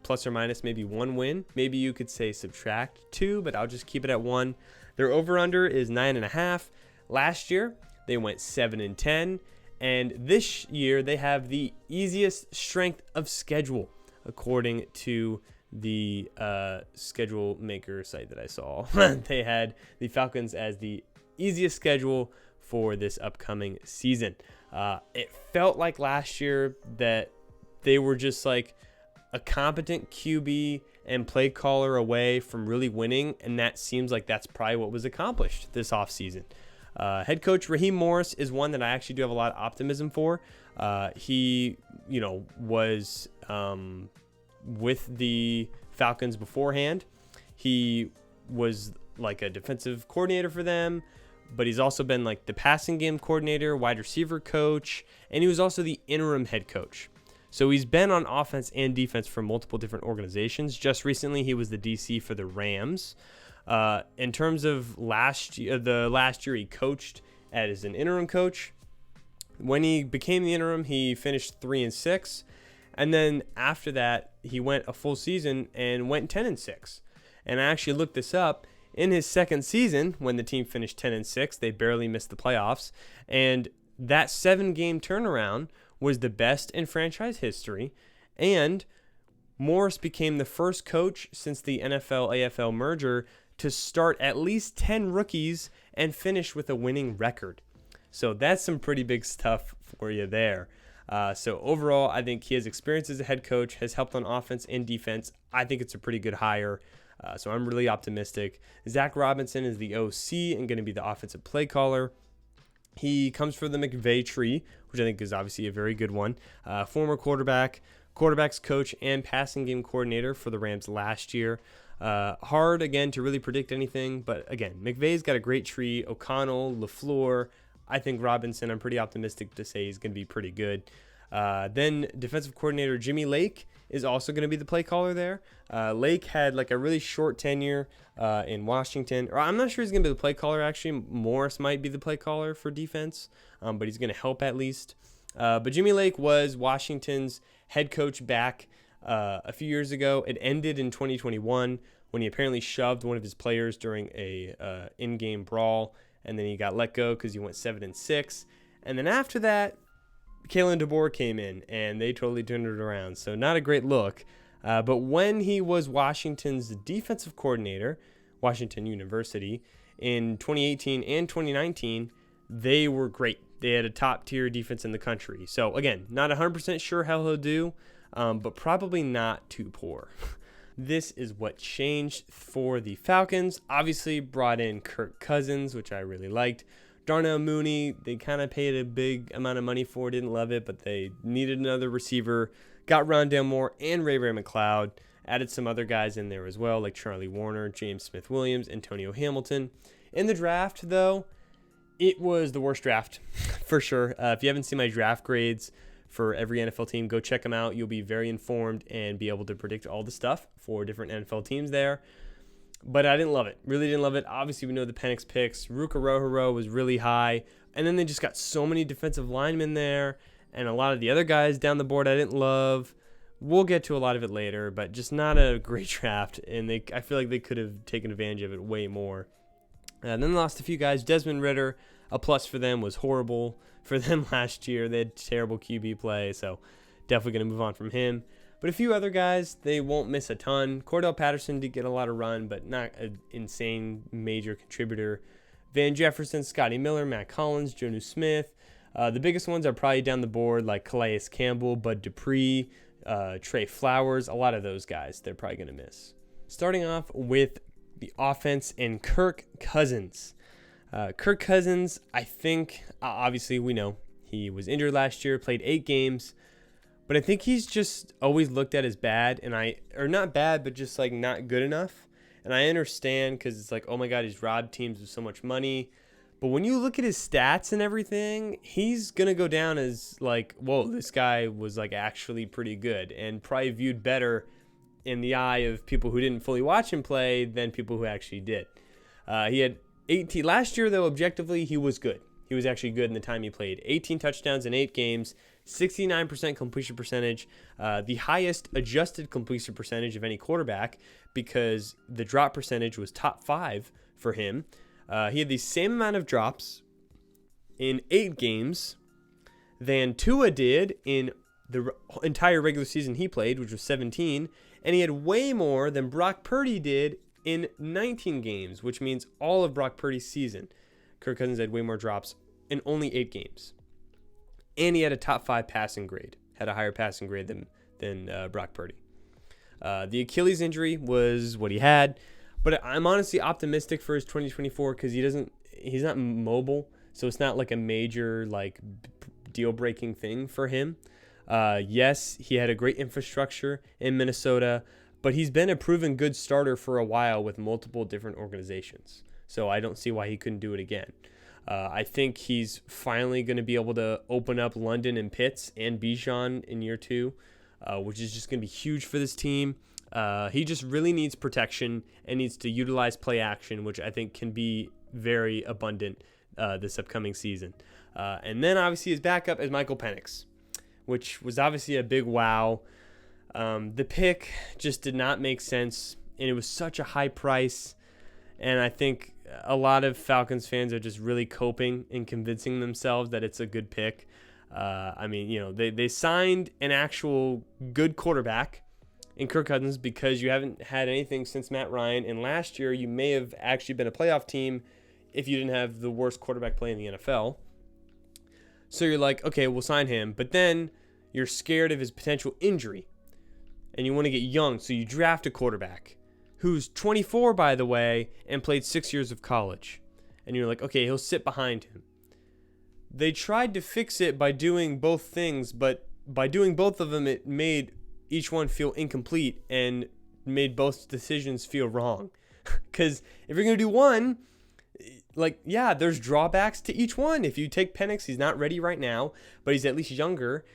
plus or minus maybe 1 win. Maybe you could say subtract 2, but I'll just keep it at 1. Their over-under is 9.5. Last year, they went 7-10. And this year, they have the easiest strength of schedule, according to the schedule maker site that I saw. They had the Falcons as the easiest schedule for this upcoming season. It felt like last year that they were just like a competent QB and play caller away from really winning, and that seems like that's probably what was accomplished this offseason. Head coach Raheem Morris is one that I actually do have a lot of optimism for. He, was with the Falcons beforehand. He was like a defensive coordinator for them, but he's also been like the passing game coordinator, wide receiver coach, and he was also the interim head coach. So he's been on offense and defense for multiple different organizations. Just recently, he was the DC for the Rams. In terms of last year he coached as an interim coach. When he became the interim, he finished 3-6, and then after that, he went a full season and went 10-6. And I actually looked this up. In his second season, when the team finished 10-6, they barely missed the playoffs, and that 7-game turnaround was the best in franchise history, and Morris became the first coach since the NFL-AFL merger to start at least 10 rookies and finish with a winning record. So that's some pretty big stuff for you there. So overall, I think his experience as a head coach has helped on offense and defense. I think it's a pretty good hire. So I'm really optimistic. Zach Robinson is the OC and going to be the offensive play caller. He comes from the McVay tree, which I think is obviously a very good one. Former quarterback's coach and passing game coordinator for the Rams last year. Hard, again, to really predict anything. But, again, McVay's got a great tree. O'Connell, LaFleur. I think Robinson, I'm pretty optimistic to say he's going to be pretty good. Then defensive coordinator Jimmy Lake is also going to be the play caller there. Lake had like a really short tenure in Washington. Or I'm not sure he's going to be the play caller, actually. Morris might be the play caller for defense, but he's going to help at least. But Jimmy Lake was Washington's head coach back a few years ago. It ended in 2021 when he apparently shoved one of his players during a in-game brawl, and then he got let go because he went 7-6. And then after that, Kalen DeBoer came in, and they totally turned it around. So not a great look. But when he was Washington's defensive coordinator, Washington University, in 2018 and 2019, they were great. They had a top-tier defense in the country. So, again, not 100% sure how he'll do, but probably not too poor. This is what changed for the Falcons. Obviously, brought in Kirk Cousins, which I really liked. Darnell Mooney, they kind of paid a big amount of money for, didn't love it, but they needed another receiver. Got Rondale Moore and Ray McLeod. Added some other guys in there as well, like Charlie Warner, James Smith-Williams, Antonio Hamilton. In the draft, though, it was the worst draft, for sure. If you haven't seen my draft grades for every NFL team, go check them out. You'll be very informed and be able to predict all the stuff for different NFL teams there. But I didn't love it. Really didn't love it. Obviously, we know the Penix picks. Ruka Rohiro was really high. And then they just got so many defensive linemen there. And a lot of the other guys down the board I didn't love. We'll get to a lot of it later, but just not a great draft. And I feel like they could have taken advantage of it way more. And then they lost a few guys. Desmond Ridder, a plus for them, was horrible for them last year. They had terrible QB play, so definitely going to move on from him. But a few other guys, they won't miss a ton. Cordell Patterson did get a lot of run, but not an insane major contributor. Van Jefferson, Scotty Miller, Matt Collins, Jonnu Smith. The biggest ones are probably down the board, like Calais Campbell, Bud Dupree, Trey Flowers. A lot of those guys they're probably going to miss. Starting off with the offense and Kirk Cousins. Kirk Cousins, I think, obviously we know he was injured last year, played 8 games. But I think he's just always looked at as bad, or not bad, but just like not good enough. And I understand because it's like, oh my God, he's robbed teams of so much money. But when you look at his stats and everything, he's going to go down as like, whoa, this guy was like actually pretty good and probably viewed better in the eye of people who didn't fully watch him play than people who actually did. He had 18 last year, though. Objectively, he was good. He was actually good in the time he played. 18 touchdowns in 8 games, 69% completion percentage, the highest adjusted completion percentage of any quarterback because the drop percentage was top 5 for him. He had the same amount of drops in 8 games than Tua did in the entire regular season he played, which was 17, and he had way more than Brock Purdy did in 19 games, which means all of Brock Purdy's season. Kirk Cousins had way more drops in only 8 games. And he had a top 5 passing grade, had a higher passing grade than Brock Purdy. The Achilles injury was what he had, but I'm honestly optimistic for his 2024 because he's not mobile, so it's not like a major like deal-breaking thing for him. Yes, he had a great infrastructure in Minnesota, but he's been a proven good starter for a while with multiple different organizations. So I don't see why he couldn't do it again. I think he's finally going to be able to open up London and Pitts and Bijan in year 2, which is just going to be huge for this team. He just really needs protection and needs to utilize play action, which I think can be very abundant this upcoming season. And then obviously his backup is Michael Penix, which was obviously a big wow. The pick just did not make sense, and it was such a high price. And I think a lot of Falcons fans are just really coping and convincing themselves that it's a good pick. I mean, you know, they signed an actual good quarterback in Kirk Cousins because you haven't had anything since Matt Ryan. And last year, you may have actually been a playoff team if you didn't have the worst quarterback play in the NFL. So you're like, okay, we'll sign him. But then you're scared of his potential injury. And you want to get young, so you draft a quarterback who's 24, by the way, and played 6 years of college. And you're like, okay, he'll sit behind him. They tried to fix it by doing both things, but by doing both of them, it made each one feel incomplete and made both decisions feel wrong. Because if you're going to do one, like, yeah, there's drawbacks to each one. If you take Penix, he's not ready right now, but he's at least younger.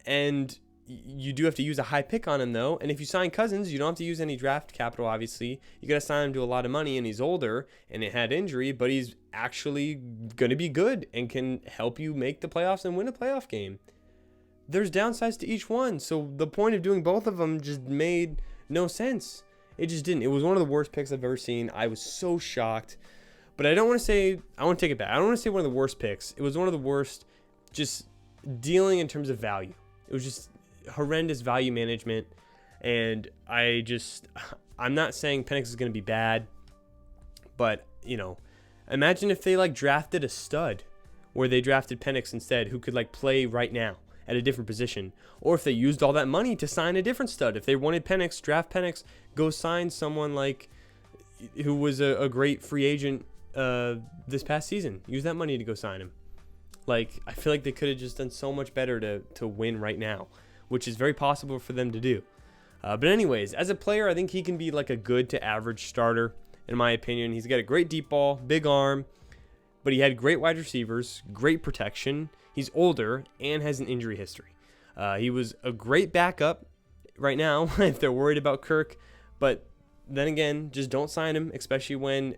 And you do have to use a high pick on him, though. And if you sign Cousins, you don't have to use any draft capital, obviously. You got to sign him to a lot of money, and he's older, and it had injury, but he's actually going to be good and can help you make the playoffs and win a playoff game. There's downsides to each one, so the point of doing both of them just made no sense. It just didn't. It was one of the worst picks I've ever seen. I was so shocked. But I want to take it back. I don't want to say one of the worst picks. It was one of the worst just dealing in terms of value. It was just horrendous value management. And I'm not saying Penix is going to be bad, but, imagine if they drafted a stud, where they drafted Penix instead, who could play right now at a different position. Or if they used all that money to sign a different stud. If they wanted Penix, draft Penix, go sign someone who was a great free agent this past season. Use that money to go sign him. I feel like they could have just done so much better to win right now, which is very possible for them to do. But anyways, as a player, I think he can be a good to average starter, in my opinion. He's got a great deep ball, big arm, but he had great wide receivers, great protection. He's older and has an injury history. He was a great backup right now if they're worried about Kirk, but then again, just don't sign him, especially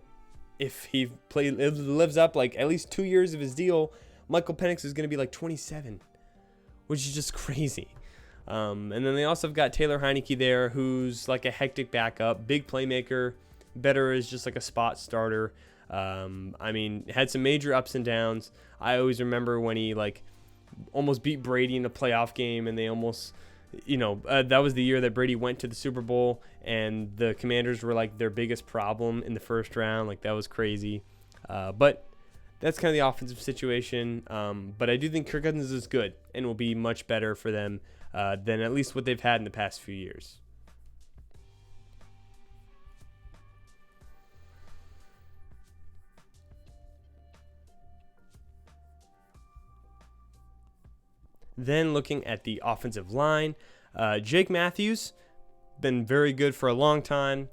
if he lives up at least 2 years of his deal. Michael Penix is going to be 27, which is just crazy. And then they also have got Taylor Heineke there, who's a hectic backup, big playmaker, better as just a spot starter. Had some major ups and downs. I always remember when he almost beat Brady in a playoff game, and they almost, that was the year that Brady went to the Super Bowl, and the Commanders were their biggest problem in the first round. That was crazy. But that's kind of the offensive situation. But I do think Kirk Cousins is good and will be much better for them than at least what they've had in the past few years. Then looking at the offensive line, Jake Matthews, been very good for a long time.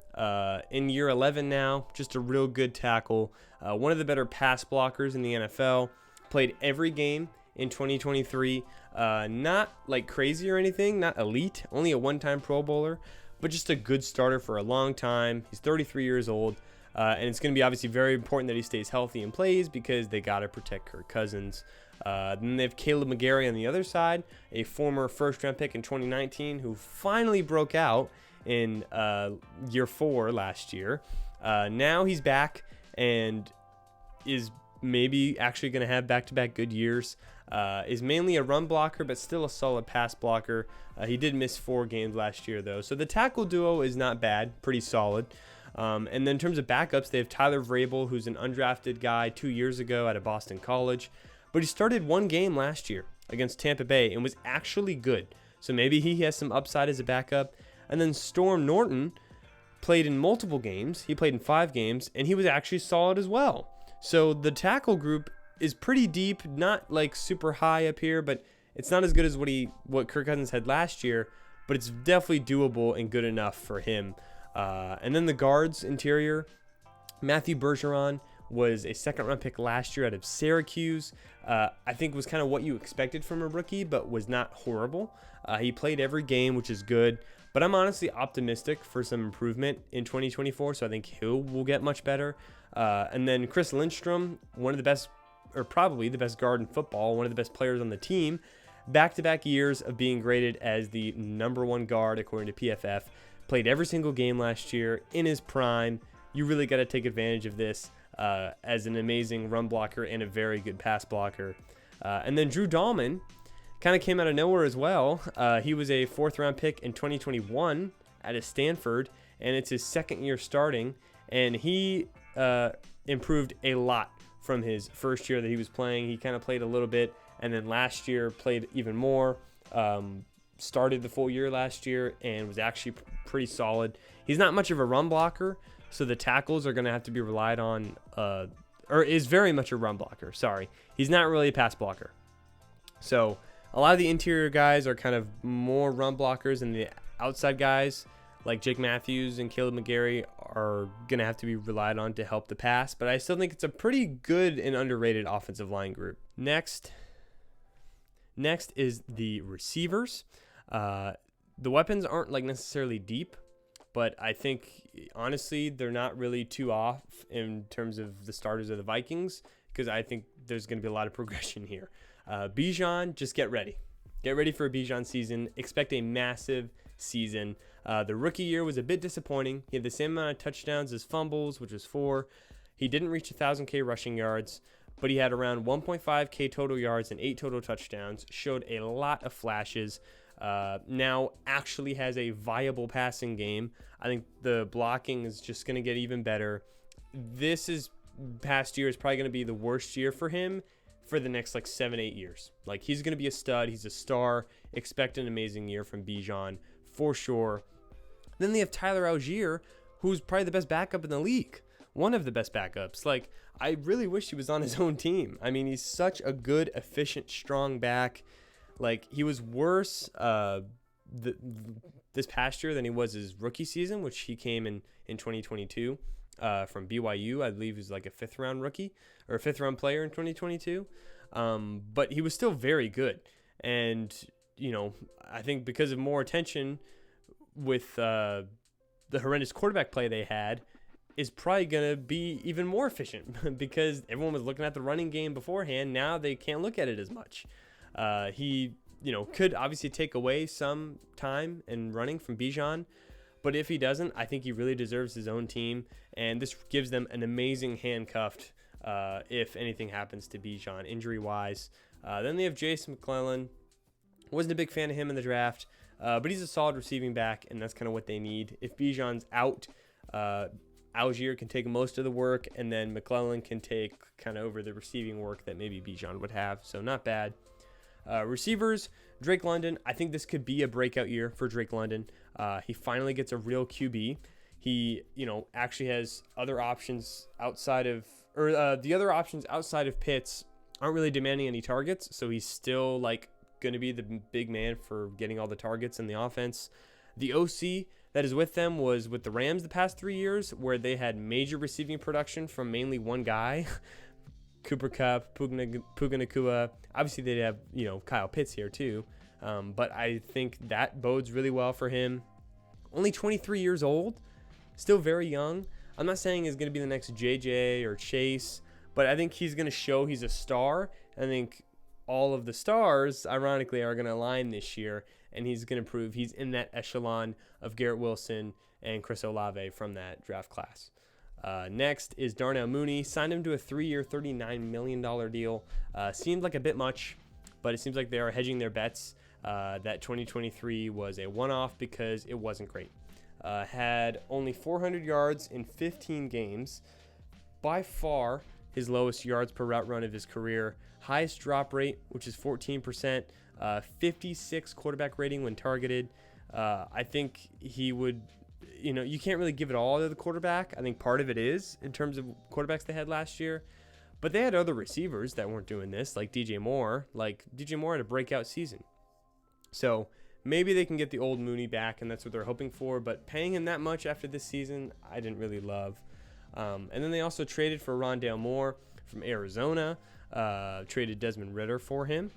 In year 11 now, just a real good tackle. One of the better pass blockers in the NFL. Played every game in 2023. Not crazy or anything, not elite, only a one-time Pro Bowler, but just a good starter for a long time. He's 33 years old. And it's going to be obviously very important that he stays healthy and plays, because they got to protect Kirk Cousins. Then they have Caleb McGarry on the other side, a former first-round pick in 2019 who finally broke out in year 4 last year. Now he's back and is maybe actually going to have back-to-back good years. Is mainly a run blocker, but still a solid pass blocker. He did miss 4 games last year, though. So the tackle duo is not bad, pretty solid. And then in terms of backups, they have Tyler Vrabel, who's an undrafted guy 2 years ago out of Boston College. But he started 1 game last year against Tampa Bay and was actually good. So maybe he has some upside as a backup. And then Storm Norton played in multiple games. He played in 5 games, and he was actually solid as well. So the tackle group is pretty deep, not super high up here, but it's not as good as what Kirk Cousins had last year, but it's definitely doable and good enough for him. And then the guards interior, Matthew Bergeron was a second-round pick last year out of Syracuse. I think was kind of what you expected from a rookie, but was not horrible. He played every game, which is good. But I'm honestly optimistic for some improvement in 2024, so I think he will get much better. And then Chris Lindstrom, one of the best, or probably the best guard in football, one of the best players on the team. Back-to-back years of being graded as the #1 guard according to PFF. Played every single game last year in his prime. You really got to take advantage of this as an amazing run blocker and a very good pass blocker. And then Drew Dahlman kind of came out of nowhere as well. He was a 4th-round pick in 2021 out of Stanford, and it's his 2nd year starting. And he improved a lot from his first year that he was playing. He kind of played a little bit, and then last year played even more. Started the full year last year and was actually pretty solid. He's not much of a run blocker, so the tackles are going to have to be relied on, or is very much a run blocker. Sorry. He's not really a pass blocker. So a lot of the interior guys are kind of more run blockers, and the outside guys like Jake Matthews and Caleb McGarry are going to have to be relied on to help the pass. But I still think it's a pretty good and underrated offensive line group. Next Next is the receivers. The weapons aren't like necessarily deep, but I think honestly they're not really too off in terms of the starters of the Vikings, because I think there's going to be a lot of progression here. Bijan, just get ready. Get ready for a Bijan season. Expect a massive season. The rookie year was a bit disappointing. He had the same amount of touchdowns as fumbles, which was 4. He didn't reach 1,000 rushing yards, but he had around 1.5K total yards and 8 total touchdowns. Showed a lot of flashes. Now actually has a viable passing game. I think the blocking is just going to get even better. Past year is probably going to be the worst year for him for the next 7-8 years. He's going to be a stud. He's a star. Expect an amazing year from Bijan for sure. Then they have Tyler Algier, who's probably the best backup in the league. One of the best backups. I really wish he was on his own team. I mean, he's such a good, efficient, strong back. He was worse this past year than he was his rookie season, which he came in 2022 from BYU. I believe he was a 5th-round rookie or a 5th-round player in 2022. But he was still very good. And, I think because of more attention with the horrendous quarterback play they had, is probably going to be even more efficient because everyone was looking at the running game beforehand. Now they can't look at it as much. He, could obviously take away some time and running from Bijan, but if he doesn't, I think he really deserves his own team, and this gives them an amazing handcuffed if anything happens to Bijan injury-wise. Then they have Jason McClellan. Wasn't a big fan of him in the draft, but he's a solid receiving back, and that's kind of what they need. If Bijan's out, Algier can take most of the work, and then McClellan can take kind of over the receiving work that maybe Bijan would have, so not bad. Receivers, Drake London. I think this could be a breakout year for Drake London. He finally gets a real QB. He, actually has other options outside of, the other options outside of Pitts aren't really demanding any targets, so he's still going to be the big man for getting all the targets in the offense. The OC that is with them was with the Rams the past 3 years, where they had major receiving production from mainly one guy, Cooper Kupp, Puka Nacua. Obviously, they have Kyle Pitts here too, but I think that bodes really well for him. Only 23 years old, still very young. I'm not saying he's going to be the next JJ or Chase, but I think he's going to show he's a star. I think all of the stars, ironically, are going to align this year, and he's going to prove he's in that echelon of Garrett Wilson and Chris Olave from that draft class. Next is Darnell Mooney. Signed him to a 3-year, $39 million deal. Seemed like a bit much, but it seems like they are hedging their bets. That 2023 was a one-off because it wasn't great. Had only 400 yards in 15 games. By far his lowest yards per route run of his career. Highest drop rate, which is 14%. 56 quarterback rating when targeted. I think he would... you can't really give it all to the quarterback. I think part of it is in terms of quarterbacks they had last year. But they had other receivers that weren't doing this, like DJ Moore. DJ Moore had a breakout season. So maybe they can get the old Mooney back, and that's what they're hoping for. But paying him that much after this season, I didn't really love. And then they also traded for Rondale Moore from Arizona. Traded Desmond Ridder for him.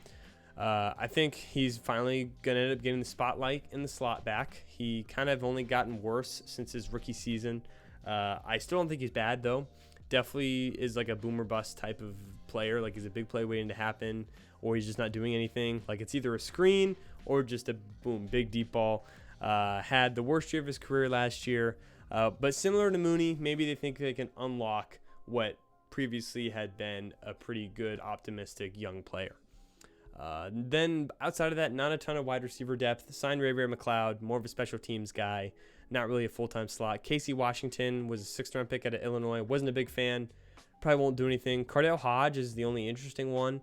I think he's finally going to end up getting the spotlight in the slot back. He kind of only gotten worse since his rookie season. I still don't think he's bad, though. Definitely is a boomer bust type of player. He's a big play waiting to happen, or he's just not doing anything. It's either a screen or just a big deep ball. Had the worst year of his career last year. But similar to Mooney, maybe they think they can unlock what previously had been a pretty good, optimistic young player. Then outside of that, not a ton of wide receiver depth. Signed Ray McLeod, more of a special teams guy, not really a full-time slot. Casey Washington was a 6th-round pick out of Illinois. Wasn't a big fan. Probably won't do anything. Cardale Hodge is the only interesting one.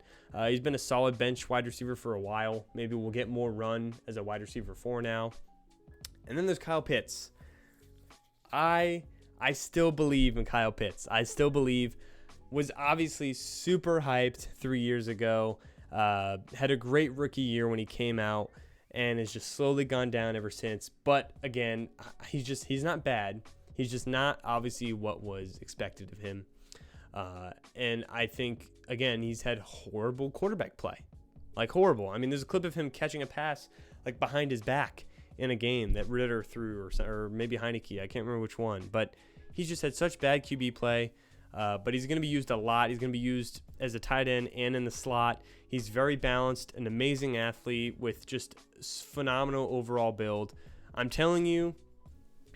He's been a solid bench wide receiver for a while. Maybe we'll get more run as a wide receiver 4 now. And then there's Kyle Pitts. I still believe in Kyle Pitts. I still believe. Was obviously super hyped 3 years ago. Had a great rookie year when he came out, and has just slowly gone down ever since. But again, he's not bad. He's just not obviously what was expected of him. And I think, again, he's had horrible quarterback play. like horrible. I mean, there's a clip of him catching a pass like behind his back in a game that Ritter threw, or maybe Heineke. I can't remember which one, but he's just had such bad QB play. But he's going to be used a lot. He's going to be used as a tight end and in the slot. He's very balanced, an amazing athlete with just phenomenal overall build. I'm telling you,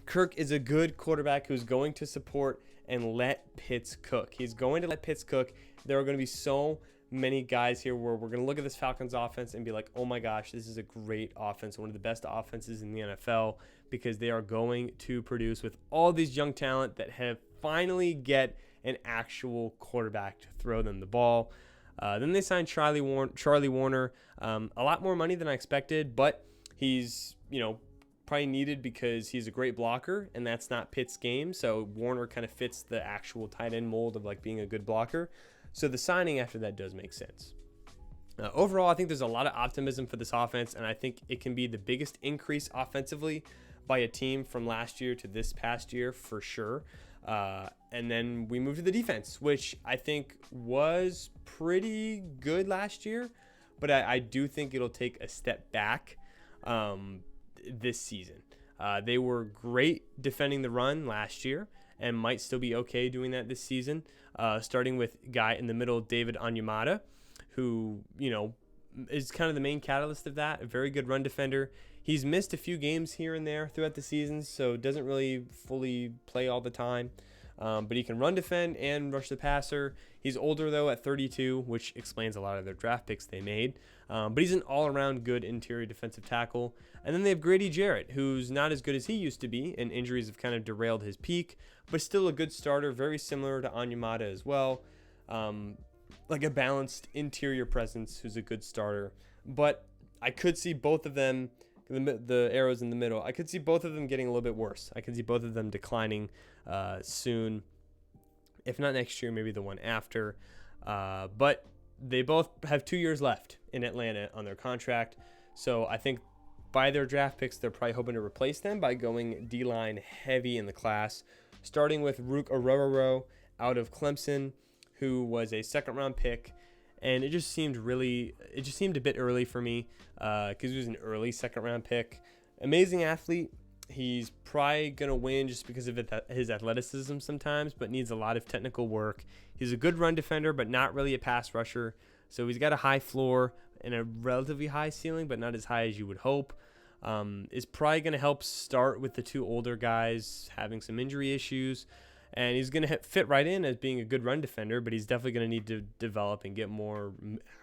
Kirk is a good quarterback who's going to support and let Pitts cook. He's going to let Pitts cook. There are going to be so many guys here where we're going to look at this Falcons offense and be like, oh my gosh, this is a great offense, one of the best offenses in the NFL, because they are going to produce with all these young talent that have finally get an actual quarterback to throw them the ball. Then they signed Charlie Warner, a lot more money than I expected, but he's, probably needed because he's a great blocker, and that's not Pitt's game. So Warner kind of fits the actual tight end mold of like being a good blocker. So the signing after that does make sense. Overall, I think there's a lot of optimism for this offense, and I think it can be the biggest increase offensively by a team from last year to this past year for sure. And then we move to the defense, which I think was pretty good last year, but I do think it'll take a step back this season. They were great defending the run last year and might still be okay doing that this season, starting with guy in the middle, David Onyemata, who, is kind of the main catalyst of that, a very good run defender. He's missed a few games here and there throughout the season, so doesn't really fully play all the time. But he can run defend and rush the passer. He's older, though, at 32, which explains a lot of their draft picks they made. But he's an all-around good interior defensive tackle. And then they have Grady Jarrett, who's not as good as he used to be, and injuries have kind of derailed his peak, but still a good starter, very similar to Onyemata as well. Like a balanced interior presence who's a good starter. But I could see both of them, the arrows in the middle, I could see both of them getting a little bit worse. I could see both of them declining soon. If not next year, maybe the one after. But they both have 2 years left in Atlanta on their contract. So I think by their draft picks, they're probably hoping to replace them by going D-line heavy in the class, starting with Rook Orororo out of Clemson, who was a second-round pick. And it just seemed a bit early for me because he was an early second-round pick. Amazing athlete. He's probably going to win just because of his athleticism sometimes, but needs a lot of technical work. He's a good run defender, but not really a pass rusher. So he's got a high floor and a relatively high ceiling, but not as high as you would hope. Is probably going to help start with the two older guys having some injury issues. And he's going to fit right in as being a good run defender, but he's definitely going to need to develop and get more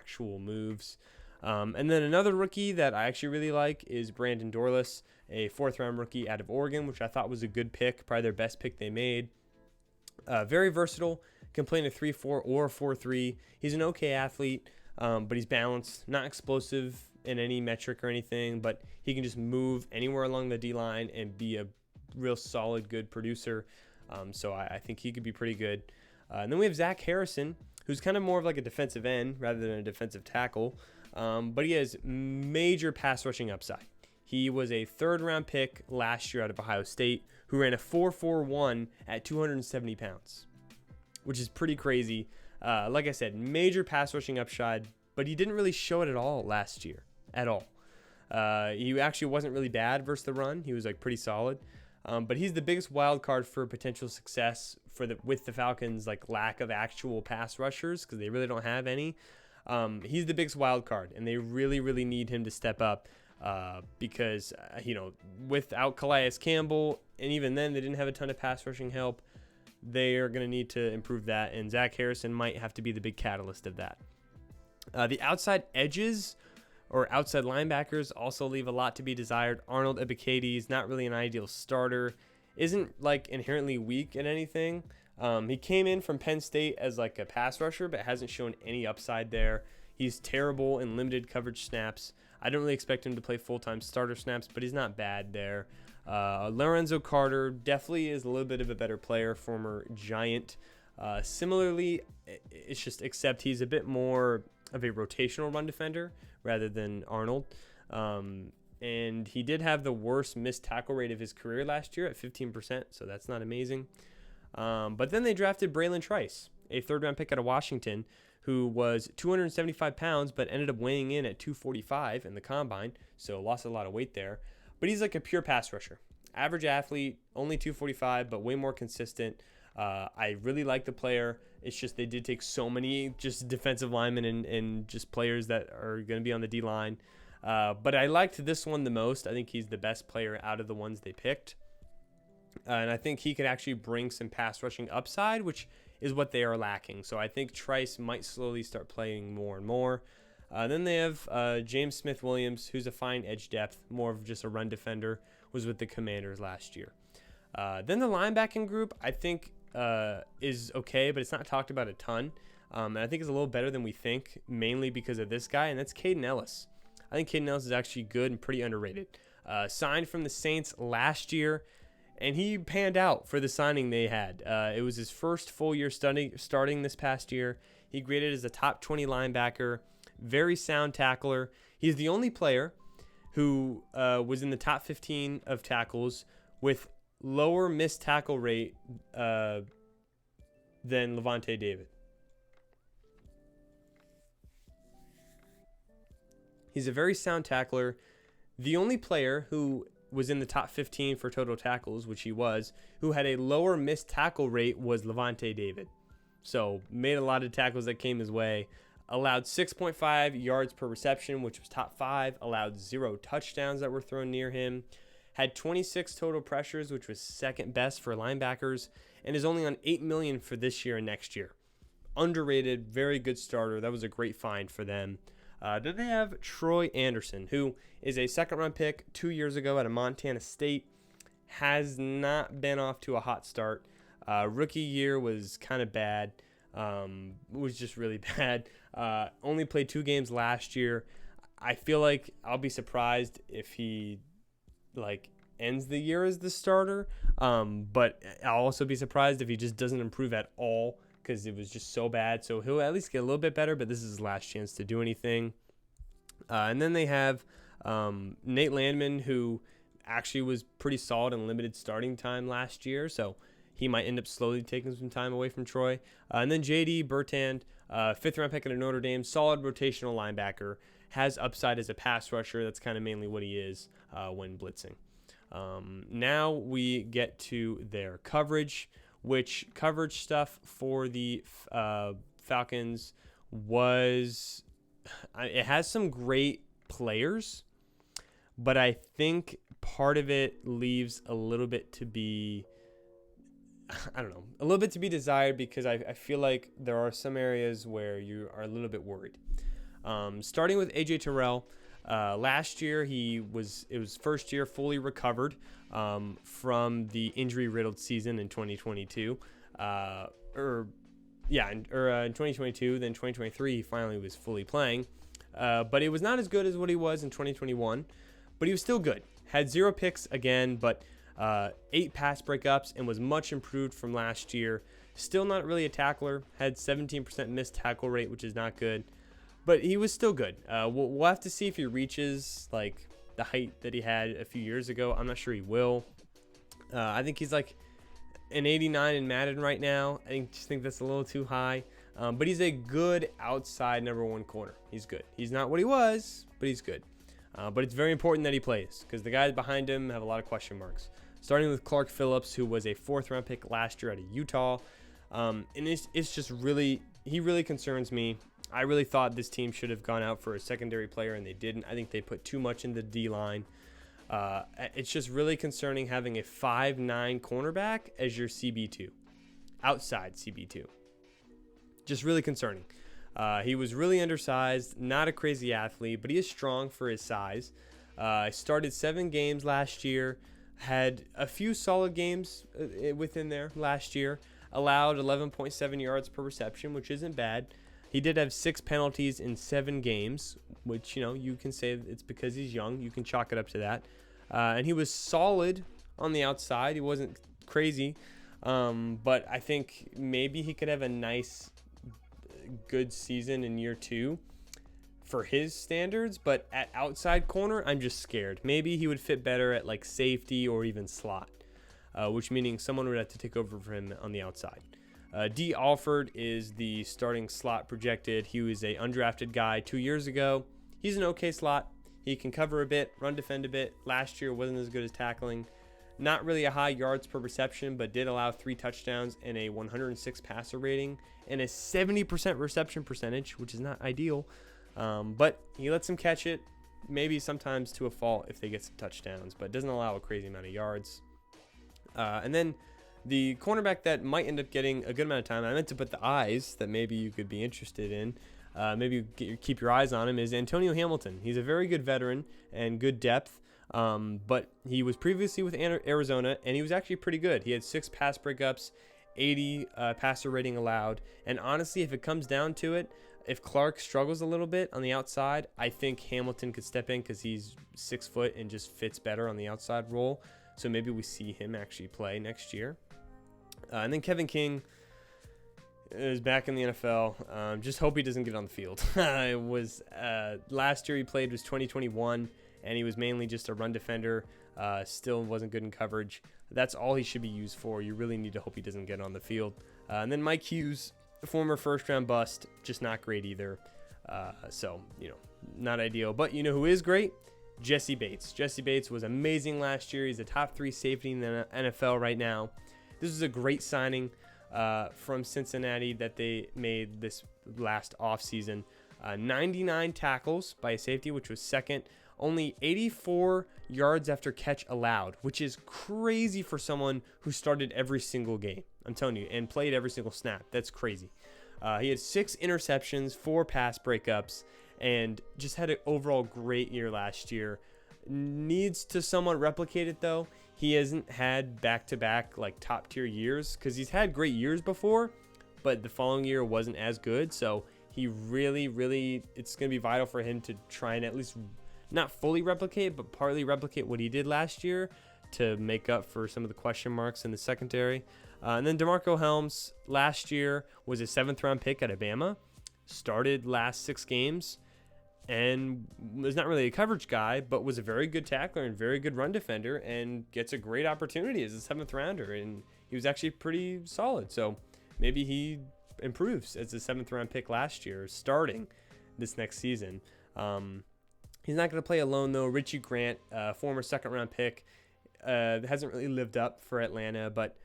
actual moves. And then another rookie that I actually really like is Brandon Dorlus, a fourth-round rookie out of Oregon, which I thought was a good pick, probably their best pick they made. Very versatile, can play in a 3-4 or a 4-3. He's an okay athlete, but he's balanced, not explosive in any metric or anything, but he can just move anywhere along the D-line and be a real solid, good producer. So I think he could be pretty good. And then we have Zach Harrison, who's kind of more of like a defensive end rather than a defensive tackle. But he has major pass rushing upside. He was a third-round pick last year out of Ohio State who ran a 4.41 at 270 pounds, which is pretty crazy. Like I said, major pass rushing upside, but he didn't really show it at all last year, at all. He actually wasn't really bad versus the run. He was like pretty solid. But he's the biggest wild card for potential success with the Falcons' like lack of actual pass rushers because they really don't have any. He's the biggest wild card, and they really, really need him to step up because without Calais Campbell, and even then they didn't have a ton of pass rushing help. They are going to need to improve that, and Zach Harrison might have to be the big catalyst of that. The outside edges or outside linebackers also leave a lot to be desired. Arnold Ebiketie is not really an ideal starter, isn't like inherently weak in anything. He came in from Penn State as like a pass rusher, but hasn't shown any upside there. He's terrible in limited coverage snaps. I don't really expect him to play full-time starter snaps, but he's not bad there. Lorenzo Carter definitely is a little bit of a better player, former Giant. Similarly, it's just except he's a bit more of a rotational run defender rather than Arnold. And he did have the worst missed tackle rate of his career last year at 15%, so that's not amazing. But then they drafted Braylon Trice, a third-round pick out of Washington, who was 275 pounds but ended up weighing in at 245 in the combine, so lost a lot of weight there. But he's like a pure pass rusher. Average athlete, only 245, but way more consistent. I really like the player. It's just they did take so many just defensive linemen and just players that are going to be on the D-line. But I liked this one the most. I think he's the best player out of the ones they picked. And I think he could actually bring some pass rushing upside, which is what they are lacking. So I think Trice might slowly start playing more and more. Then they have James Smith-Williams, who's a fine edge depth, more of just a run defender, was with the Commanders last year. Then the linebacking group, I think, is okay, but it's not talked about a ton. And I think it's a little better than we think, mainly because of this guy, and that's Caden Ellis. I think Caden Ellis is actually good and pretty underrated. Signed from the Saints last year, and he panned out for the signing they had. It was his first full year starting this past year. He graded as a top 20 linebacker, very sound tackler. He's the only player who was in the top 15 of tackles with lower missed tackle rate than Levante David. He's a very sound tackler. The only player who was in the top 15 for total tackles, which he was, who had a lower missed tackle rate was Levante David. So made a lot of tackles that came his way. Allowed 6.5 yards per reception, which was top 5. Allowed 0 touchdowns that were thrown near him. Had 26 total pressures, which was second best for linebackers, and is only on $8 million for this year and next year. Underrated, very good starter. That was a great find for them. Then they have Troy Anderson, who is a second-round pick 2 years ago out of Montana State. Has not been off to a hot start. Rookie year was kind of bad. Was just really bad. Only played 2 games last year. I feel like I'll be surprised if he ends the year as the starter. But I'll also be surprised if he just doesn't improve at all, because it was just so bad. So he'll at least get a little bit better, but this is his last chance to do anything. And then they have Nate Landman, who actually was pretty solid in limited starting time last year, so he might end up slowly taking some time away from Troy. And then J.D. Bertrand, 5th-round pick out of Notre Dame, solid rotational linebacker, has upside as a pass rusher. That's kind of mainly what he is when blitzing. Now we get to their coverage, which coverage stuff for the Falcons was, it has some great players, but I think part of it leaves a little bit to be, a little bit to be desired, because I feel like there are some areas where you are a little bit worried. Starting with A.J. Terrell, last year it was first year fully recovered from the injury-riddled season in 2022. In 2022, then 2023 he finally was fully playing. But it was not as good as what he was in 2021, but he was still good. Had 0 picks again, but 8 pass breakups, and was much improved from last year. Still not really a tackler. Had 17% missed tackle rate, which is not good. But he was still good. We'll have to see if he reaches the height that he had a few years ago. I'm not sure he will. I think he's like an 89 in Madden right now. I just think that's a little too high. But he's a good outside number 1 corner. He's good. He's not what he was, but he's good. But it's very important that he plays, because the guys behind him have a lot of question marks. Starting with Clark Phillips, who was a 4th-round pick last year out of Utah. And it's just really, he really concerns me. I really thought this team should have gone out for a secondary player, and they didn't. I think they put too much in the D-line. It's just really concerning having a 5'9" cornerback as your CB2, outside CB2. Just really concerning. He was really undersized, not a crazy athlete, but he is strong for his size. Started 7 games last year, had a few solid games within there last year, allowed 11.7 yards per reception, which isn't bad. He did have 6 penalties in 7 games, which, you can say it's because he's young. You can chalk it up to that. And he was solid on the outside. He wasn't crazy. But I think maybe he could have a nice, good season in year 2 for his standards. But at outside corner, I'm just scared. Maybe he would fit better at safety or even slot, which meaning someone would have to take over for him on the outside. D. Alford is the starting slot projected. He was a undrafted guy 2 years ago. He's an okay slot. He can cover a bit, run defend a bit. Last year wasn't as good as tackling. Not really a high yards per reception, but did allow 3 touchdowns and a 106 passer rating and a 70% reception percentage, which is not ideal. But he lets them catch it, maybe sometimes to a fault if they get some touchdowns, but doesn't allow a crazy amount of yards. And then the cornerback that might end up getting a good amount of time, I meant to put the eyes that maybe you could be interested in, maybe keep your eyes on him, is Antonio Hamilton. He's a very good veteran and good depth, but he was previously with Arizona, and he was actually pretty good. He had 6 pass breakups, 80 passer rating allowed, and honestly, if it comes down to it, if Clark struggles a little bit on the outside, I think Hamilton could step in because he's 6 foot and just fits better on the outside role. So maybe we see him actually play next year. And then Kevin King is back in the NFL. Just hope he doesn't get on the field. It was last year he played was 2021, and he was mainly just a run defender. Still wasn't good in coverage. That's all he should be used for. You really need to hope he doesn't get on the field. And then Mike Hughes, former first-round bust, just not great either. So, not ideal. But you know who is great? Jesse Bates. Jesse Bates was amazing last year. He's a top 3 safety in the NFL right now. This was a great signing from Cincinnati that they made this last offseason. 99 tackles by a safety, which was second. Only 84 yards after catch allowed, which is crazy for someone who started every single game. I'm telling you, and played every single snap. That's crazy. He had 6 interceptions, 4 pass breakups, and just had an overall great year last year. Needs to somewhat replicate it, though. He hasn't had back-to-back top-tier years because he's had great years before, but the following year wasn't as good. So he really, it's going to be vital for him to try and at least not fully replicate, but partly replicate what he did last year to make up for some of the question marks in the secondary. And then DeMarco Helms last year was a 7th-round pick at Alabama, started last 6 games, and was not really a coverage guy, but was a very good tackler and very good run defender, and gets a great opportunity as a 7th rounder, and he was actually pretty solid. So maybe he improves as a 7th-round pick last year, starting this next season. He's not going to play alone, though. Richie Grant, former 2nd-round pick, hasn't really lived up for Atlanta, but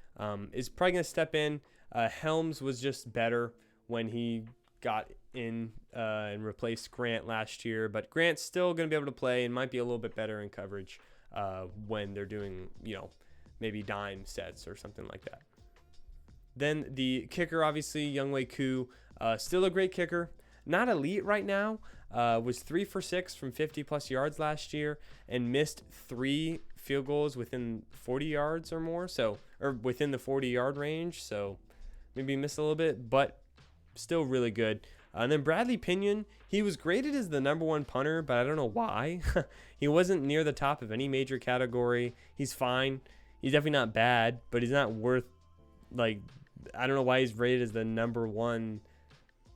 is probably going to step in. Helms was just better when he got in and replaced Grant last year, but Grant's still going to be able to play and might be a little bit better in coverage when they're doing, maybe dime sets or something like that. Then the kicker, obviously, Younghoe Koo, still a great kicker. Not elite right now. Was 3 for 6 from 50-plus yards last year and missed 3 field goals within 40 yards or more, or within the 40-yard range. So maybe missed a little bit, but still really good. And then Bradley Pinion, he was graded as the number 1 punter, but I don't know why. He wasn't near the top of any major category. He's fine. He's definitely not bad, but he's not worth, I don't know why he's rated as the number 1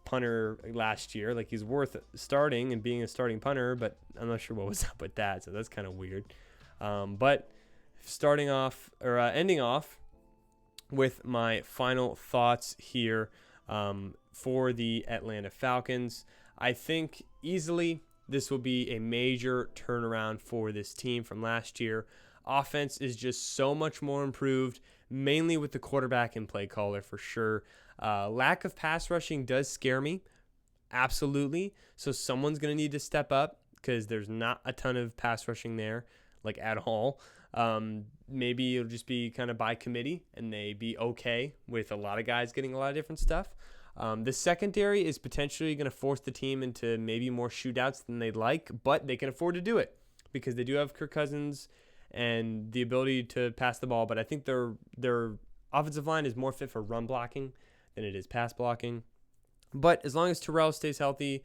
punter last year. He's worth starting and being a starting punter, but I'm not sure what was up with that, so that's kind of weird. But ending off with my final thoughts here for the Atlanta Falcons. I think easily this will be a major turnaround for this team from last year. Offense is just so much more improved, mainly with the quarterback and play caller for sure. Lack of pass rushing does scare me, absolutely. So someone's going to need to step up because there's not a ton of pass rushing there, at all. Maybe it'll just be kind of by committee and they be okay with a lot of guys getting a lot of different stuff. The secondary is potentially going to force the team into maybe more shootouts than they'd like, but they can afford to do it because they do have Kirk Cousins and the ability to pass the ball. But I think their offensive line is more fit for run blocking than it is pass blocking. But as long as Terrell stays healthy,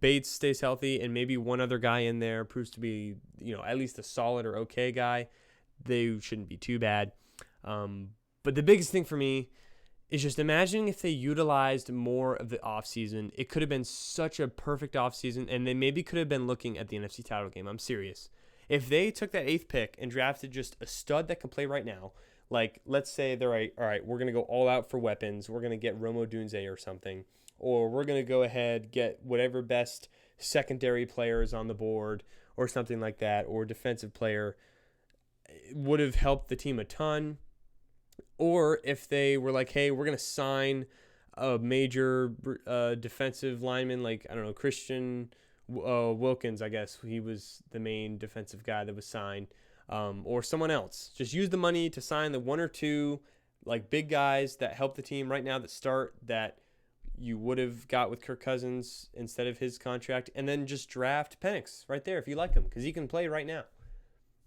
Bates stays healthy, and maybe one other guy in there proves to be, at least a solid or okay guy, they shouldn't be too bad. But the biggest thing for me is just imagining if they utilized more of the offseason. It could have been such a perfect offseason, and they maybe could have been looking at the NFC title game. I'm serious. If they took that 8th pick and drafted just a stud that can play right now, Like, let's say they're like, all right, we're going to go all out for weapons. We're going to get Romo Dunze or something. Or we're going to go ahead, get whatever best secondary player is on the board or something like that, or defensive player. It would have helped the team a ton. Or if they were like, hey, we're going to sign a major defensive lineman, like, I don't know, Christian Wilkins, I guess. He was the main defensive guy that was signed. Or someone else. Just use the money to sign the one or two like big guys that help the team right now that start that you would have got with Kirk Cousins instead of his contract, and then just draft Penix right there if you like him, because he can play right now.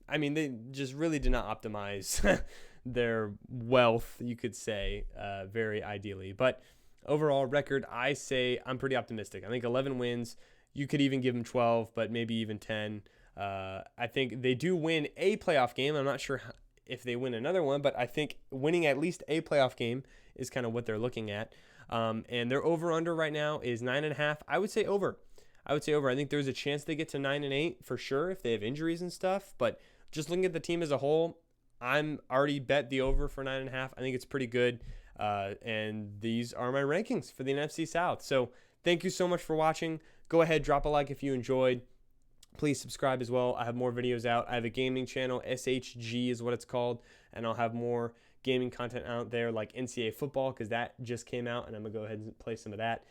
I mean, they just really did not optimize their wealth, you could say, very ideally. But overall record, I say I'm pretty optimistic. I think 11 wins. You could even give them 12, but maybe even 10. I think they do win a playoff game. I'm not sure if they win another one, but I think winning at least a playoff game is kind of what they're looking at. And their over-under right now is 9.5. I would say over. I think there's a chance they get to 9-8 for sure if they have injuries and stuff. But just looking at the team as a whole, I'm already bet the over for 9.5. I think it's pretty good. And these are my rankings for the NFC South. So thank you so much for watching. Go ahead, drop a like if you enjoyed. Please subscribe as well. I have more videos out. I have a gaming channel, SHG is what it's called, and I'll have more gaming content out there like NCAA football because that just came out, and I'm going to go ahead and play some of that.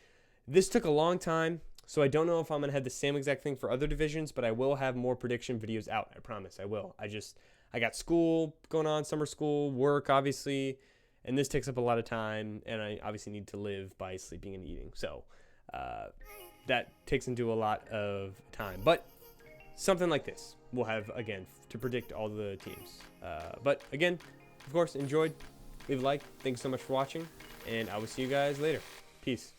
This took a long time, so I don't know if I'm going to have the same exact thing for other divisions, but I will have more prediction videos out. I promise I will. I got school going on, summer school, work, obviously, and this takes up a lot of time, and I obviously need to live by sleeping and eating. So that takes into a lot of time. But something like this we'll have, again, to predict all the teams. But, again, of course, enjoyed. Leave a like. Thanks so much for watching, and I will see you guys later. Peace.